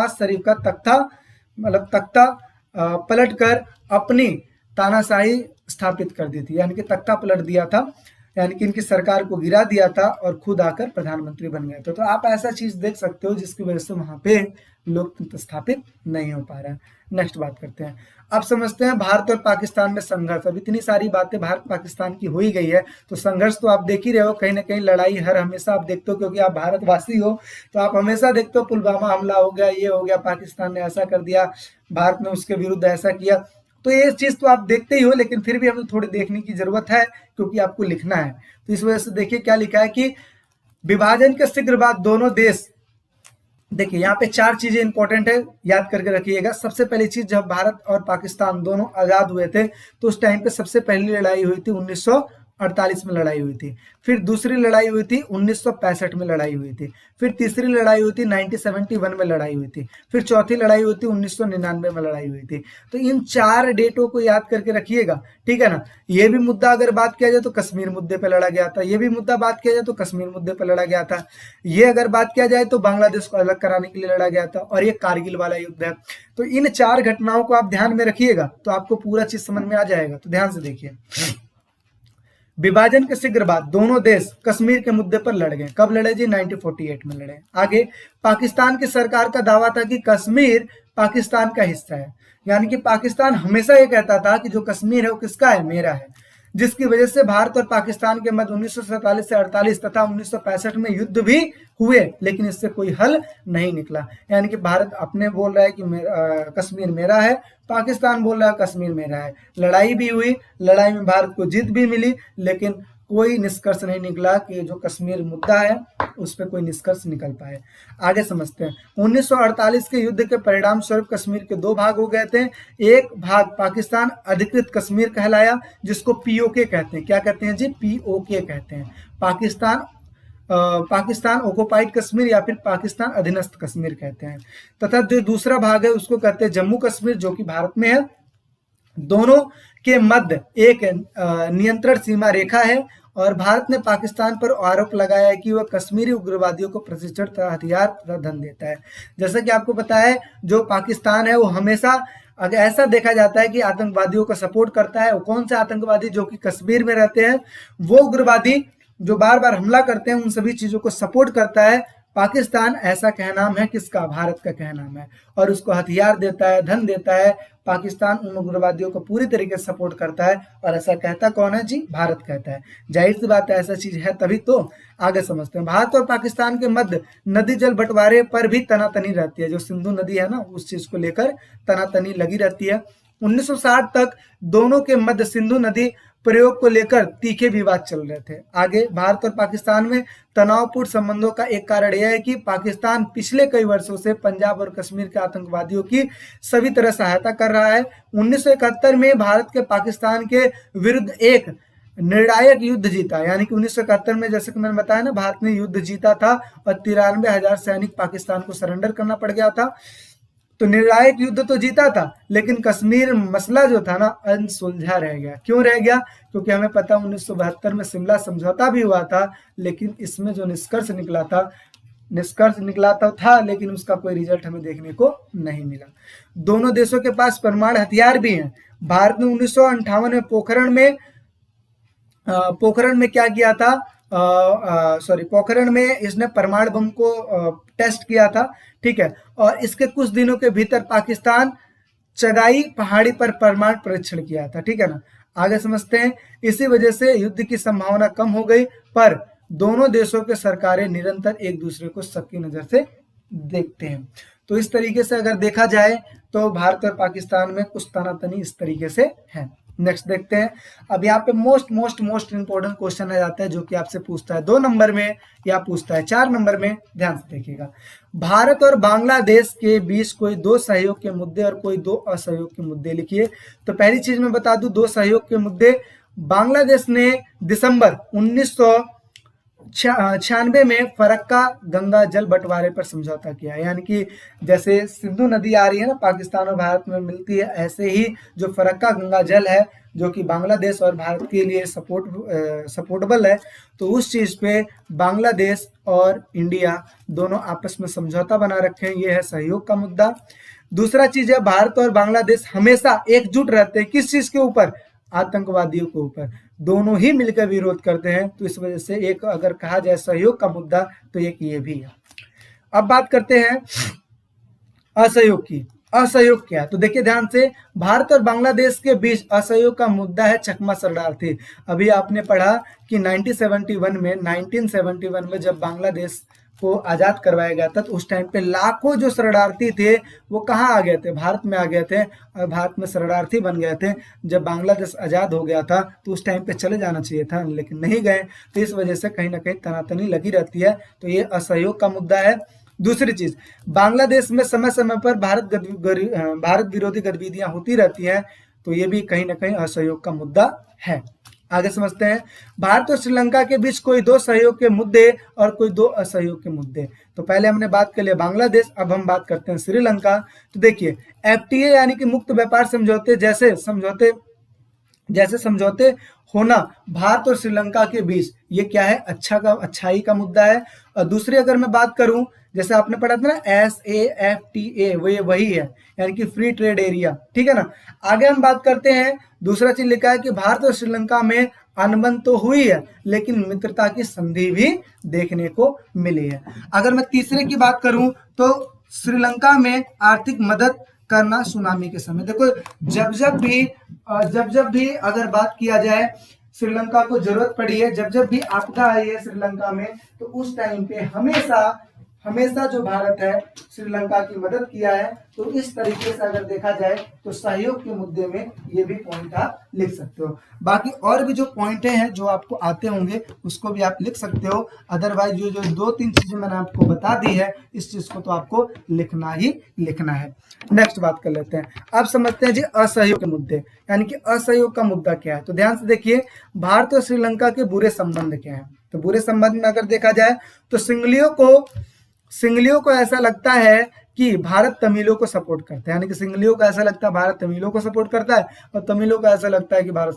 शरीफ का तख्ता पलटकर अपनी तानाशाही स्थापित कर दी थी, यानी कि तख्ता पलट दिया था, यानी कि इनकी सरकार को गिरा दिया था और खुद आकर प्रधानमंत्री बन गया था। तो आप ऐसा चीज देख सकते हो जिसकी वजह से वहां पे लोकतंत्र स्थापित नहीं हो पा रहा है। नेक्स्ट बात करते हैं। अब समझते हैं भारत और पाकिस्तान में संघर्ष। अब इतनी सारी बातें भारत पाकिस्तान की हो ही गई है तो संघर्ष तो आप देख ही रहे हो, कहीं ना कहीं लड़ाई हर हमेशा आप देखते हो, क्योंकि आप भारतवासी हो तो आप हमेशा देखते हो पुलवामा हमला हो गया, ये हो गया, पाकिस्तान ने ऐसा कर दिया, भारत ने उसके विरुद्ध ऐसा किया। तो ये चीज तो आप देखते ही हो, लेकिन फिर भी हमें थोड़ी देखने की जरूरत है क्योंकि आपको लिखना है। तो इस वजह से देखिए क्या लिखा है कि विभाजन के शीघ्र बाद दोनों देश, देखिए यहाँ पे 4 चीजें इंपॉर्टेंट है, याद करके रखिएगा। सबसे पहली चीज, जब भारत और पाकिस्तान दोनों आजाद हुए थे तो उस टाइम पे सबसे पहली लड़ाई हुई थी 1948 में लड़ाई हुई थी। फिर दूसरी लड़ाई हुई थी 1965 में लड़ाई हुई थी। फिर तीसरी लड़ाई हुई थी 1971 में लड़ाई हुई थी। फिर चौथी लड़ाई हुई थी 1999 में लड़ाई हुई थी। तो इन 4 डेटों को याद करके रखिएगा, ठीक है ना। ये भी मुद्दा अगर बात किया जाए तो कश्मीर मुद्दे पे लड़ा गया था, ये भी मुद्दा बात किया जाए तो कश्मीर मुद्दे पे लड़ा गया था, ये अगर बात किया जाए तो बांग्लादेश को अलग कराने के लिए लड़ा गया था, और ये कारगिल वाला युद्ध है। तो इन 4 घटनाओं को आप ध्यान में रखिएगा तो आपको पूरा चीज समझ में आ जाएगा। तो ध्यान से देखिए, विभाजन के शीघ्र बाद दोनों देश कश्मीर के मुद्दे पर लड़ गए। कब लड़े जी? 1948 में लड़े। आगे, पाकिस्तान की सरकार का दावा था कि कश्मीर पाकिस्तान का हिस्सा है। यानी कि पाकिस्तान हमेशा ये कहता था कि जो कश्मीर है वो किसका है, मेरा है, जिसकी वजह से भारत और पाकिस्तान के मध्य 1947 से 48 तथा 1965 में युद्ध भी हुए, लेकिन इससे कोई हल नहीं निकला। यानी कि भारत अपने बोल रहा है कि कश्मीर मेरा है, पाकिस्तान बोल रहा है कश्मीर मेरा है। लड़ाई भी हुई, लड़ाई में भारत को जीत भी मिली, लेकिन कोई निष्कर्ष नहीं निकला कि जो कश्मीर मुद्दा है उस पर कोई निष्कर्ष निकल पाए। आगे समझते हैं। 1948 के युद्ध के परिणाम स्वरूप कश्मीर के दो भाग हो गए थे। एक भाग पाकिस्तान अधिकृत कश्मीर कहलाया, जिसको पीओके कहते हैं। क्या कहते हैं जी, पीओके कहते हैं। पाकिस्तान ऑक्युपाइड कश्मीर या फिर पाकिस्तान अधीनस्थ कश्मीर कहते हैं। तथा जो दूसरा भाग है उसको कहते हैं जम्मू कश्मीर, जो कि भारत में है। दोनों के मध्य एक नियंत्रण सीमा रेखा है और भारत ने पाकिस्तान पर आरोप लगाया है कि वह कश्मीरी उग्रवादियों को प्रशिक्षण तथा हथियार तथा धन देता है। जैसा कि आपको पता है, जो पाकिस्तान है वो हमेशा, अगर ऐसा देखा जाता है कि आतंकवादियों का सपोर्ट करता है। वो कौन से आतंकवादी, जो कि कश्मीर में रहते हैं, वो उग्रवादी जो बार बार हमला करते हैं, उन सभी चीजों को सपोर्ट करता है पाकिस्तान। ऐसा कहनाम है किसका, भारत का कहनाम है, और उसको हथियार देता है, धन देता है। पाकिस्तान उन उग्रवादियों को पूरी तरीके से सपोर्ट करता है, और ऐसा कहता कौन है जी, भारत कहता है। जाहिर सी बात है, ऐसा चीज है तभी तो। आगे समझते हैं। भारत और पाकिस्तान के मध्य नदी जल बंटवारे पर भी तनातनी रहती है। जो सिंधु नदी है ना, उस चीज को लेकर तनातनी लगी रहती है। 1960 तक दोनों के मध्य सिंधु नदी प्रयोग को लेकर तीखे विवाद चल रहे थे। आगे भारत और पाकिस्तान में तनावपूर्ण संबंधों का एक कारण यह है कि पाकिस्तान पिछले कई वर्षों से पंजाब और कश्मीर के आतंकवादियों की सभी तरह सहायता कर रहा है। 1971 में भारत के पाकिस्तान के विरुद्ध एक निर्णायक युद्ध जीता। यानी कि 1971 में, जैसे कि मैंने बताया ना, भारत ने युद्ध जीता था और 93,000 सैनिक पाकिस्तान को सरेंडर करना पड़ गया था। तो निर्णायक युद्ध तो जीता था, लेकिन कश्मीर मसला जो था ना, अनसुलझा रह गया। क्यों रह गया? क्योंकि हमें पता 1972 में शिमला समझौता भी हुआ था, लेकिन इसमें जो निष्कर्ष निकला था, लेकिन उसका कोई रिजल्ट हमें देखने को नहीं मिला। दोनों देशों के पास परमाणु हथियार भी हैं। भारत ने 1958 में पोखरण में क्या किया था, पोखरण में इसने परमाणु बम को टेस्ट किया था, ठीक है। और इसके कुछ दिनों के भीतर पाकिस्तान चगाई पहाड़ी पर परमाणु परीक्षण किया था, ठीक है ना। आगे समझते हैं। इसी वजह से युद्ध की संभावना कम हो गई, पर दोनों देशों के सरकारें निरंतर एक दूसरे को शक की नजर से देखते हैं। तो इस तरीके से अगर देखा जाए तो भारत और पाकिस्तान में कुछ तनातनी इस तरीके से है। नेक्स्ट देखते हैं। अब यहाँ पे मोस्ट इंपोर्टेंट क्वेश्चन आ जाता है, जो कि आपसे पूछता है 2 नंबर में या पूछता है 4 नंबर में। ध्यान से देखिएगा। भारत और बांग्लादेश के बीच कोई 2 सहयोग के मुद्दे और कोई 2 असहयोग के मुद्दे लिखिए। तो पहली चीज मैं बता दूं, 2 सहयोग के मुद्दे। बांग्लादेश ने दिसंबर 1996 में फरक्का गंगा जल बंटवारे पर समझौता किया। यानी कि जैसे सिंधु नदी आ रही है ना, पाकिस्तान और भारत में मिलती है, ऐसे ही जो फरक्का गंगा जल है, जो कि बांग्लादेश और भारत के लिए सपोर्टेबल है, तो उस चीज पे बांग्लादेश और इंडिया दोनों आपस में समझौता बना रखे हैं। ये है सहयोग का मुद्दा। दूसरा चीज है, भारत और बांग्लादेश हमेशा एकजुट रहते हैं। किस चीज के ऊपर? आतंकवादियों के ऊपर। दोनों ही मिलकर विरोध करते हैं। तो इस वजह से एक अगर कहा जाए सहयोग का मुद्दा, तो एक ये भी है। अब बात करते हैं असहयोग की। असहयोग क्या है? तो देखिए ध्यान से, भारत और बांग्लादेश के बीच असहयोग का मुद्दा है चकमा शरणार्थी। अभी आपने पढ़ा कि 1971 में जब बांग्लादेश को आजाद करवाया गया था, तो उस टाइम पे लाखों जो शरणार्थी थे वो कहाँ आ गए थे? भारत में आ गए थे, और भारत में शरणार्थी बन गए थे। जब बांग्लादेश आजाद हो गया था तो उस टाइम पे चले जाना चाहिए था, लेकिन नहीं गए। तो इस वजह से कहीं ना कहीं तनातनी लगी रहती है। तो ये असहयोग का मुद्दा है। दूसरी चीज, बांग्लादेश में समय समय पर भारत विरोधी गतिविधियां होती रहती हैं। तो ये भी कहीं ना कहीं असहयोग का मुद्दा है। आगे समझते हैं। भारत और श्रीलंका के बीच कोई 2 सहयोग के मुद्दे और कोई 2 असहयोग के मुद्दे। तो पहले हमने बात कर लिया बांग्लादेश, अब हम बात करते हैं श्रीलंका। तो देखिए, FTA यानी कि मुक्त व्यापार समझौते जैसे समझौते होना भारत और श्रीलंका के बीच, ये क्या है? अच्छाई का मुद्दा है। और दूसरी अगर मैं बात करूं, जैसे आपने पढ़ा था ना SAFTA, वो ये वही है, यानी कि फ्री ट्रेड एरिया, ठीक है ना। आगे हम बात करते हैं। दूसरा चीज लिखा है कि भारत और श्रीलंका में अनबन तो हुई है, लेकिन मित्रता की संधि भी देखने को मिली है। अगर मैं तीसरे की बात करूं, तो श्रीलंका में आर्थिक मदद करना सुनामी के समय। देखो जब जब भी अगर बात किया जाए श्रीलंका को जरूरत पड़ी है, जब जब भी आपदा आई है श्रीलंका में, तो उस टाइम पे हमेशा जो भारत है श्रीलंका की मदद किया है। तो इस तरीके से अगर देखा जाए तो सहयोग के मुद्दे में ये भी पॉइंट आप लिख सकते हो। बाकी और भी जो पॉइंट हैं जो आपको आते होंगे उसको भी आप लिख सकते हो। अदरवाइज जो 2-3 चीजें मैंने आपको बता दी है, इस चीज को तो आपको लिखना ही लिखना है। नेक्स्ट बात कर लेते हैं। अब समझते हैं जी असहयोग के मुद्दे, यानी कि असहयोग का मुद्दा क्या है। तो ध्यान से देखिए, भारत और श्रीलंका के बुरे संबंध क्या है। तो बुरे संबंध में अगर देखा जाए तो सिंगलियों को ऐसा लगता है कि भारत तमिलों को सपोर्ट करता है, यानी कि सिंगलियों को ऐसा लगता है भारत तमिलों को सपोर्ट करता है, और तमिलों को ऐसा लगता है कि भारत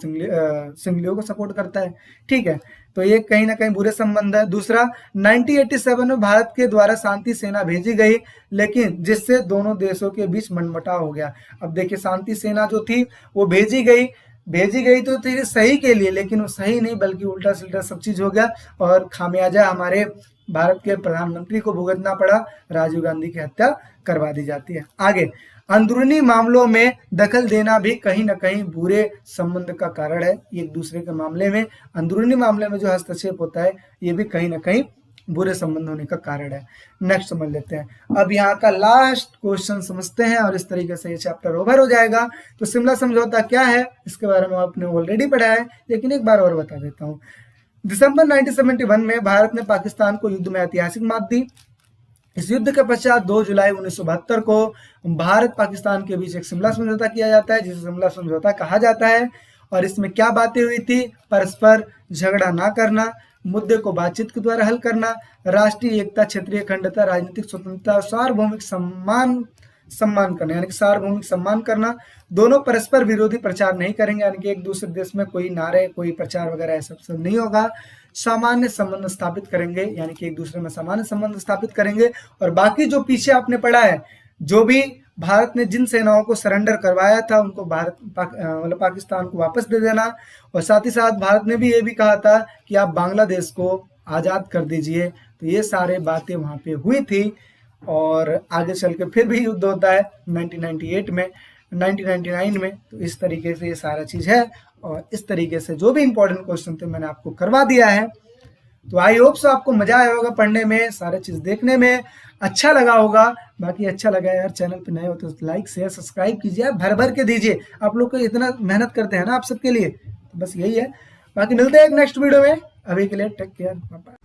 सिंगलियों को सपोर्ट करता है। ठीक है, तो ये कहीं ना कहीं बुरे संबंध है। दूसरा, 1987 में भारत के द्वारा शांति सेना भेजी गई, लेकिन जिससे दोनों देशों के बीच मनमुटाव हो गया। अब देखिए, शांति सेना जो थी वो भेजी गई तो थी सही के लिए, लेकिन वो सही नहीं बल्कि उल्टा सील्टा सब चीज हो गया, और खामियाजा हमारे भारत के प्रधानमंत्री को भुगतना पड़ा। राजीव गांधी की हत्या करवा दी जाती है। आगे, अंदरूनी मामलों में दखल देना भी कहीं ना कहीं बुरे संबंध का कारण है। एक दूसरे के मामले में, अंदरूनी मामले में जो हस्तक्षेप होता है, ये भी कहीं ना कहीं बुरे संबंध होने का कारण है। नेक्स्ट समझ लेते हैं। अब यहाँ का लास्ट क्वेश्चन समझते हैं और इस तरीके से ये चैप्टर ओवर हो जाएगा। तो शिमला समझौता क्या है, इसके बारे में आपने ऑलरेडी पढ़ा है, लेकिन एक बार और बता देता हूँ। दिसंबर 1971 में भारत ने पाकिस्तान को युद्ध में ऐतिहासिक मात दी। इस युद्ध के पश्चात 2 जुलाई 1972 को भारत पाकिस्तान के बीच एक शिमला समझौता किया जाता है, जिसे शिमला समझौता कहा जाता है। और इसमें क्या बातें हुई थी? परस्पर झगड़ा ना करना, मुद्दे को बातचीत के द्वारा हल करना, राष्ट्रीय एकता, क्षेत्रीय अखंडता, राजनीतिक स्वतंत्रता और सार्वभौमिक सम्मान करना, यानी कि सार्वभौमिक सम्मान करना। दोनों परस्पर विरोधी प्रचार नहीं करेंगे, यानी कि एक दूसरे देश में कोई नारे, कोई प्रचार वगैरह ऐसा सब नहीं होगा। सामान्य संबंध स्थापित करेंगे, यानी कि एक दूसरे में सामान्य संबंध स्थापित करेंगे। और बाकी जो पीछे आपने पढ़ा है, जो भी भारत ने जिन सेनाओं को सरेंडर करवाया था उनको पाकिस्तान को वापस दे देना। और साथ ही साथ भारत ने भी ये भी कहा था कि आप बांग्लादेश को आज़ाद कर दीजिए। तो ये सारे बातें वहाँ पे हुई थी। और आगे चल के फिर भी युद्ध होता है 1998 में, 1999 में। तो इस तरीके से ये सारा चीज़ है। और इस तरीके से जो भी इंपॉर्टेंट क्वेश्चन थे मैंने आपको करवा दिया है। तो आई होप सो आपको मजा आया होगा पढ़ने में, सारे चीज देखने में अच्छा लगा होगा। बाकी अच्छा लगा यार, चैनल पे नए हो तो लाइक शेयर सब्सक्राइब कीजिए, भर भर के दीजिए। आप लोग को इतना मेहनत करते हैं ना आप सबके लिए, तो बस यही है। बाकी मिलते हैं एक नेक्स्ट वीडियो में। अभी के लिए टेक केयर, बाय बाय।